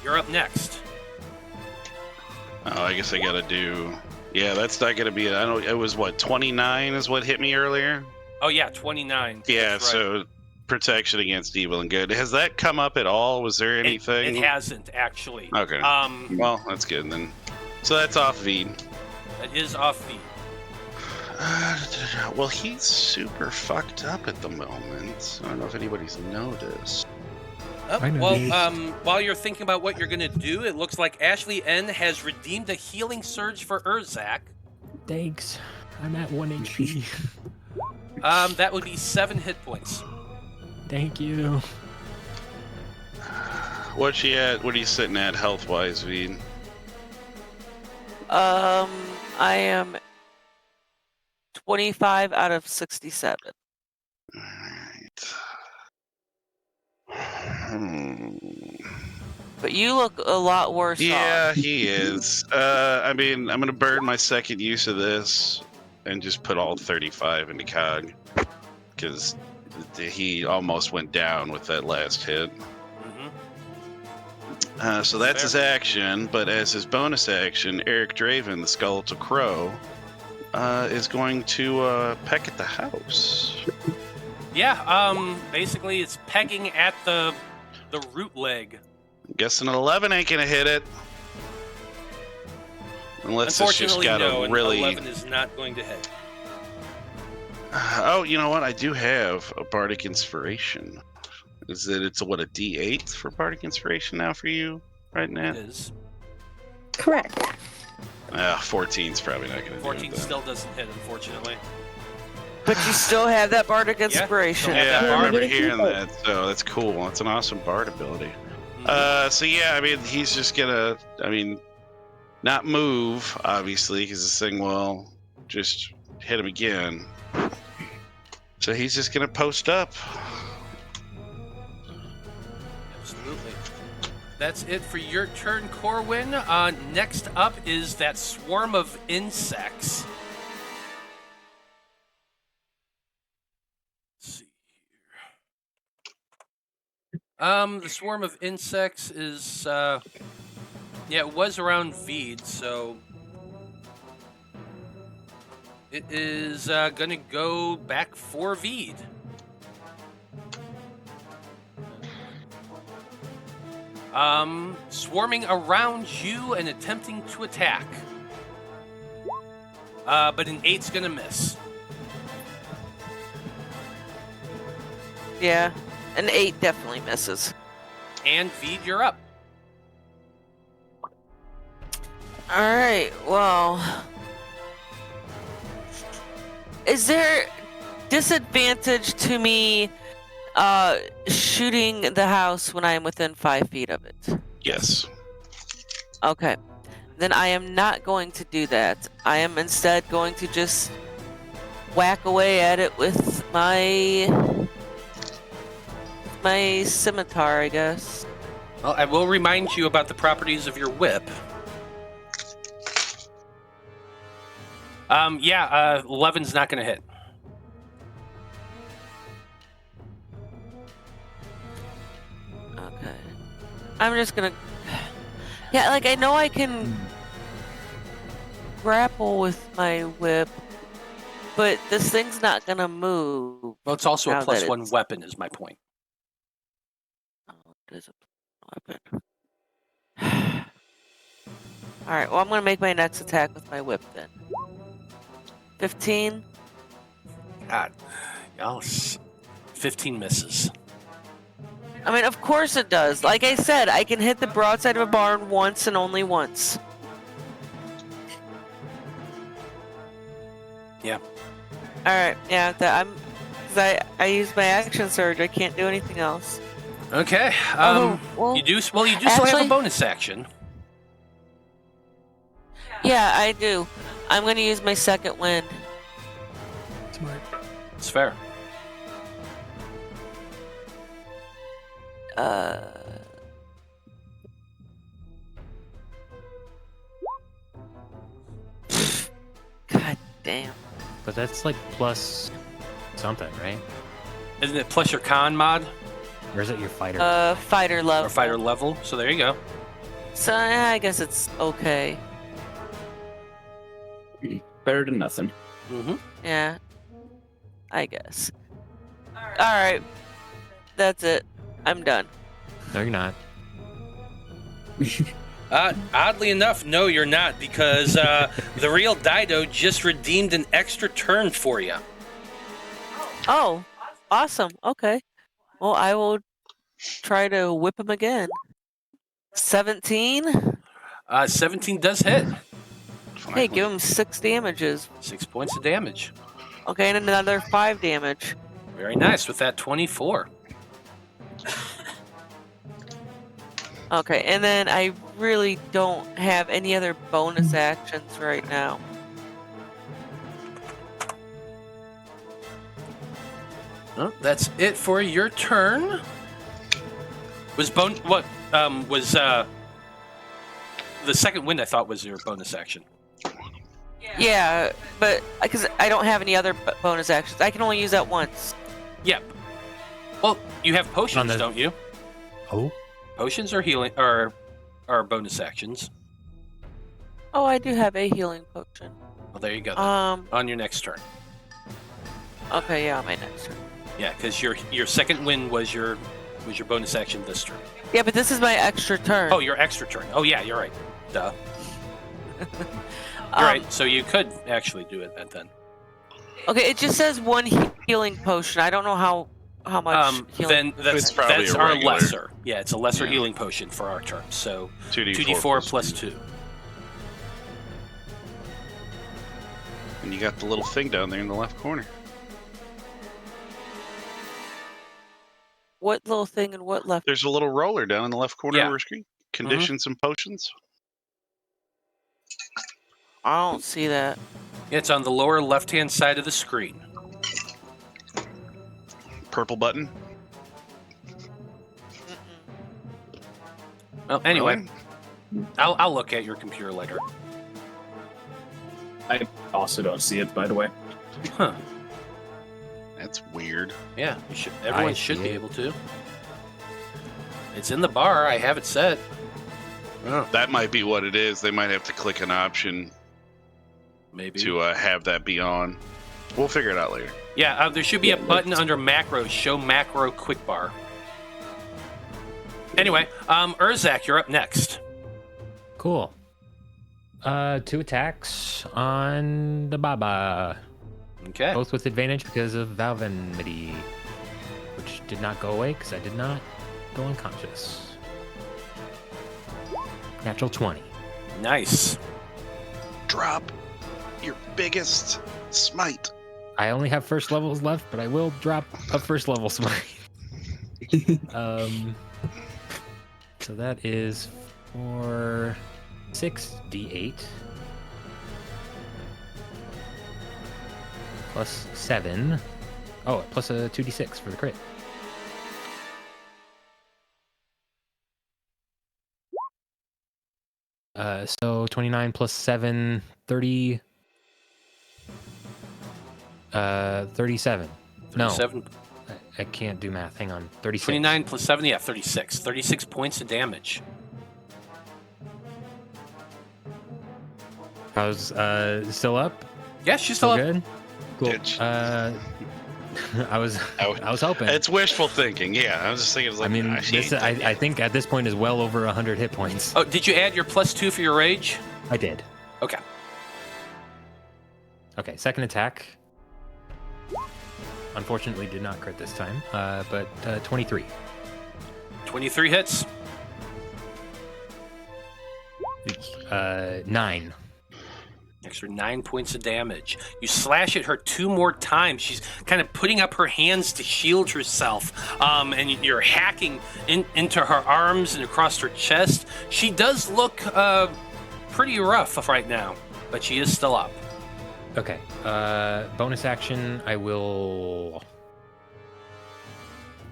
you're up next. Oh, I guess I gotta do. Yeah, that's not gonna be. I don't. It was what 29 is what hit me earlier. Oh yeah, 29. Yeah, That's right. so protection against evil and good. Has that come up at all? Was there anything? It hasn't actually. Okay. Well, that's good then. So that's off Vide. That is off Vide. Well, he's super fucked up at the moment. I don't know if anybody's noticed. I know Well, these. while you're thinking about what you're gonna do, it looks like Ashley N has redeemed a healing surge for Urzak. Thanks. I'm at 1 HP. That would be 7 hit points. Thank you. What's she at? What are you sitting at health-wise, Vide? I am 25 out of 67. Alright. But you look a lot worse Yeah, off. he is. I mean, I'm gonna burn my second use of this and just put all 35 into Cog. Because he almost went down with that last hit. So that's his action, but as his bonus action, Eric Draven, the Skeletal Crow, is going to peck at the house. Yeah, basically it's pegging at the root leg. Guessing an 11 ain't gonna hit it. Unless it's just Unfortunately, got no, a an really... 11 is not going to hit. Oh, you know what? I do have a Bardic Inspiration. Is it? It's a D8 for Bardic Inspiration now for you, right now? It is. Correct. 14's probably not gonna 14 do it. still doesn't hit, unfortunately. But you still have that Bardic Inspiration. Yeah. Yeah, I Yeah, remember get a hearing keeper. that. So that's cool. That's an awesome Bard ability. Mhm. So yeah, I mean, he's just gonna, not move, obviously, because this thing will just hit him again. So he's just gonna post up. Absolutely. That's it for your turn, Corwin. Next up is that swarm of insects. Let's see here. The swarm of insects is, it was around Vide, so it is gonna go back for Vide. Swarming around you and attempting to attack. But an 8's gonna miss. Yeah, an 8 definitely misses. And Vide, you're up. Alright, well... Is there disadvantage to me shooting the house when I am within 5 feet of it? Yes. Okay. Then I am not going to do that. I am instead going to just whack away at it with my scimitar, I guess. Well, I will remind you about the properties of your whip. 11's not gonna hit. Okay. I'm just gonna... Yeah, like, I know I can grapple with my whip, but this thing's not gonna move. Well, it's also now a plus that 1 it's- weapon, is my point. Oh, it is a weapon. Alright, well, I'm gonna make my next attack with my whip then. 15. God, 15 misses. I mean, of course it does. Like I said, I can hit the broadside of a barn once and only once. Yeah. Alright, yeah, because I used my action surge. I can't do anything else. Okay. Well, You do still have a actually- bonus action. Yeah, I do. I'm going to use my second wind. Smart. It's fair. God damn. But that's like plus something, right? Isn't it plus your con mod Or is it your fighter? Fighter level. or fighter level? So there you go. So I guess it's okay. Better than nothing. Mm-hmm. Yeah. I guess. Alright. That's it. I'm done. No, you're not. Oddly enough, no, you're not, because the real Dyto just redeemed an extra turn for you. Oh, awesome. Okay. Well, I will try to whip him again. 17? 17 does hit. Hey, give him 6 damages. 6 points of damage. Okay, and another 5 damage. Very nice with that 24. Okay, and then I really don't have any other bonus actions right now. Well, that's it for your turn. Was the second wind? I thought was your bonus action. Yeah, but because I don't have any other bonus actions, I can only use that once. Yep. Well, you have potions, the- don't you? Oh, Potions are healing are bonus actions. Oh, I do have a healing potion. Well, there you go. then. On your next turn. Okay, yeah, my next turn. Yeah, because your second win was your bonus action this turn. Yeah, but this is my extra turn. Oh, your extra turn. Oh yeah, you're right. Duh. You're right. So you could actually do it then. Okay, it just says one healing potion. I don't know how much healing. Then that's It's probably a our regular. lesser. Yeah, it's a lesser Yeah. healing potion for our turn. So 2d4 plus 2. And you got the little thing down there in the left corner. What little thing and what left? There's a little roller down in the left corner Yeah. of your screen. Conditions and potions. I don't see that. It's on the lower left-hand side of the screen. Purple button. Well, anyway, I'll look at your computer later. I also don't see it, by the way. Huh? That's weird. Yeah, you should. Everyone I should see be it. able to. It's in the bar. I have it set. Oh, That might be what it is. They might have to click an option maybe. to have that be on. We'll figure it out later. Yeah, there should be a Yeah, button let's- under macros. Show macro quick bar. Anyway, Urzak, you're up next. cool. 2 attacks on the Baba. Okay. Both with advantage because of Valvenmity, which did not go away because I did not go unconscious. Natural 20. Nice. Drop your biggest smite. I only have first levels left, but I will drop a first level smite. So that is for 6d8 plus 7. Oh, plus a 2d6 for the crit. So 29 plus 7, 30. 37. No, 37, I can't do math. Hang on. 36. 29 plus 7, yeah, 36. 36 points of damage. How's still up? Yeah, she's still up. Good. Cool. Ditch. I was hoping. It's wishful thinking. Yeah, I was just thinking. It was like, I mean, she this ain't dead I yet. think at this point is well over 100 hit points. Oh, did you add your plus 2 for your rage? I did. Okay. Okay, second attack. Unfortunately, did not crit this time, but 23. 23 hits. 9. extra 9 points of damage. You slash at her 2 more times. She's kind of putting up her hands to shield herself, and you're hacking into her arms and across her chest. She does look pretty rough right now, but she is still up. Okay. Bonus action, I will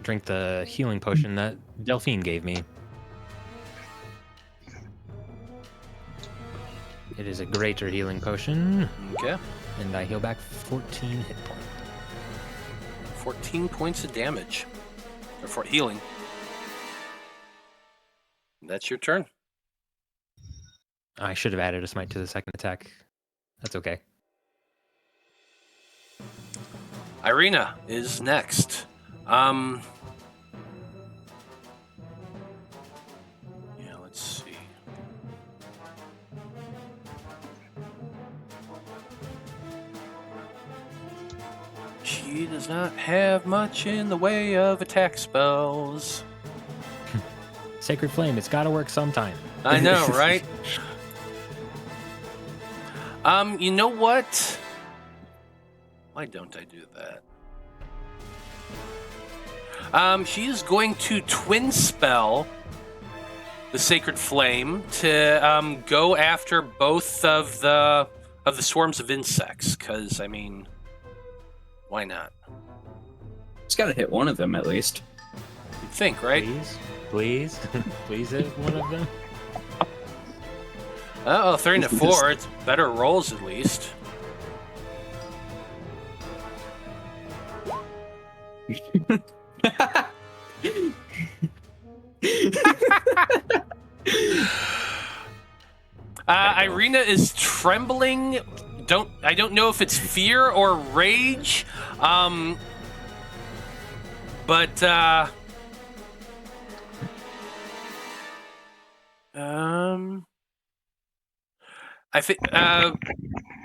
drink the healing potion that Delphine gave me. It is a greater healing potion. Okay. And I heal back 14 hit points. 14 points of damage. Or for healing. That's your turn. I should have added a smite to the second attack. That's okay. Irina is next. Yeah, let's see. She does not have much in the way of attack spells. Sacred Flame, it's gotta work sometime. I know, right? You know what? Why don't I do that? She is going to twin spell the Sacred Flame to go after both of the swarms of insects. Because I mean, why not? It's got to hit one of them at least. You'd think, right? Please, please hit one of them. Oh, 3 and a 4. It's better rolls at least. Irina is trembling. I don't know if it's fear or rage. But I think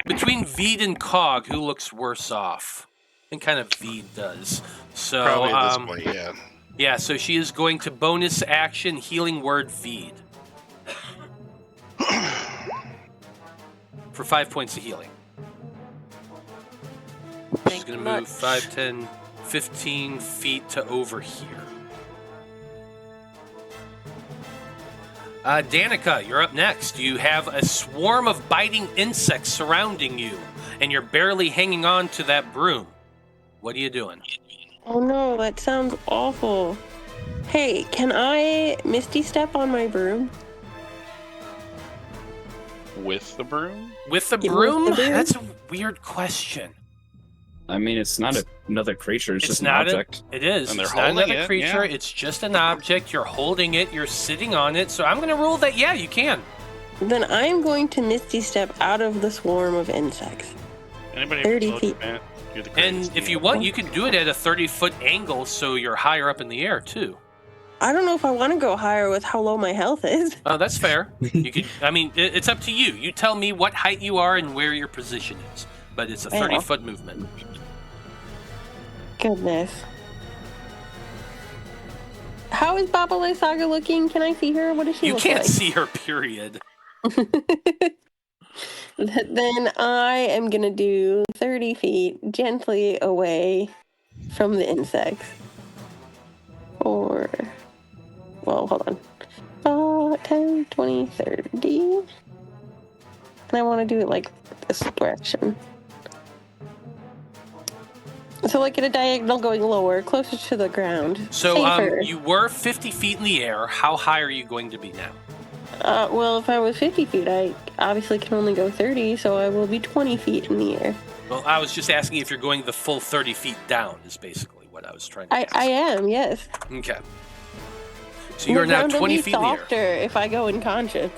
between Vide and Cog, who looks worse off? I think kind of Vide does. So Probably at this point, yeah. Yeah, so she is going to bonus action healing word Vide. For 5 points of healing. She's going to move 5, 10, 15 feet to over here. Danika, you're up next. You have a swarm of biting insects surrounding you, and you're barely hanging on to that broom. What are you doing? Oh no, that sounds awful. Hey, can I Misty Step on my broom? With the broom? With the Yeah, broom? with the broom. That's a weird question. I mean, it's not another creature. It's just an not object. It is. And they're It's not holding another it, creature. yeah. It's just an object. You're holding it. You're sitting on it. So I'm going to rule that, yeah, you can. Then I'm going to Misty Step out of the swarm of insects. Anybody 30 ever feet. Matt? You're the And greatest if you DM. want, you can do it at a 30-foot angle so you're higher up in the air, too. I don't know if I want to go higher with how low my health is. Oh, that's fair. You could. I mean, it's up to you. You tell me what height you are and where your position is. But it's a Yeah. 30-foot movement. Goodness. How is Baba Lysaga looking? Can I see her? What does she You look can't like? see her, period. Then I am going to do 30 feet gently away from the insects. Or, well, hold on. 10, 20, 30. And I want to do it like this direction. So like at a diagonal going lower, closer to the ground. So Safer. you were 50 feet in the air. How high are you going to be now? Well, if I was 50 feet, I obviously can only go 30, so I will be 20 feet in the air. Well, I was just asking if you're going the full 30 feet down is basically what I was trying to ask. I am, yes. Okay. So you are now 20 feet in the air. softer if I go unconscious.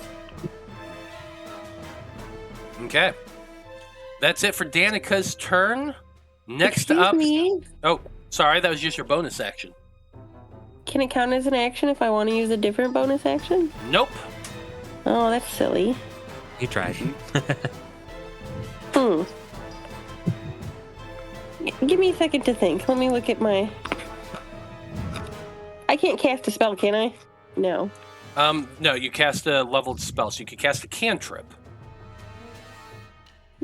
Okay. That's it for Danika's turn. Next Excuse up... me? Oh, sorry, that was just your bonus action. Can it count as an action if I want to use a different bonus action? Nope. Oh, that's silly. You tried. Give me a second to think. Let me look at my... I can't cast a spell, can I? No. No, you cast a leveled spell, so you could cast a cantrip.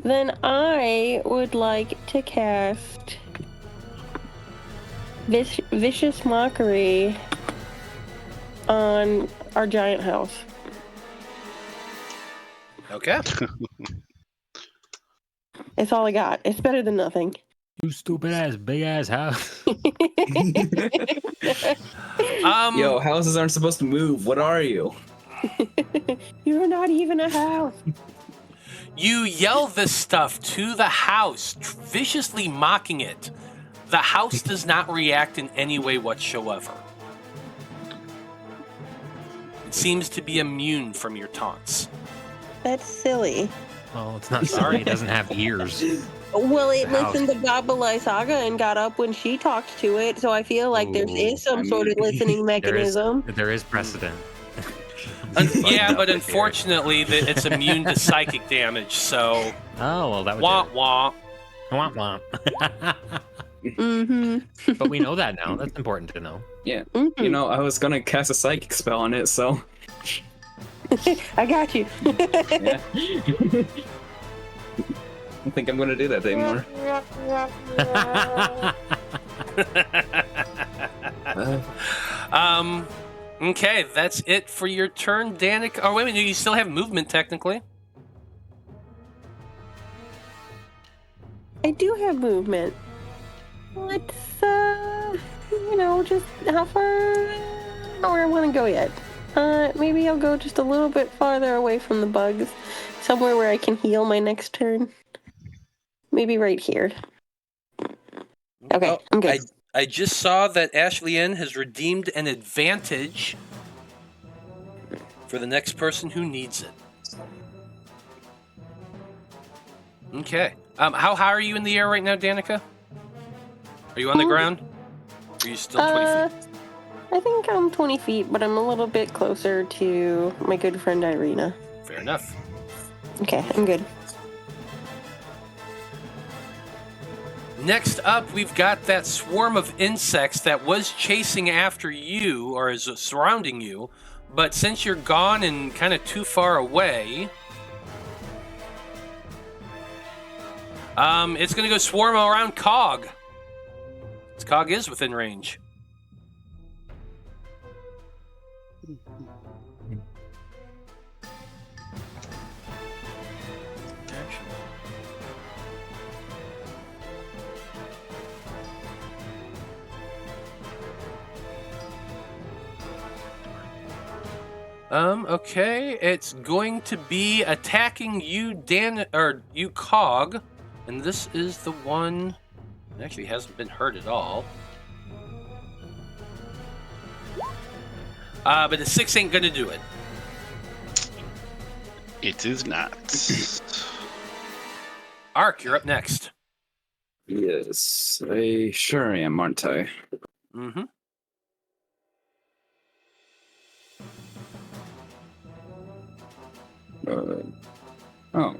Then I would like to cast Vicious Mockery on our giant house. Okay. It's all I got. It's better than nothing. You stupid ass, big ass house. Yo, houses aren't supposed to move. What are you? You're not even a house. You yell this stuff to the house, viciously mocking it. The house does not react in any way whatsoever. It seems to be immune from your taunts. That's silly. Well, it's not sorry. It doesn't have ears. Well, it Wow. listened to Baba Lysaga and got up when she talked to it, so I feel like there is some sort of listening mechanism. There is precedent. Yeah, but unfortunately, it's immune to psychic damage, so... Oh, well, that would wah, do it. wah. Womp womp. Mm-hmm. But we know that now. That's important to know. Yeah. Mm-hmm. You know, I was gonna cast a psychic spell on it, so. I got you. Yeah. I don't think I'm gonna do that anymore. Okay, that's it for your turn, Danik. Oh, wait a minute, you still have movement, technically. I do have movement. Let's, just how far? I don't know where I want to go yet. Maybe I'll go just a little bit farther away from the bugs. Somewhere where I can heal my next turn. Maybe right here. Okay, Oh, I'm good. I just saw that Ashley N has redeemed an advantage for the next person who needs it. Okay. How high are you in the air right now, Danika? Are you on the ground? Or are you still 20 feet? I think I'm 20 feet, but I'm a little bit closer to my good friend Irina. Fair enough. Okay, I'm good. Next up, we've got that swarm of insects that was chasing after you, or is surrounding you, but since you're gone and kind of too far away, it's going to go swarm around Cog. This Cog is within range. Okay, it's going to be attacking you, you Cog, and this is the one that actually hasn't been hurt at all. But the 6 ain't gonna do it. It is not. Ark, you're up next. Yes, I sure am, aren't I? Mm-hmm. Oh.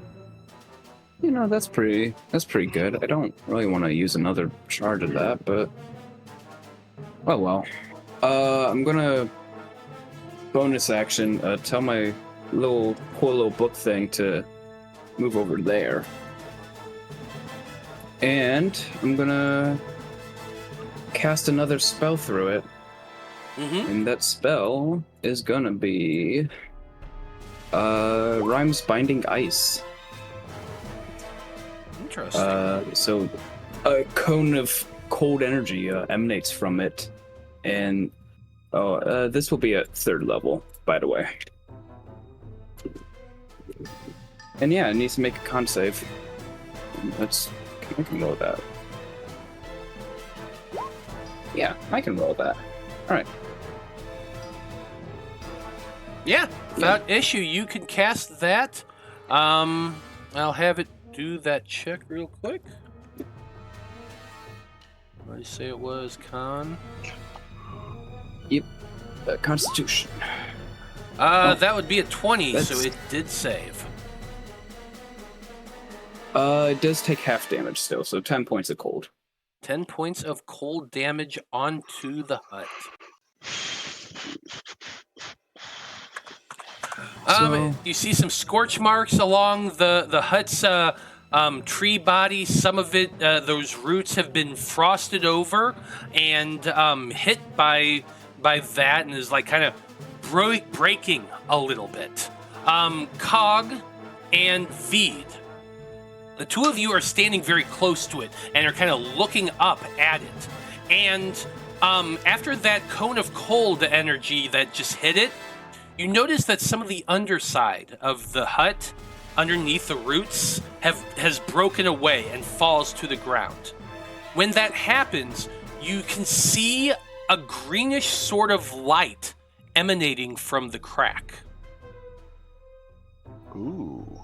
You know, that's pretty good. I don't really want to use another charge of that, but... Oh well. I'm gonna bonus action, tell my cool little book thing to move over there. And I'm gonna cast another spell through it. Mm-hmm. And that spell is gonna be... Rhymes Binding Ice. Interesting. So a cone of cold energy emanates from it. And this will be at 3rd level, by the way. And yeah, it needs to make a con save. I can roll that. Yeah, I can roll that. Alright. Yeah, without issue, you can cast that. I'll have it do that check real quick. What did you say it was? Con? Yep. Constitution. That would be a 20, so That's- it did save. It does take half damage still, so 10 points of cold. 10 points of cold damage onto the hut. So- You see some scorch marks along the hut's tree body. Some of it, those roots have been frosted over and hit by that, and is like kind of breaking a little bit. Cog and Vide, the two of you are standing very close to it and are kind of looking up at it. And after that cone of cold energy that just hit it, you notice that some of the underside of the hut underneath the roots has broken away and falls to the ground. When that happens, you can see a greenish sort of light emanating from the crack. Ooh.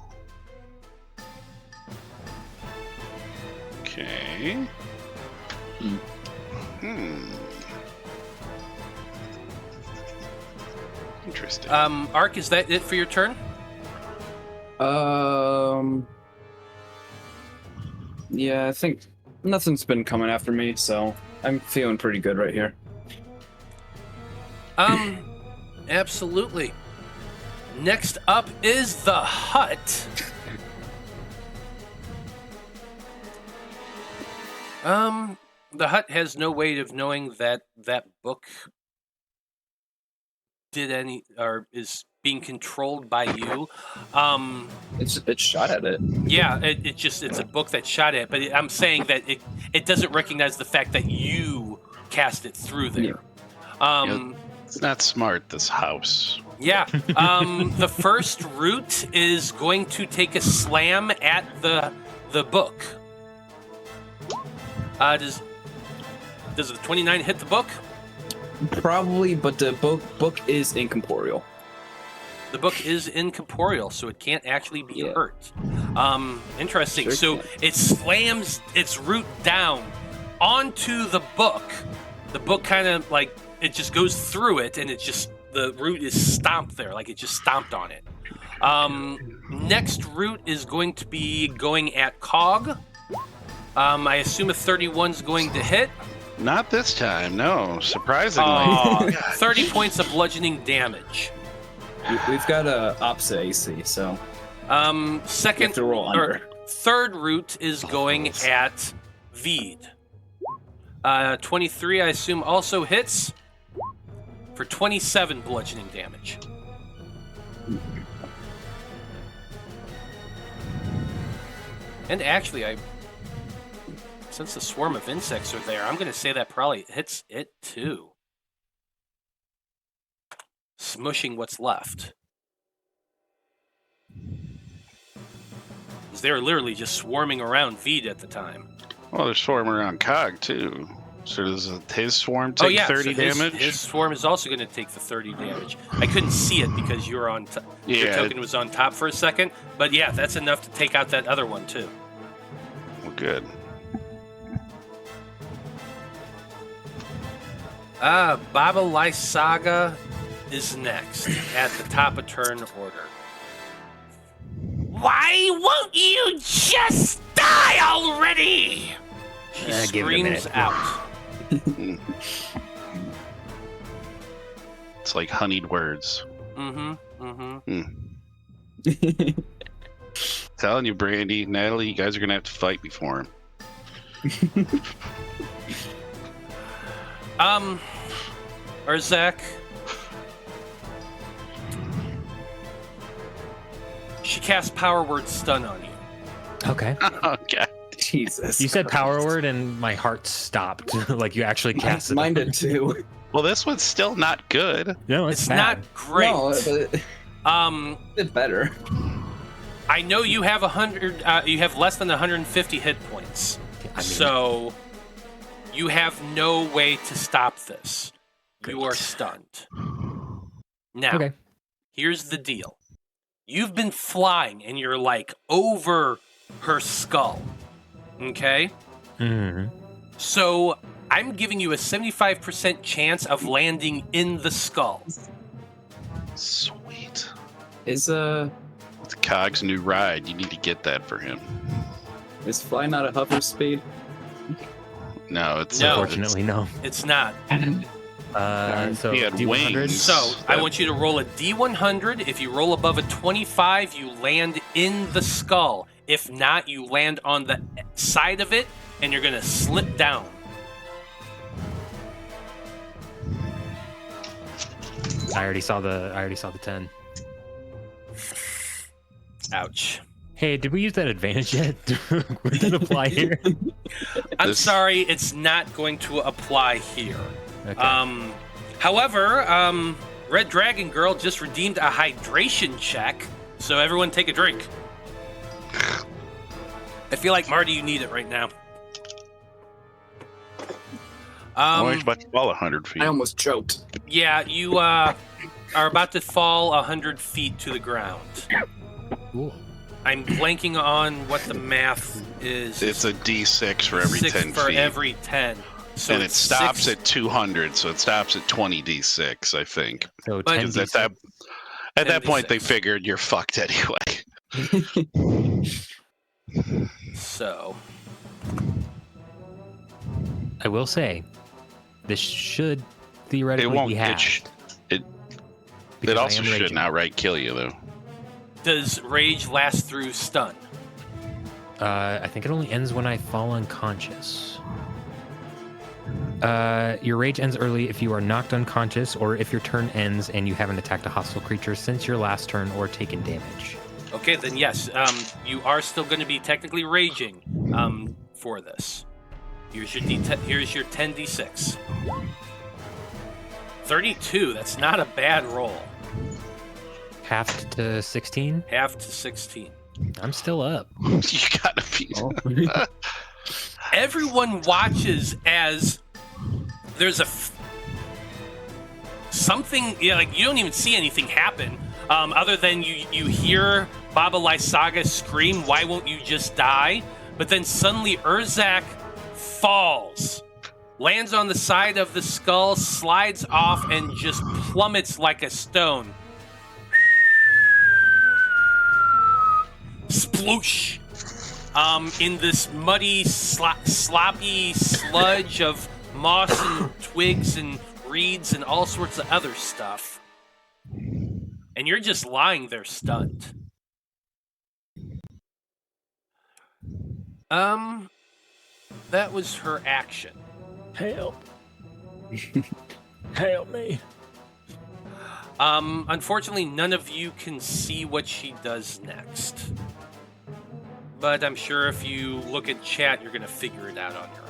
Okay. Interesting. Ark, is that it for your turn? Yeah, I think nothing's been coming after me, so I'm feeling pretty good right here. Absolutely. Next up is the hut. The hut has no way of knowing that book is being controlled by you. It shot at it. Yeah, it's a book that shot at it, but I'm saying that it doesn't recognize the fact that you cast it through there. It's not smart, this house. Yeah. The first root is going to take a slam at the book. Does the 29 hit the book? Probably, but the book is incorporeal. The book is incorporeal, so it can't actually be hurt. Interesting. Sure so it slams its root down onto the book. The book kind of like it just goes through it, and the root is stomped there, like it just stomped on it. Next root is going to be going at Cog. I assume a 31's going to hit. Not this time, no. Surprisingly. 30 points of bludgeoning damage. We've got a opposite AC, so. Second to roll under. Third root is going at Vide. 23, I assume, also hits for 27 bludgeoning damage. And actually, since the swarm of insects are there, I'm going to say that probably hits it too. Smushing what's left. They were literally just swarming around Vide at the time. Well, they're swarming around Cog, too. So does his swarm take 30 damage? His swarm is also going to take the 30 damage. I couldn't see it because you were on your token was on top for a second. But yeah, that's enough to take out that other one, too. Well, good. Baba Lysaga is next at the top of turn order. Why won't you just die already? She screams out. It's like honeyed words. Telling you, Brandie, Natalie, you guys are gonna have to fight me for him. Urzak. She casts Power Word Stun on you. Okay. Okay. Jesus. You said power word and my heart stopped. Like you actually cast it. Mine did too. Well, this one's still not good. No, It's bad. not great. No, but it's better. I know you have 100. You have less than 150 hit points, so you have no way to stop this. Great. You are stunned. Now, here's the deal: you've been flying, and you're like over her skull. Okay. Mm-hmm. So I'm giving you a 75% chance of landing in the skull. Sweet. It's Cog's new ride. You need to get that for him. Is fly not a hover speed? No, it's Unfortunately, no. It's not. So He had D100. wings. So I want you to roll a D100. If you roll above a 25, you land in the skull. If not, you land on the side of it, and you're gonna slip down. I already saw the 10. Ouch. Hey, did we use that advantage yet? Would that apply here? I'm sorry, it's not going to apply here. Okay. However, Red Dragon Girl just redeemed a hydration check, so everyone take a drink. I feel like, Marty, you need it right now. Why about to fall 100 feet? I almost choked. Yeah, you are about to fall 100 feet to the ground. Cool. I'm blanking on what the math is. It's a D6 for every 10 for feet. every 10. So And it it's stops 6. at 200, so it stops at 20 D6, I think. So But- 10 Because at that point, they 10d6. figured you're fucked anyway. So, I will say, this should It theoretically won't. be halved. It because I also am shouldn't raging. outright kill you, though. does rage last through stun? I think it only ends when I fall unconscious. Your rage ends early if you are knocked unconscious or if your turn ends and you haven't attacked a hostile creature since your last turn or taken damage. Okay, then yes, you are still going to be technically raging for this. Here's your here's your 10d6. 32. That's not a bad roll. Halved to 16? Half to 16. I'm still up. You gotta be. Everyone watches as there's something. Yeah, like you don't even see anything happen, other than you hear Baba Lysaga scream, "Why won't you just die?" But then suddenly Urzak falls, lands on the side of the skull, slides off, and just plummets like a stone. Sploosh! In this muddy, sloppy sludge of moss and twigs and reeds and all sorts of other stuff. And you're just lying there stunned. That was her action. Help. Help me. Unfortunately, none of you can see what she does next. But I'm sure if you look at chat, you're going to figure it out on your own.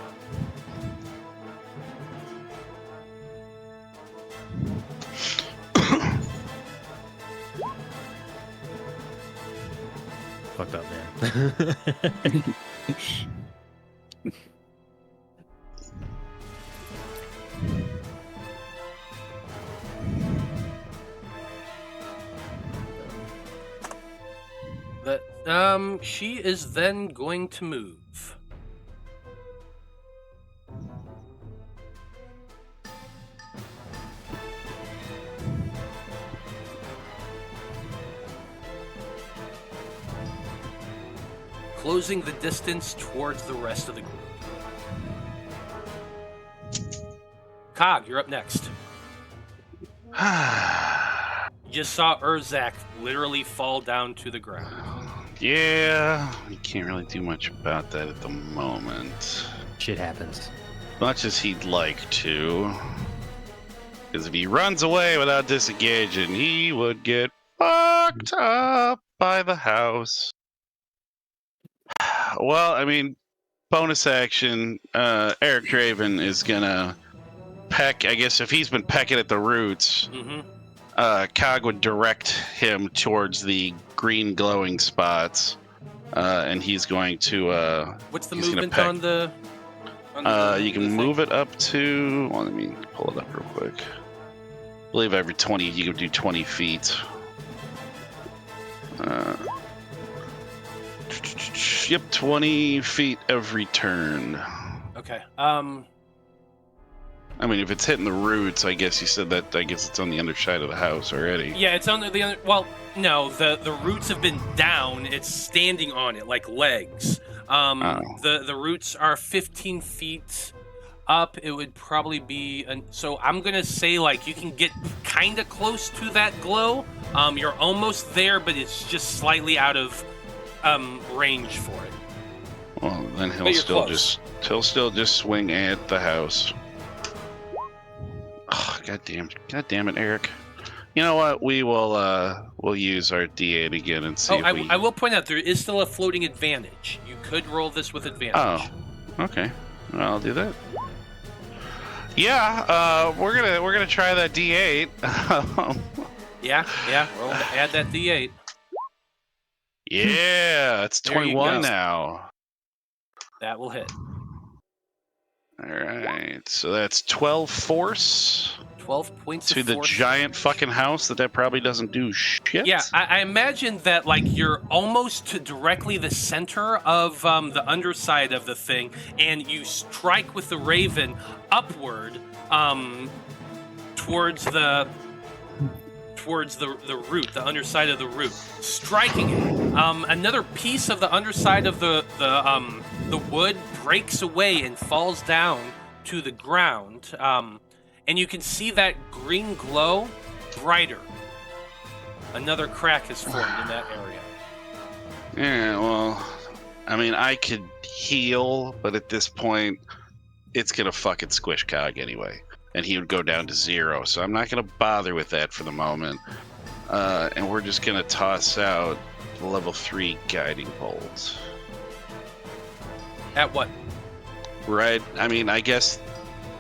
Fucked up, man. She is then going to move. Closing the distance towards the rest of the group. Cog, you're up next. You just saw Urzak literally fall down to the ground. Yeah, you can't really do much about that at the moment. Shit happens. Much as he'd like to. Because if he runs away without disengaging, he would get fucked up by the house. Well, I mean, bonus action, Eric Draven is gonna peck. I guess if he's been pecking at the roots, Cog would direct him towards the green glowing spots, and he's going to. What's the he's gonna movement peck. on the? You can move it up to. Well, let me pull it up real quick. I believe every 20, you can do 20 feet. Yep, 20 feet every turn. Okay. I mean, if it's hitting the roots, I guess you said that. I guess it's on the underside of the house already. Yeah, it's on the other. Well, no, the roots have been down. It's standing on it like legs. The roots are 15 feet up. It would probably be. So I'm gonna say like you can get kind of close to that glow. You're almost there, but it's just slightly out of range for it. Well, then But he'll you're still just swing at the house. Oh, God damn it, Eric. You know what? We'll use our D8 again and see. I will point out there is still a floating advantage. You could roll this with advantage. Oh, okay. Well, I'll do that. Yeah, we're gonna try that D8. Yeah. Add that D8. Yeah, it's There you 21 go. now. That will hit. All right, so that's 12 force 12 points to of the force. giant fucking house that probably doesn't do shit. Yeah, I imagine that like you're almost to directly the center of the underside of the thing, and you strike with the raven upward towards the root, the underside of the root, striking it. Another piece of the underside of the wood breaks away and falls down to the ground. And you can see that green glow brighter. Another crack has formed in that area. Yeah, well, I mean, I could heal, but at this point, it's gonna fucking squish Cog anyway, and he would go down to 0. So I'm not gonna bother with that for the moment. And we're just gonna toss out the level 3 guiding bolt. At what? Right. I mean, I guess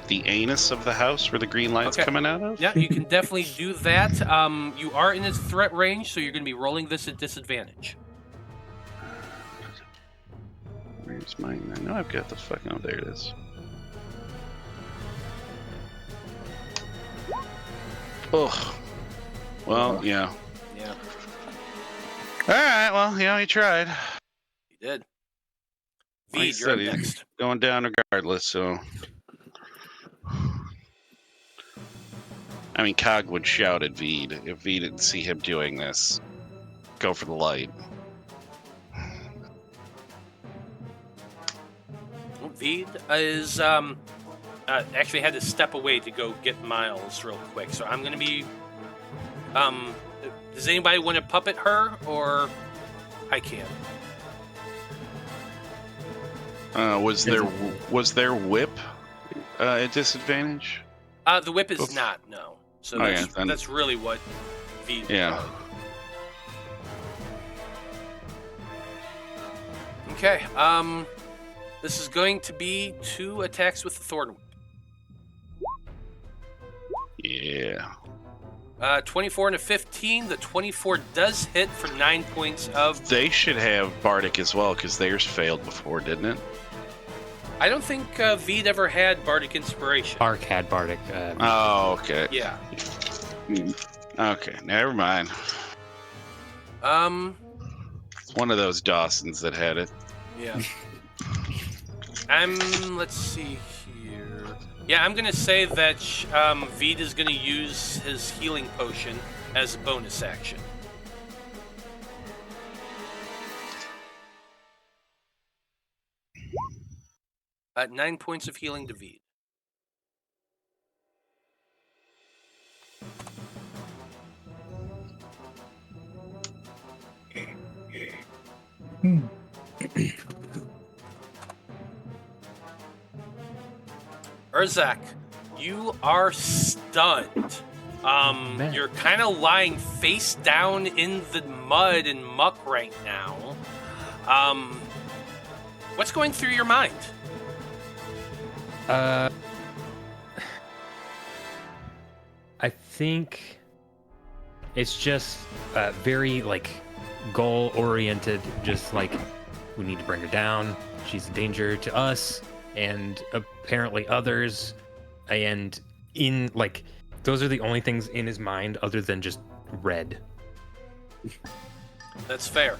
the anus of the house where the green light's coming out of. Yeah, you can definitely do that. You are in its threat range, so you're going to be rolling this at disadvantage. Where's mine? I know I've got the fucking. Oh, there it is. Oh. Well, yeah. Yeah, All right. Well, you tried. you did. Like I Vide, you're up said, he's next. going down regardless. So. I mean, Cog would shout at Vide if Vide didn't see him doing this. Go for the light. Vide is actually had to step away to go get Miles real quick, so I'm going to be. Does anybody want to puppet her, or I can? Was there whip at disadvantage? The whip is not, no. So that's really what Vide. Yeah. Okay. This is going to be 2 attacks with the Thorn Whip. Yeah. 24 and a 15. The 24 does hit for 9 points of. They should have Bardic as well, because theirs failed before, didn't it? I don't think Vide ever had Bardic Inspiration. Ark had Bardic. Oh, okay. Yeah. Okay, never mind. It's one of those Dawsons that had it. Yeah. Let's see here. Yeah, I'm gonna say that Vide is gonna use his healing potion as a bonus action. At 9 points of healing to Vide. Urzak, you are stunned. You're kind of lying face down in the mud and muck right now. What's going through your mind? I think it's just very goal oriented. Just like we need to bring her down. She's a danger to us and apparently others. And those are the only things in his mind other than just red. That's fair.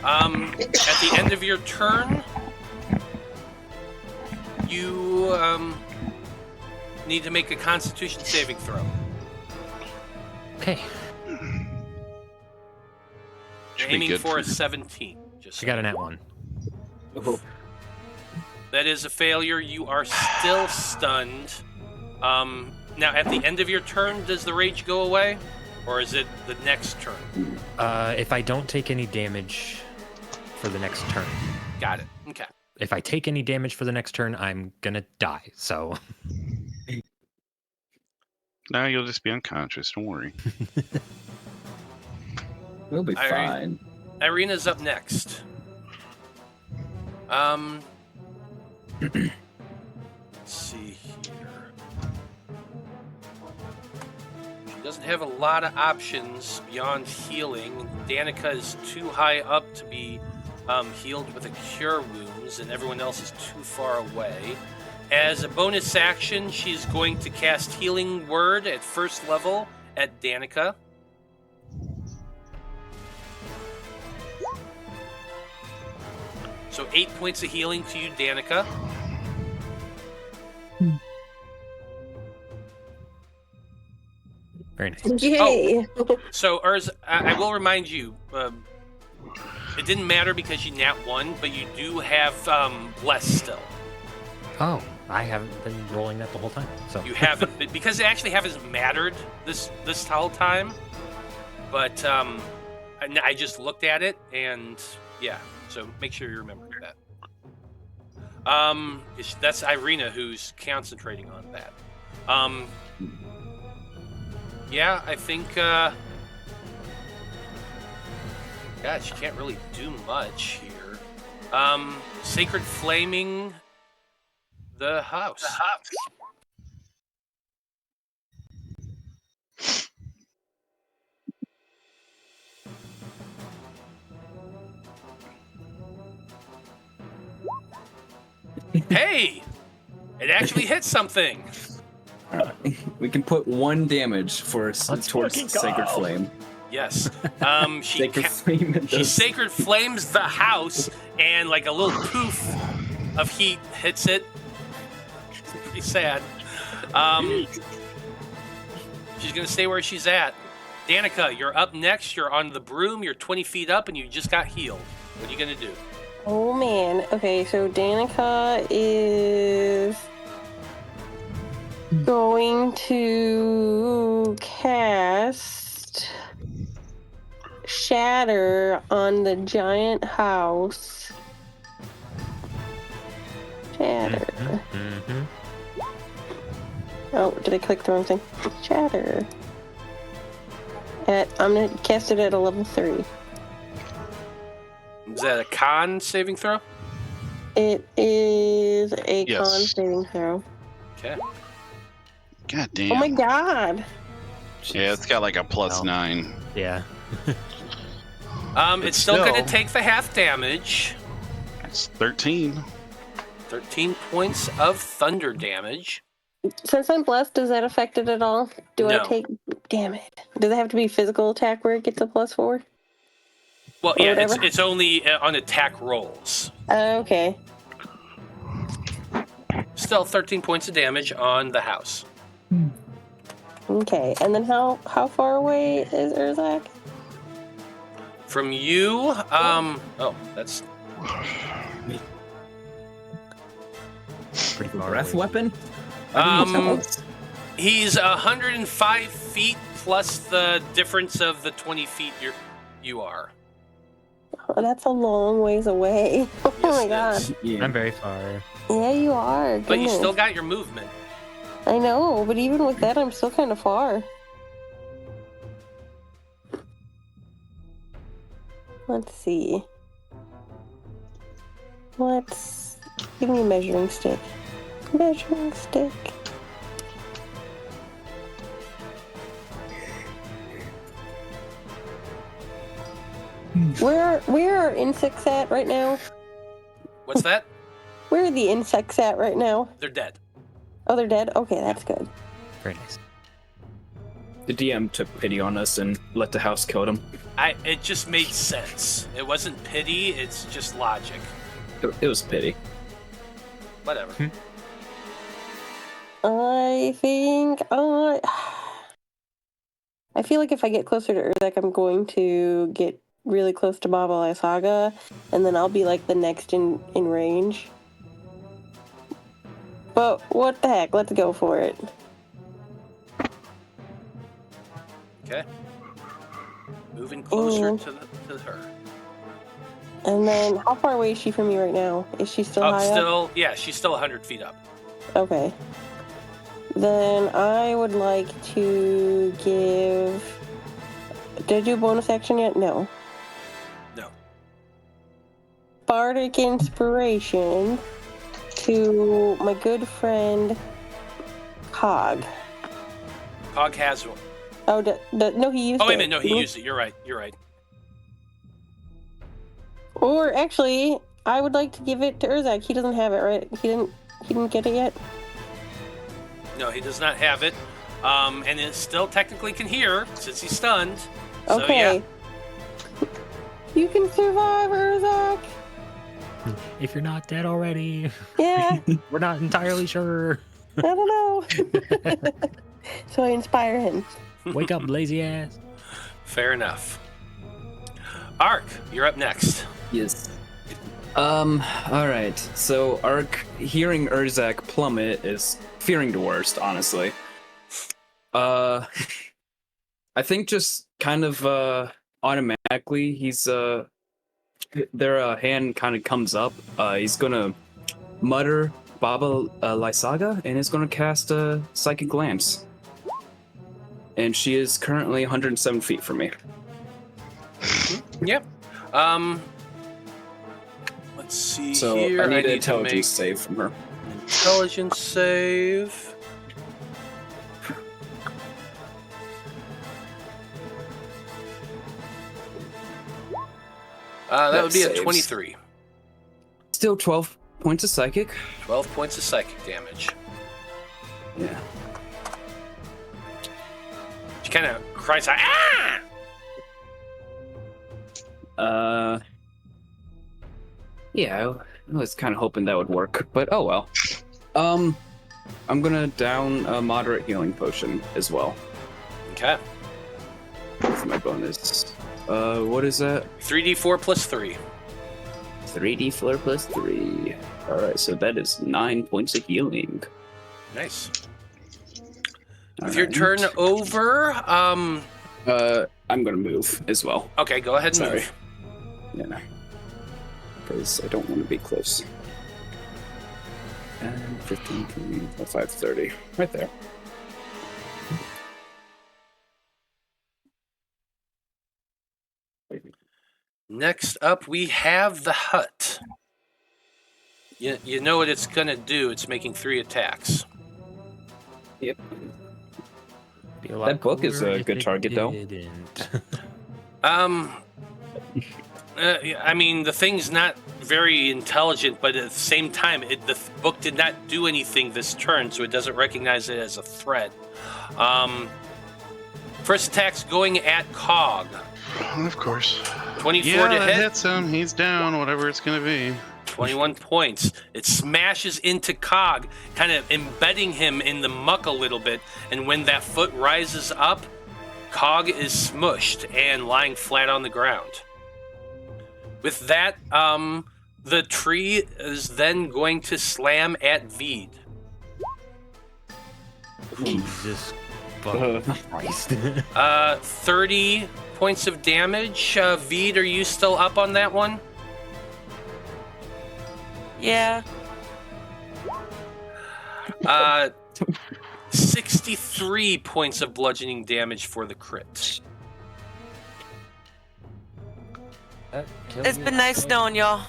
At the end of your turn, you need to make a Constitution saving throw. Okay. Should be Aiming good for for a 17. I got a nat 1. That is a failure. You are still stunned. Now, at the end of your turn, does the rage go away? Or is it the next turn? If I don't take any damage, for the next turn. Got it. Okay. If I take any damage for the next turn, I'm gonna die. So No, you'll just be unconscious. Don't worry. We'll be All right. fine. Irina's up next. Let's see here. She doesn't have a lot of options beyond healing. Danika is too high up to be healed with a cure wounds, and everyone else is too far away. As a bonus action, she's going to cast Healing Word at first level at Danika. So 8 points of healing to you, Danika. very nice. Yay! So, I will remind you, it didn't matter because you nat 1, but you do have less still. Oh, I haven't been rolling that the whole time. So You haven't, because it actually hasn't mattered this whole time. But I just looked at it, and yeah, so make sure you remember that. That's Irina who's concentrating on that. Yeah, I think. God, she can't really do much here. Sacred Flaming the house. Hey! It actually hit something. We can put 1 damage for Let's towards fucking Sacred go. Flame. She Sacred Flame. It she does. sacred flames the house, and like a little poof of heat hits it. It's pretty sad. She's gonna stay where she's at. Danika, you're up next. You're on the broom. You're 20 feet up, and you just got healed. What are you gonna do? Oh man. Okay, so Danika is going to cast Shatter on the giant house. Shatter. Mm-hmm. Oh, did I click the wrong thing? Shatter. I'm gonna cast it at a level 3. Is that a con saving throw? It is a Yes. con saving throw. Okay. God damn. Oh my god! Yeah, it's got like a plus Well. 9. Yeah. It's still gonna still- take the half damage. It's 13. 13 points of thunder damage. Since I'm blessed, does that affect it at all? Do No. I take... Damn it. Does it have to be physical attack where it gets a +4? Well, Or yeah, whatever? it's only on attack rolls. Okay. Still 13 points of damage on the house. Okay, and then how far away is Urzak? From you, oh, that's Pretty far Breath away. weapon? he's 105 feet plus the difference of the 20 feet you are. Oh, that's a long ways away. Oh my god. Yes, it is. Yeah. I'm very far. Yeah, you are. But you Goodness. still got your movement. I know, but even with that, I'm still kind of far. Let's see. Give me a measuring stick. Measuring stick. Where are insects at right now? What's that? Where are the insects at right now? They're dead. Oh, they're dead? Okay, that's good. Very nice. The DM took pity on us and let the house kill them. It just made sense. It wasn't pity, it's just logic. It was pity. Whatever. I think I feel like if I get closer to Urzak, I'm going to get really close to Baba Lysaga, and then I'll be like the next in range. But what the heck? Let's go for it. Okay. Moving closer Mm. to her. And then, how far away is she from me right now? Is she still high up? Yeah, she's still 100 feet up. Okay. Then I would like to give... Did I do a bonus action yet? No. No. Bardic Inspiration to my good friend Cog. Cog has one. Oh, no, he used it. Oh, wait a minute. No, he used it. You're right. Or actually, I would like to give it to Urzak. He doesn't have it, right? He didn't get it yet? No, he does not have it. And it still technically can hear since he's stunned. So, Okay. Yeah. You can survive, Urzak. If you're not dead already. Yeah. We're not entirely sure. I don't know. So I inspire him. Wake up, lazy ass. Fair enough. Ark, you're up next. Yes. Alright. So Ark, hearing Urzak plummet, is fearing the worst, honestly. I think just kind of automatically he's their hand kind of comes up. He's gonna mutter Baba Lysaga and is gonna cast a Psychic Glance. And she is currently 107 feet from me. Yep. Let's see So here. I need an to intelligence make save from her. intelligence save. That would be saves. a 23. Still 12 points of psychic. 12 points of psychic damage. Yeah. She kind of cries out, ah! Yeah, I was kind of hoping that would work, but oh well. I'm gonna down a moderate healing potion as well. Okay. That's my bonus. What is that? 3d4 plus 3. 3d4 plus 3. Alright, so that is 9 points of healing. Nice. With your turn over, I'm gonna move as well. Okay, go ahead and Sorry. move. Yeah. Because I don't want to be close. And 15, 20, 5, 30. Right there. Next up, we have the hut. You know what it's gonna do. It's making 3 attacks. Yep. Be a lot That book is cooler a if good it target, though. didn't. I mean, the thing's not very intelligent, but at the same time, the book did not do anything this turn, so it doesn't recognize it as a threat. First attack's going at Cog. Of course. 24 to that hit. hits him. He's down, whatever it's going to be. 21 points. It smashes into Cog, kind of embedding him in the muck a little bit, and when that foot rises up, Cog is smushed and lying flat on the ground. With that, the tree is then going to slam at Vide. Jesus fucking Christ. 30 points of damage. Vide, are you still up on that one? Yeah. 63 points of bludgeoning damage for the crit. It's been nice knowing y'all.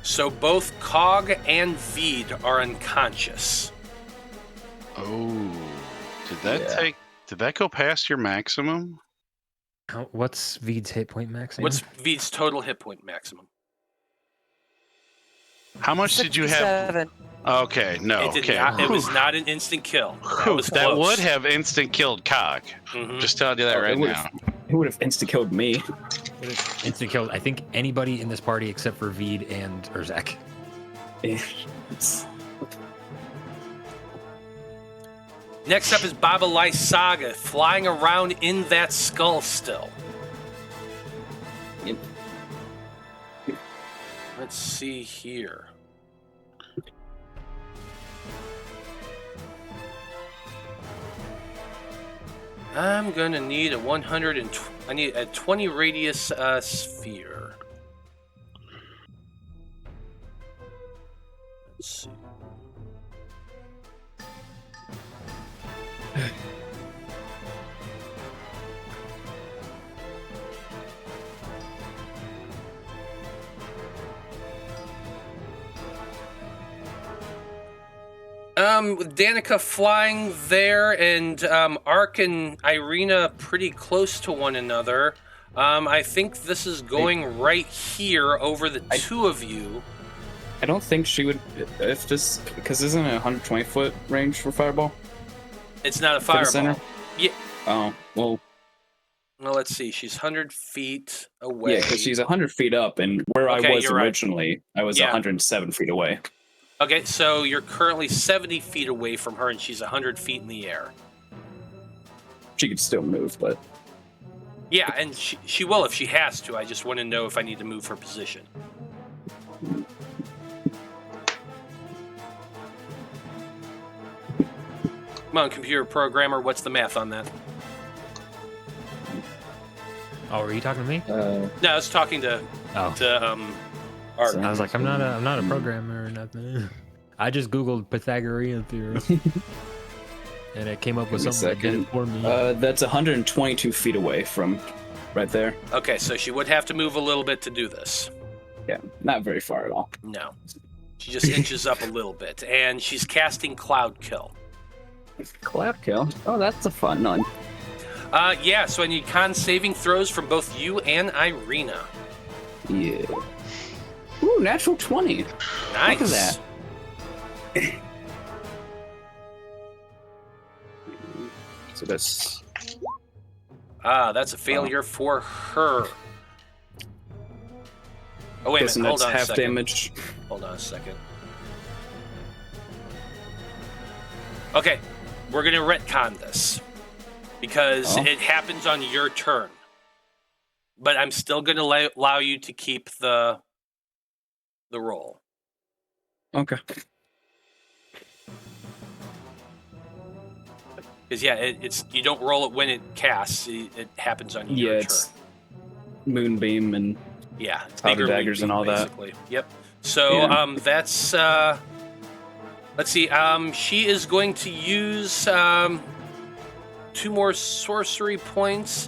So both Cog and Vide are unconscious. Oh. Did that go past your maximum? What's Vide's hit point maximum? What's Vide's total hit point maximum? How much did you have? 67. Okay, no. It did Okay. not. It was not an instant kill. That was That close. would have instant killed Cog. Mhm. Just telling you that right now. It would have insta-killed me. Instant killed, I think, anybody in this party except for Vide and Urzak. Next up is Baba Lysaga, flying around in that skull still. Yep. Let's see here. I'm gonna need a 120. I need a 20 radius sphere. Let's see. With Danika flying there and Ark and Irina pretty close to one another, I think this is going right here over the two of you. I don't think she would, if this, because isn't it 120 foot range for fireball? It's not a For the center? fireball. Yeah. Oh, well, Let's see. She's 100 feet away. yeah, because she's 100 feet up, and where Okay, I was you're right. originally, I was Yeah. 107 feet away. Okay, so you're currently 70 feet away from her, and she's 100 feet in the air. She could still move, but Yeah, and she will if she has to. I just want to know if I need to move her position. Come on, computer programmer, what's the math on that? Oh, were you talking to me? No, I was talking to Oh, Art. I was like, I'm not a programmer or nothing. I just Googled Pythagorean theorem, and it came up with Give me a something that did it for me. that's 122 feet away from right there. Okay, so she would have to move a little bit to do this. Yeah, not very far at all. No. She just inches up a little bit, and she's casting Cloud Kill. Cloud kill. Oh, that's a fun one. Yeah, so I need con saving throws from both you and Irina. Yeah. Ooh, natural 20. Nice. Look at that. So that's That's a failure for her. Oh, wait a guessing minute. Hold that's on a half second. damage. Hold on a second. Okay, we're going to retcon this because Oh. it happens on your turn. But I'm still going to allow you to keep the roll. Okay. Because, yeah, it's you don't roll it when it casts. It happens on your Yeah, turn. it's moonbeam and Yeah, it's powder bigger daggers and moonbeam, all that. basically. Yep. So Yeah. that's let's see. She is going to use 2 more sorcery points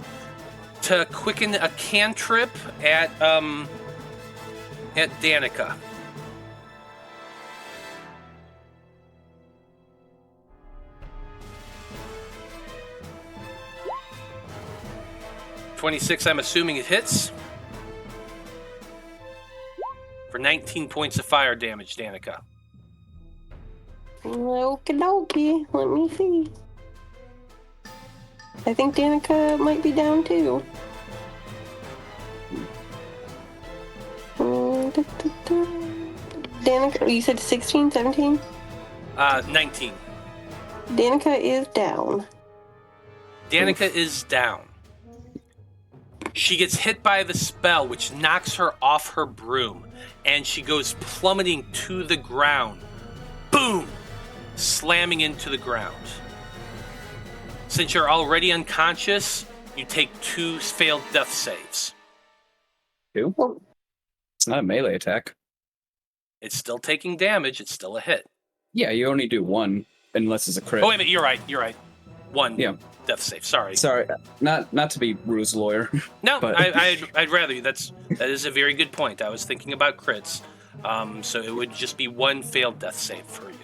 to quicken a cantrip at Danika. $26, I'm assuming it hits. For 19 points of fire damage, Danika. Okie dokie. Let me see. I think Danika might be down too. Danika, you said 16, 17? 19. Danika is down. Danika is down. She gets hit by the spell, which knocks her off her broom, and she goes plummeting to the ground. Boom! Slamming into the ground. Since you're already unconscious, you take 2 failed death saves. 2? It's not a melee attack. It's still taking damage. It's still a hit. Yeah, you only do 1 unless it's a crit. Oh, wait a minute. You're right. You're right. 1 Yeah. death save. Sorry. Sorry, not to be Rue's lawyer. No, but- I'd rather you. That is a very good point. I was thinking about crits. So it would just be 1 failed death save for you.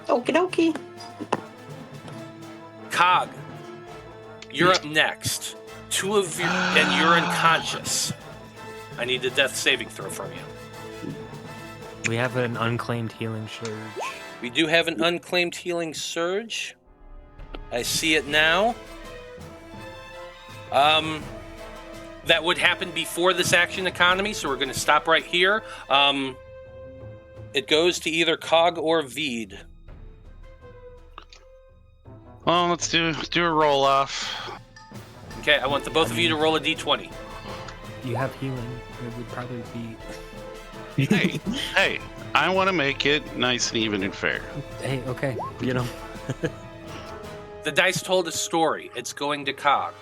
Okie dokie. Cog, you're up next. 2 of you, and you're unconscious. I need a death saving throw from you. We have an unclaimed healing surge. We do have an unclaimed healing surge. I see it now. That would happen before this action economy, so we're going to stop right here. It goes to either Cog or Vide. Well, let's do a roll off. Okay, I want the both of you to roll a d20. You have healing. It would probably be. Hey, I want to make it nice and even and fair. Hey, okay. You know. The dice told a story. It's going to Cog.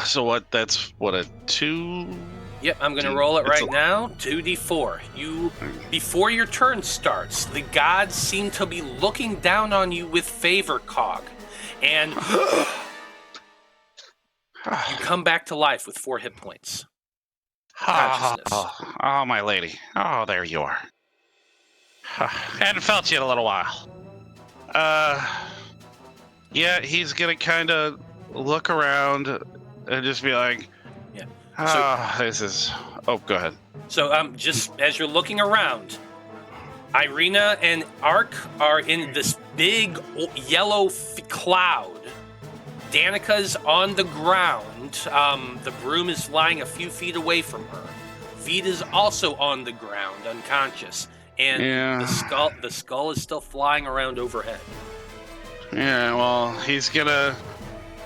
So what? That's what, a 2? Yep, I'm going to roll it right now. 2d4. Before your turn starts, the gods seem to be looking down on you with favor, Cog. And you come back to life with 4 hit points. Consciousness. Oh, my lady. Oh, there you are. Hadn't felt you in a little while. Yeah, he's going to kind of look around and just be like, this is... Oh, go ahead. So, just as you're looking around, Irina and Ark are in this big yellow cloud. Danika's on the ground. The broom is lying a few feet away from her. Vide is also on the ground, unconscious. And the skull is still flying around overhead. Yeah, well, he's gonna...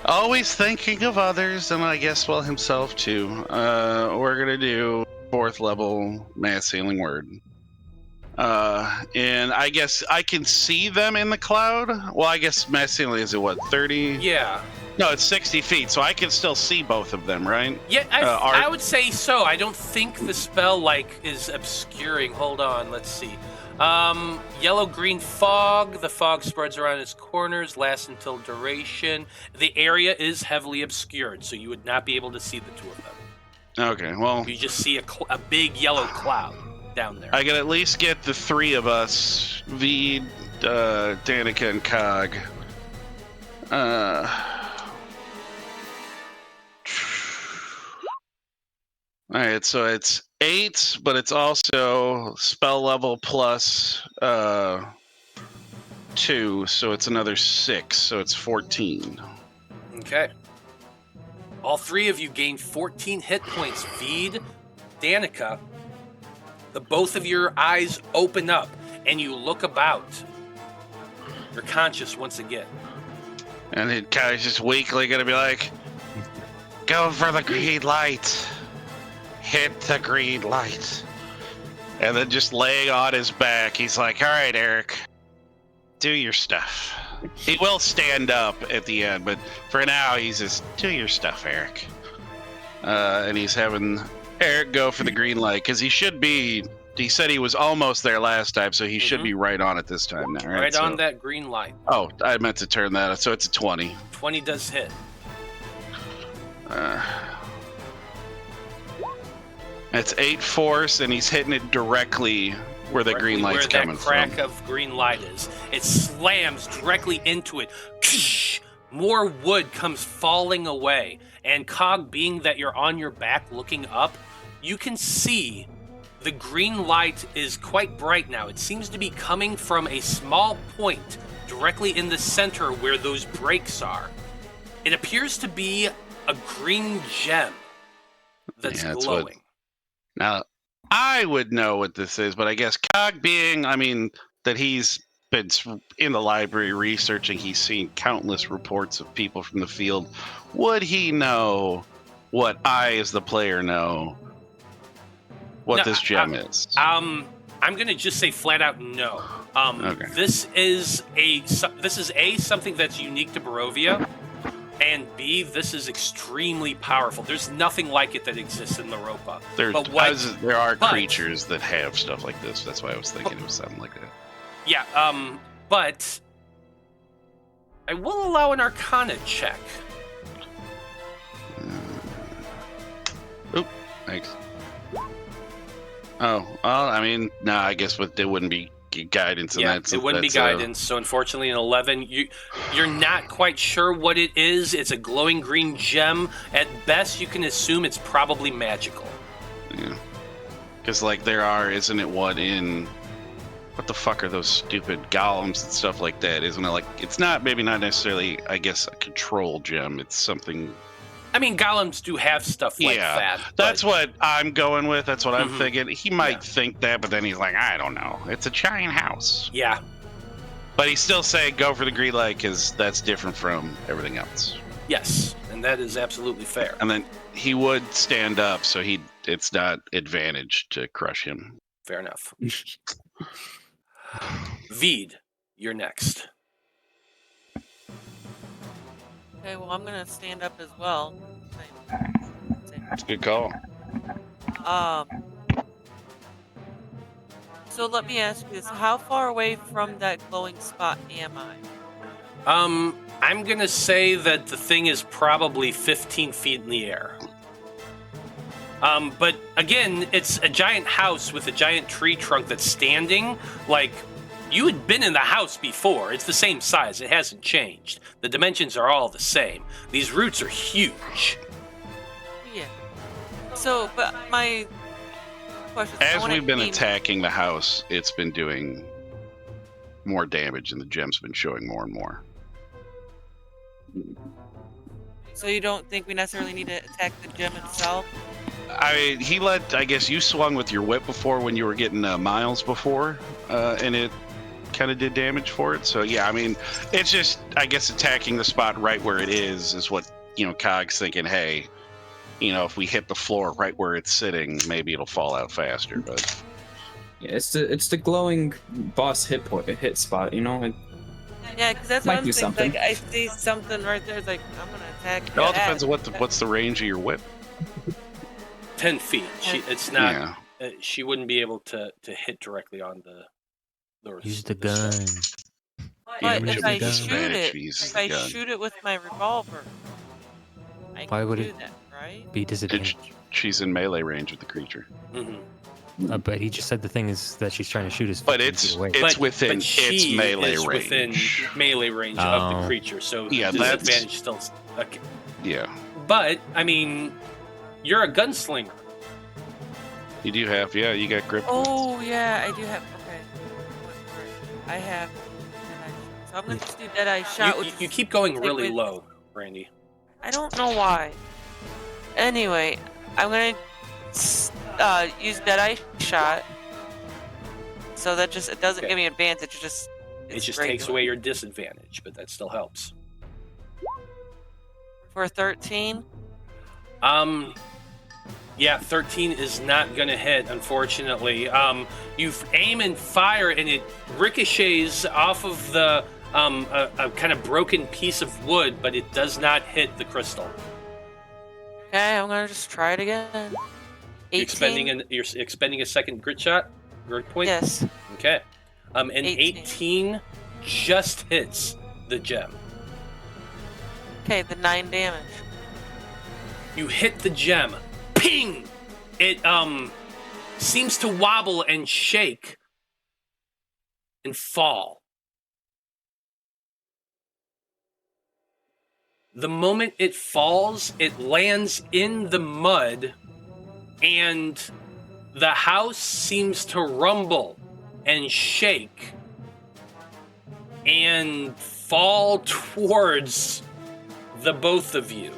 Always thinking of others, and I guess, well, himself, too. We're gonna do 4th level Mass Healing Word. And I guess I can see them in the cloud? Well, I guess Mass Healing is at what, 30? Yeah. No, it's 60 feet, so I can still see both of them, right? Yeah, I would say so. I don't think the spell, is obscuring. Hold on, let's see. Yellow-green fog. The fog spreads around its corners, lasts until duration. The area is heavily obscured, so you would not be able to see the 2 of them. Okay, well... You just see a big yellow cloud down there. I can at least get the 3 of us, Vide, Danika, and Cog. Alright, so it's 8, but it's also spell level plus 2, so it's another 6, so it's 14. Okay. All 3 of you gain 14 hit points. Vide, Danika, both of your eyes open up, and you look about. You're conscious once again. And it kind of just weakly gonna be like, go for the green light. Hit the green light. And then just laying on his back, he's like, all right, Eric, do your stuff. He will stand up at the end, but for now, he's just, do your stuff, Eric. And he's having Eric go for the green light, because he said he was almost there last time, so he should be right on it this time now, right? Right on that green light. Oh, I meant to turn that, so it's a 20. 20 does hit. It's 8 force, and he's hitting it directly where the green light's coming from. Where that crack of green light is. It slams directly into it. More wood comes falling away. And Cog, being that you're on your back looking up, you can see the green light is quite bright now. It seems to be coming from a small point directly in the center where those breaks are. It appears to be a green gem that's glowing. Now, I would know what this is, but I guess Cog being, that he's been in the library researching, he's seen countless reports of people from the field. Would he know what I, as the player, know what this gem is? I'm going to just say flat out no. Okay. This is something that's unique to Barovia. And B, this is extremely powerful. There's nothing like it that exists in Europa. There are creatures that have stuff like this. That's why I was thinking it was something like that. Yeah, but I will allow an Arcana check. Oop, thanks. Oh, well, no, I guess it wouldn't be guidance in that. It wouldn't be guidance. So unfortunately, an 11, you're not quite sure what it is. It's a glowing green gem. At best, you can assume it's probably magical. Yeah, because there are, isn't it? What the fuck are those stupid golems and stuff like that? Isn't it it's not necessarily, I guess, a control gem. It's something. Golems do have stuff like that. That's what I'm going with. That's what I'm thinking. He might think that, but then he's like, I don't know. It's a giant house. Yeah. But he's still saying go for the green light because that's different from everything else. Yes, and that is absolutely fair. And then he would stand up, so it's not advantage to crush him. Fair enough. Vide, you're next. Okay, well, I'm gonna stand up as well. That's a good call. So let me ask you this: how far away from that glowing spot am I? I'm gonna say that the thing is probably 15 feet in the air. But again, it's a giant house with a giant tree trunk that's standing. Like, you had been in the house before. It's the same size. It hasn't changed. The dimensions are all the same. These roots are huge. Yeah. So, but my question is, As we've been attacking the house, it's been doing more damage, and the gem's been showing more and more. So you don't think we necessarily need to attack the gem itself? I guess you swung with your whip before when you were getting miles before, and it kind of did damage for it. So yeah, I mean, it's just, I guess, attacking the spot right where it is what, Cog's thinking, hey, if we hit the floor right where it's sitting, maybe it'll fall out faster. But yeah, it's the glowing boss hit spot, Yeah, because that's Might what I'm do thinking. something. Like, I see something right there. It's like, I'm gonna attack. it all that. depends on what's the range of your whip. 10 feet. It's not. Yeah. She wouldn't be able to hit directly on the Use the gun. But Use if the I gun. shoot it, Use if the I gun. shoot it with my revolver, I Why can would do it- that, right? Be disadvantaged. She's in melee range with the creature. Mm-hmm. But he just said the thing is that she's trying to shoot us. But 15 it's feet away. within she its melee is range. within melee range of the Oh. creature, so Yeah, the that's- disadvantage still. Okay. Yeah. But I mean, you're a gunslinger. You do have, you got grip. Oh yeah, I do have. Okay, I have. So I'm gonna just do Deadeye shot. You keep going like really with- low, Brandie. I don't know why. Anyway, I'm gonna use Deadeye shot. So that it doesn't Okay. give me advantage. It just Takes regular. away your disadvantage, but that still helps. For 13. Yeah, 13 is not going to hit, unfortunately. You aim and fire, and it ricochets off of the a kind of broken piece of wood, but it does not hit the crystal. Okay, I'm gonna just try it again. 18. You're expending a second grit point. Yes. Okay. And 18. 18 just hits the gem. Okay, the 9 damage. You hit the gem. Ping! It seems to wobble and shake and fall. The moment it falls, it lands in the mud, and the house seems to rumble and shake and fall towards the both of you.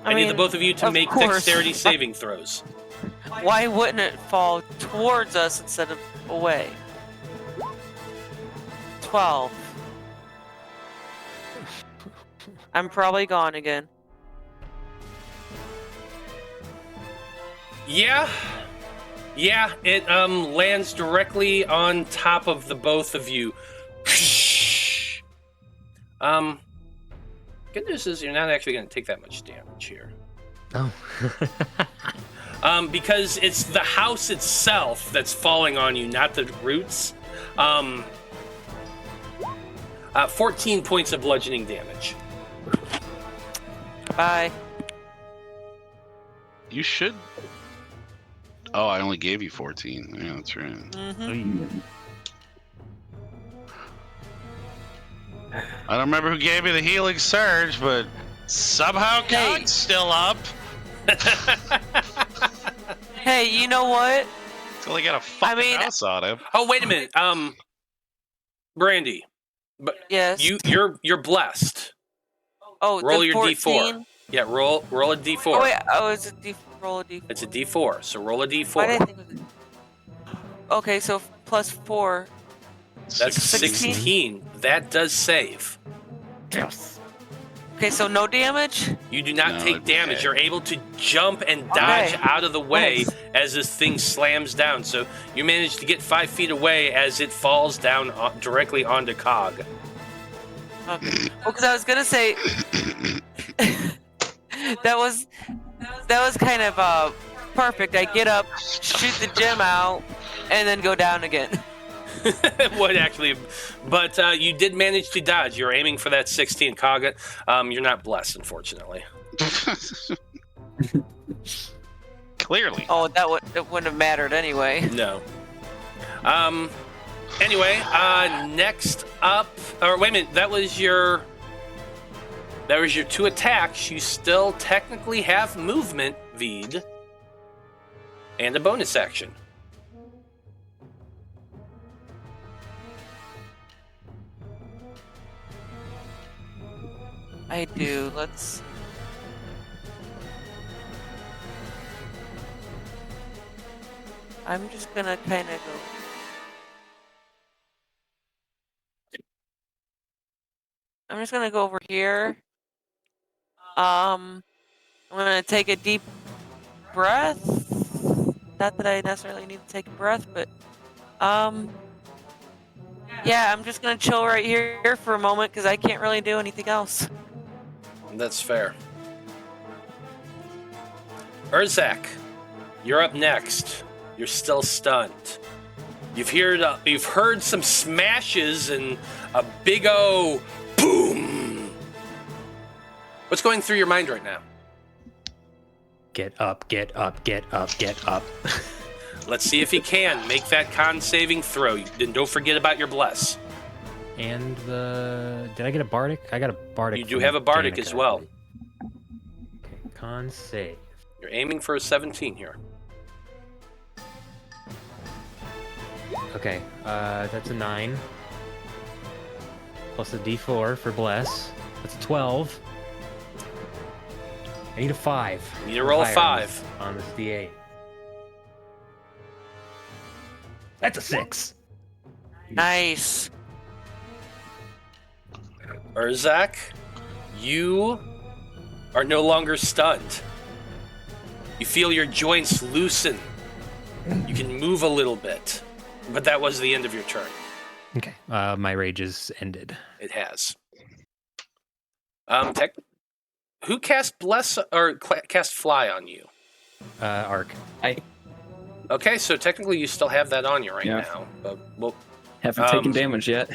I need the both of you to of make course. dexterity saving throws. Why wouldn't it fall towards us instead of away? 12. I'm probably gone again. Yeah, it lands directly on top of the both of you. Good news is you're not actually going to take that much damage here. Oh. Because it's the house itself that's falling on you, not the roots. 14 points of bludgeoning damage. Bye. You should. Oh, I only gave you 14. Yeah, that's right. Mm-hmm. I don't remember who gave me the healing surge, but somehow Hey. God's still up. Hey, you know what? It's only got a fucking house on him. Oh, wait a minute. Brandie, but Yes. you're blessed. Oh, Roll the your 14? d4. Yeah, roll a d4. Oh wait, it's a D4. Roll a D4. It's a d4, so roll a Why did I d4. think it was Okay, so plus 4. That's 16. 16. That does save. Yes. Okay, so no damage? You do not No, take damage. okay. You're able to jump and dodge Okay. out of the way Nice. as this thing slams down. So you manage to get 5 feet away as it falls down directly onto Cog. Okay. Well, because I was gonna say that was kind of perfect. I get up, shoot the gem out, and then go down again. Would actually, but you did manage to dodge. You're aiming for that 16 Cog. You're not blessed, unfortunately. Clearly. Oh, it wouldn't have mattered anyway. No. Anyway, next up, or wait a minute, that was your 2 attacks. You still technically have movement, Vide, and a bonus action. I do. Let's. I'm just gonna kind of go. I'm just gonna go over here. I'm gonna take a deep breath. Not that I necessarily need to take a breath, but yeah, I'm just gonna chill right here for a moment because I can't really do anything else. That's fair. Urzak, you're up next. You're still stunned. You've heard some smashes and a big O boom. What's going through your mind right now? Get up, get up, get up, get up. Let's see if he can make that con saving throw. Then don't forget about your bless. And did I get a bardic? I got a bardic. You do from have a bardic Danika, as well. I believe. Okay, con save. You're aiming for a 17 here. Okay, that's a 9. Plus a d4 for bless. That's a 12. I need a 5. You need to roll a Higher 5. on this d8. That's a 6. Nice. Urzak, you are no longer stunned. You feel your joints loosen. You can move a little bit. But that was the end of your turn. Okay, my rage is ended. It has. Who cast Bless or cast Fly on you? Arc. Okay, so technically you still have that on you right Yeah. now. But well, Haven't taken damage yet.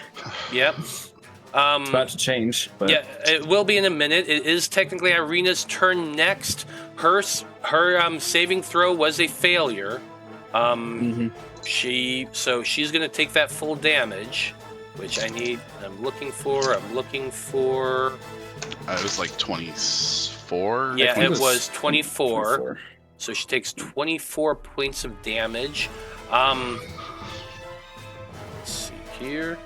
yep. It's about to change. But Yeah, it will be in a minute. It is technically Irina's turn next. Her saving throw was a failure. She's gonna take that full damage, which I'm looking for. It was like 24. Yeah, think it it was 24. 24. So she takes 24 points of damage. Let's see here.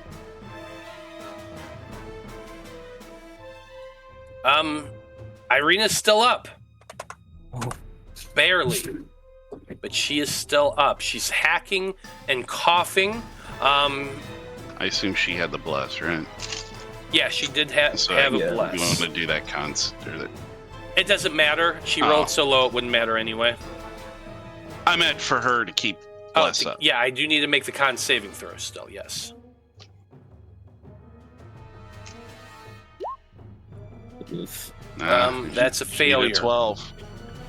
Irina's still up. Barely. But she is still up. She's hacking and coughing. I assume she had the bless, right? Yeah, she did have So a you bless. want to do that It doesn't matter. She Oh. rolled so low it wouldn't matter anyway. I meant for her to keep bless up. Yeah, I do need to make the con saving throw still, yes. Oof. That's a She needed failure. 12.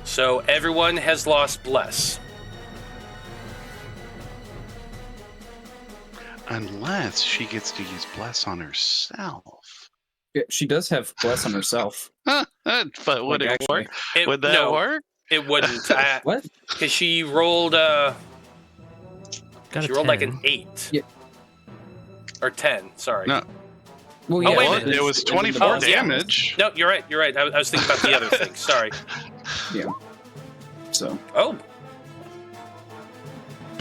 So everyone has lost bless. Unless she gets to use bless on herself. Yeah, she does have bless on herself. But would Like, it actually. work? Would that work? It wouldn't. What? Because she rolled Got she a rolled like 10. an 8. Yeah. Or 10, sorry. No. Well, Oh, wait a Well, minute. it was It's- 24 yeah. damage. No, you're right. I was thinking about the other thing. Sorry. So Oh.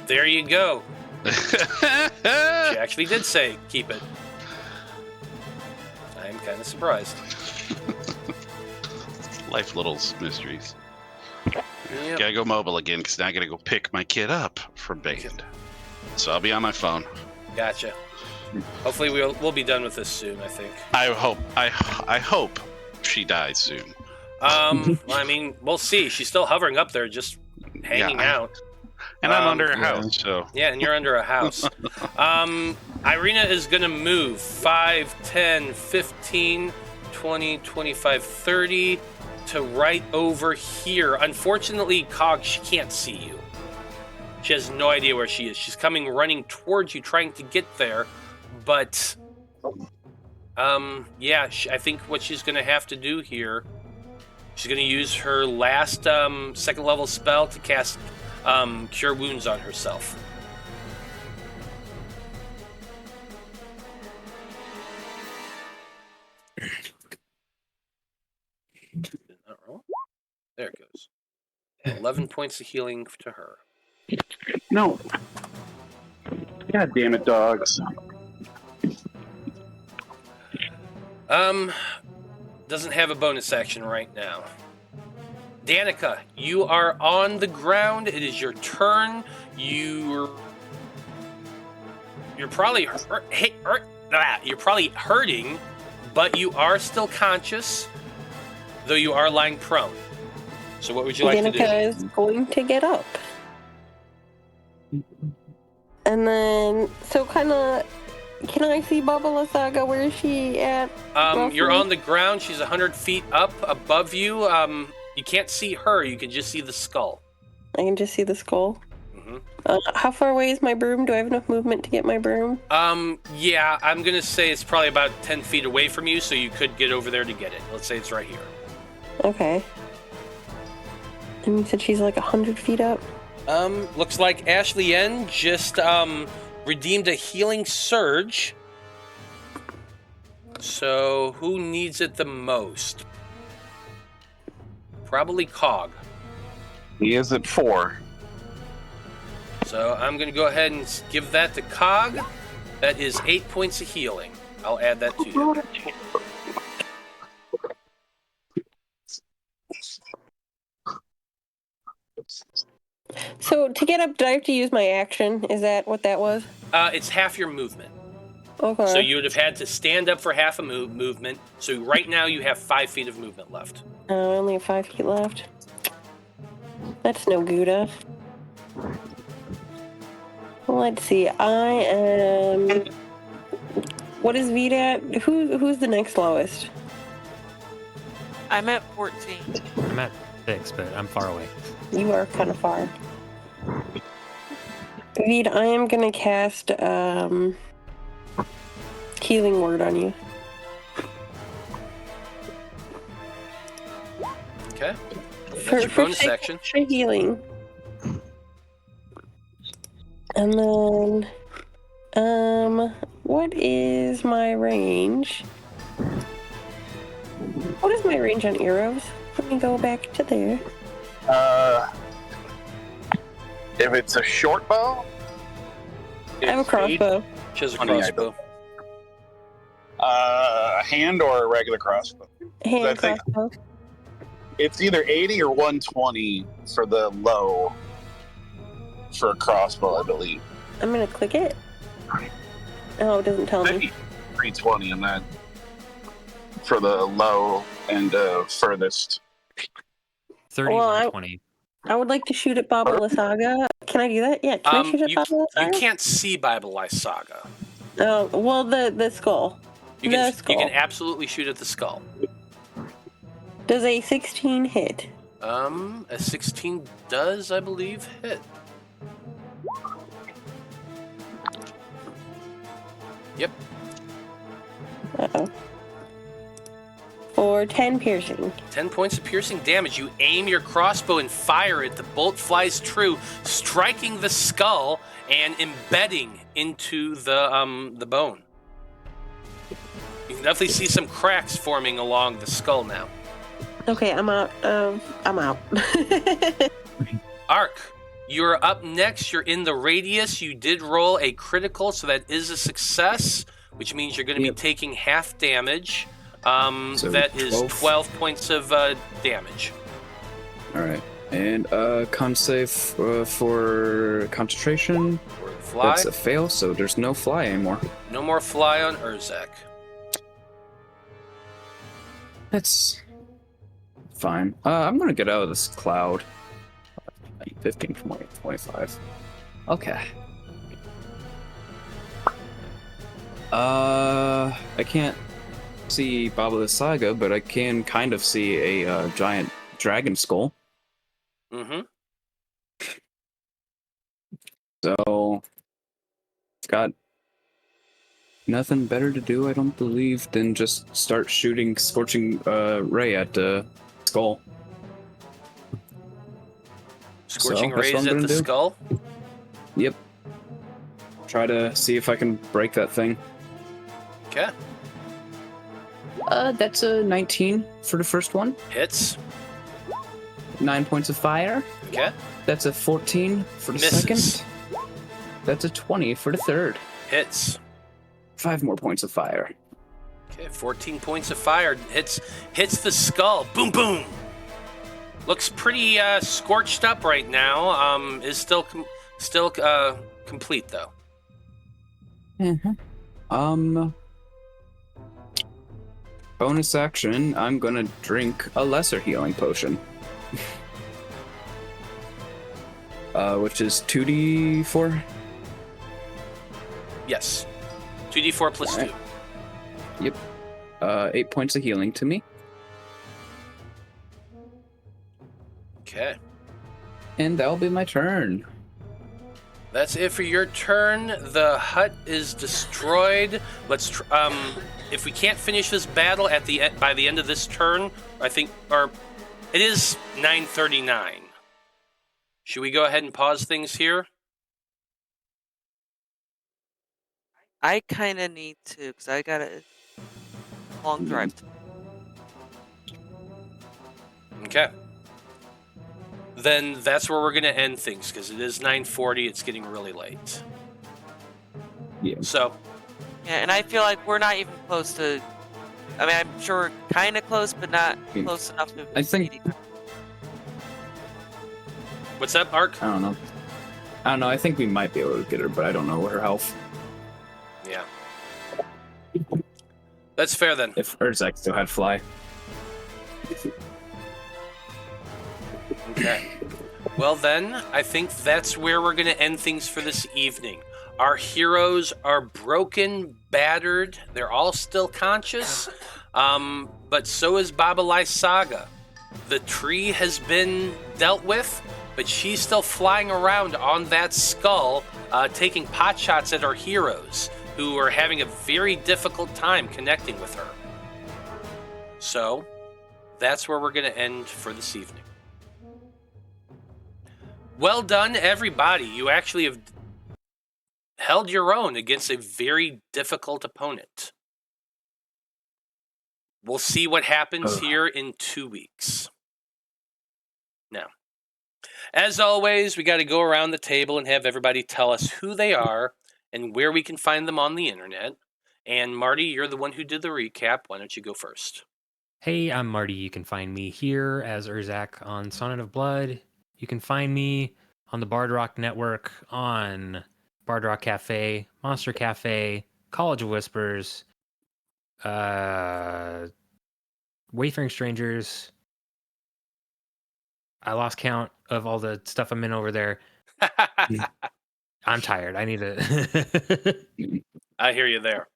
There you go. She actually did say keep it. I'm kind of surprised. Life little mysteries. Yep. Gotta go mobile again because now I gotta go pick my kid up from band. So I'll be on my phone. Gotcha. Hopefully we'll be done with this soon, I think. I hope she dies soon. Well, I mean, we'll see. She's still hovering up there, just hanging out. And I'm under a house, so. Yeah, and you're under a house. Irina is going to move 5, 10, 15, 20, 25, 30 to right over here. Unfortunately, Cog, she can't see you. She has no idea where she is. She's coming running towards you, trying to get there. But, yeah, I think what she's going to have to do here, she's going to use her last second level spell to cast Cure Wounds on herself. Did not roll. There it goes. 11 points of healing to her. No. God damn it, dogs. Doesn't have a bonus action right now. Danika, you are on the ground. It is your turn. You're probably you're probably hurting, but you are still conscious, though you are lying prone. So what would you like to do? Danika is going to get up. And then, so kind of, can I see Lysaga? Where is she at? You're on the ground. She's 100 feet up above you. You can't see her. You can just see the skull. I can just see the skull. Mm-hmm. How far away is my broom? Do I have enough movement to get my broom? Yeah, I'm going to say it's probably about 10 feet away from you, so you could get over there to get it. Let's say it's right here. Okay. And you said she's like 100 feet up? Looks like Ashley N just redeemed a healing surge. So who needs it the most? Probably Cog. He is at 4. So I'm going to go ahead and give that to Cog. That is 8 points of healing. I'll add that to you. So to get up, did I have to use my action? Is that what that was? It's half your movement. Okay. So you would have had to stand up for half a movement. So right now you have 5 feet of movement left. I only have 5 feet left. That's no Gouda. Let's see. I am. What is Vide at? Who's the next lowest? I'm at 14. I'm at 6, but I'm far away. You are kind of far. Vide, I am gonna cast Healing Word on you. Okay. That's your bonus action. For healing. And then, what is my range? What is my range on arrows? Let me go back to there. If it's a short bow, I have a crossbow. She has a crossbow. A hand or a regular crossbow? Hand I think crossbow. it's either 80 or 120 for the low for a crossbow, I believe. I'm gonna click it. Oh, it doesn't tell me. 320 on that for the low and furthest. 30 Well, 120. I would like to shoot at Lysaga. Can I do that? Yeah, can I shoot at you Lysaga? can't see Lysaga. Oh, well, the skull. You The can absolutely shoot at the skull. Does a 16 hit? A 16 does, I believe, hit. Yep. Uh-oh. For 10 piercing. 10 points of piercing damage. You aim your crossbow and fire it. The bolt flies true, striking the skull and embedding into the bone. You can definitely see some cracks forming along the skull now. Okay, I'm out. I'm out. Ark, you're up next. You're in the radius. You did roll a critical, so that is a success, which means you're going to be taking half damage. So that is 12? 12 points of damage. All right, and con save for concentration. For the fly. That's a fail, so there's no fly anymore. No more fly on Urzak. That's fine. I'm gonna get out of this cloud. 15, 20, 25. Okay. I can't see Baba Lysaga, but I can kind of see a giant dragon skull. Mm-hmm. So, got nothing better to do, I don't believe, than just start shooting Scorching Ray at the skull. Scorching So, that's what rays I'm at gonna the do. skull. Yep. Try to see if I can break that thing. Okay. That's a 19 for the first one. Hits. 9 points of fire. Okay. That's a 14 for the Misses. second. That's a 20 for the third. Hits. 5 more points of fire. Okay, 14 points of fire. Hits the skull. Boom, boom. Looks pretty scorched up right now. Is still complete though. Bonus action, I'm gonna drink a lesser healing potion. Which is 2d4? Yes. 2d4 plus Alright. 2. Yep. 8 points of healing to me. Okay. And that'll be my turn. That's it for your turn. The hut is destroyed. Let's if we can't finish this battle by the end of this turn, I think, or it is 9:39. Should we go ahead and pause things here? I kind of need to, because I got a long drive. Okay. Then that's where we're going to end things, because it is 9:40. It's getting really late. Yeah. So. Yeah, and I feel like we're not even close to. I mean, I'm sure we're kind of close, but not close enough to. I think. What's up, Ark? I don't know. I think we might be able to get her, but I don't know her health. Yeah. That's fair then. If Urzak still had fly. Okay. Well then, I think that's where we're going to end things for this evening. Our heroes are broken, battered. They're all still conscious. But so is Baba Lysaga. The tree has been dealt with, but she's still flying around on that skull, taking pot shots at our heroes, who are having a very difficult time connecting with her. So, that's where we're going to end for this evening. Well done, everybody. You actually have held your own against a very difficult opponent. We'll see what happens here in 2 weeks. Now, as always, we got to go around the table and have everybody tell us who they are and where we can find them on the internet. And Marty, you're the one who did the recap. Why don't you go first? Hey, I'm Marty. You can find me here as Urzak on Sonnet of Blood. You can find me on the Bard Rock Network on Bard Rock Cafe, Monster Cafe, College of Whispers, Wayfaring Strangers. I lost count of all the stuff I'm in over there. I'm tired. I need to... I hear you there.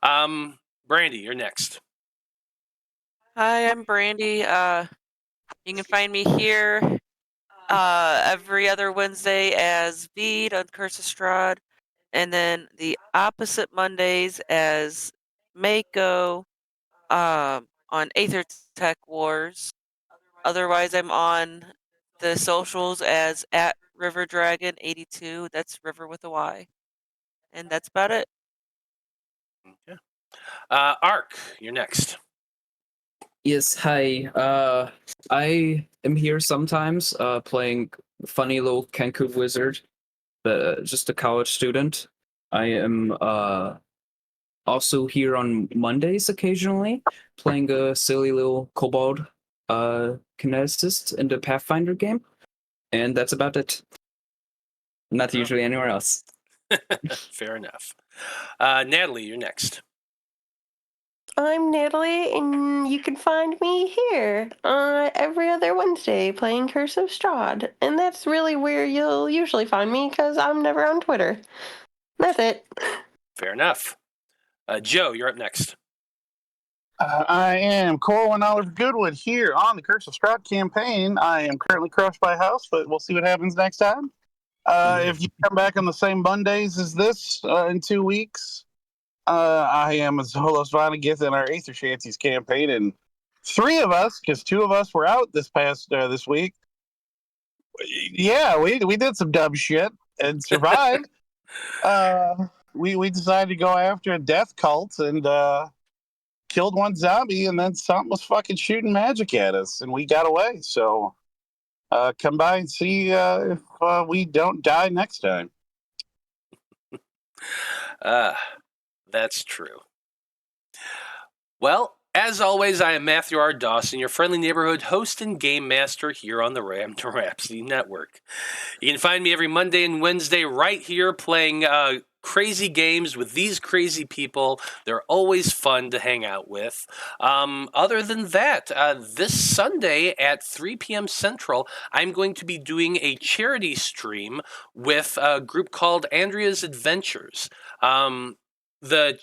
Brandie, you're next. Hi, I'm Brandie. You can find me here every other Wednesday as Vide on Curse of Strahd, and then the opposite Mondays as Mako on Aether Tech Wars. Otherwise, I'm on the socials as at River Dragon 82. That's River with a Y, and that's about it. Okay. Ark, you're next. Yes, hi. I am here sometimes playing funny little Kenku wizard, just a college student. I am also here on Mondays occasionally, playing a silly little kobold kineticist in the Pathfinder game. And that's about it. Not usually anywhere else. Fair enough. Natalie, you're next. I'm Natalie, and you can find me here every other Wednesday playing Curse of Strahd. And that's really where you'll usually find me, because I'm never on Twitter. That's it. Fair enough. Joe, you're up next. I am Corwan Oliver Goodwood here on the Curse of Strahd campaign. I am currently crushed by house, but we'll see what happens next time. If you come back on the same Mondays as this in 2 weeks, I am Zolos Vonnegut in our Aether Shanties campaign, and 3 of us, because 2 of us were out this week. Yeah, we did some dumb shit and survived. We decided to go after a death cult and killed one zombie, and then something was fucking shooting magic at us, and we got away. So come by and see if we don't die next time. That's true. Well, as always, I am Matthew R. Dawson, your friendly neighborhood host and game master here on the Rhapsody Network. You can find me every Monday and Wednesday right here playing crazy games with these crazy people. They're always fun to hang out with. Other than that, this Sunday at 3 p.m. Central, I'm going to be doing a charity stream with a group called Andrea's Adventures. The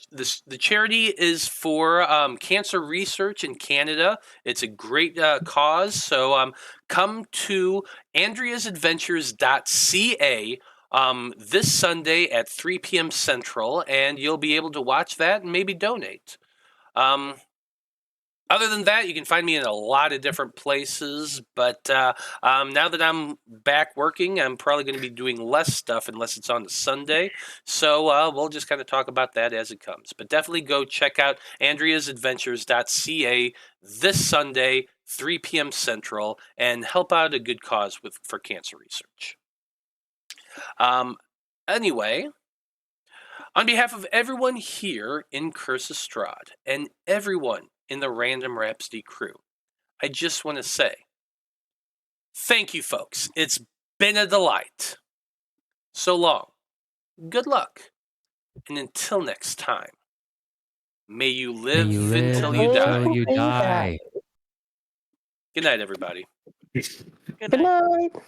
charity is for cancer research in Canada. It's a great cause. So come to andreasadventures.ca this Sunday at 3 p.m. Central, and you'll be able to watch that and maybe donate. Other than that, you can find me in a lot of different places, but now that I'm back working, I'm probably going to be doing less stuff unless it's on a Sunday, so we'll just kind of talk about that as it comes. But definitely go check out andreasadventures.ca this Sunday, 3 p.m. Central, and help out a good cause for cancer research. Anyway, on behalf of everyone here in Curse of Strahd and everyone in the Random Rhapsody crew, I just want to say thank you, folks. It's been a delight. So long, good luck, and until next time, may you live until you die. die. Good night, everybody. Good Good night. night.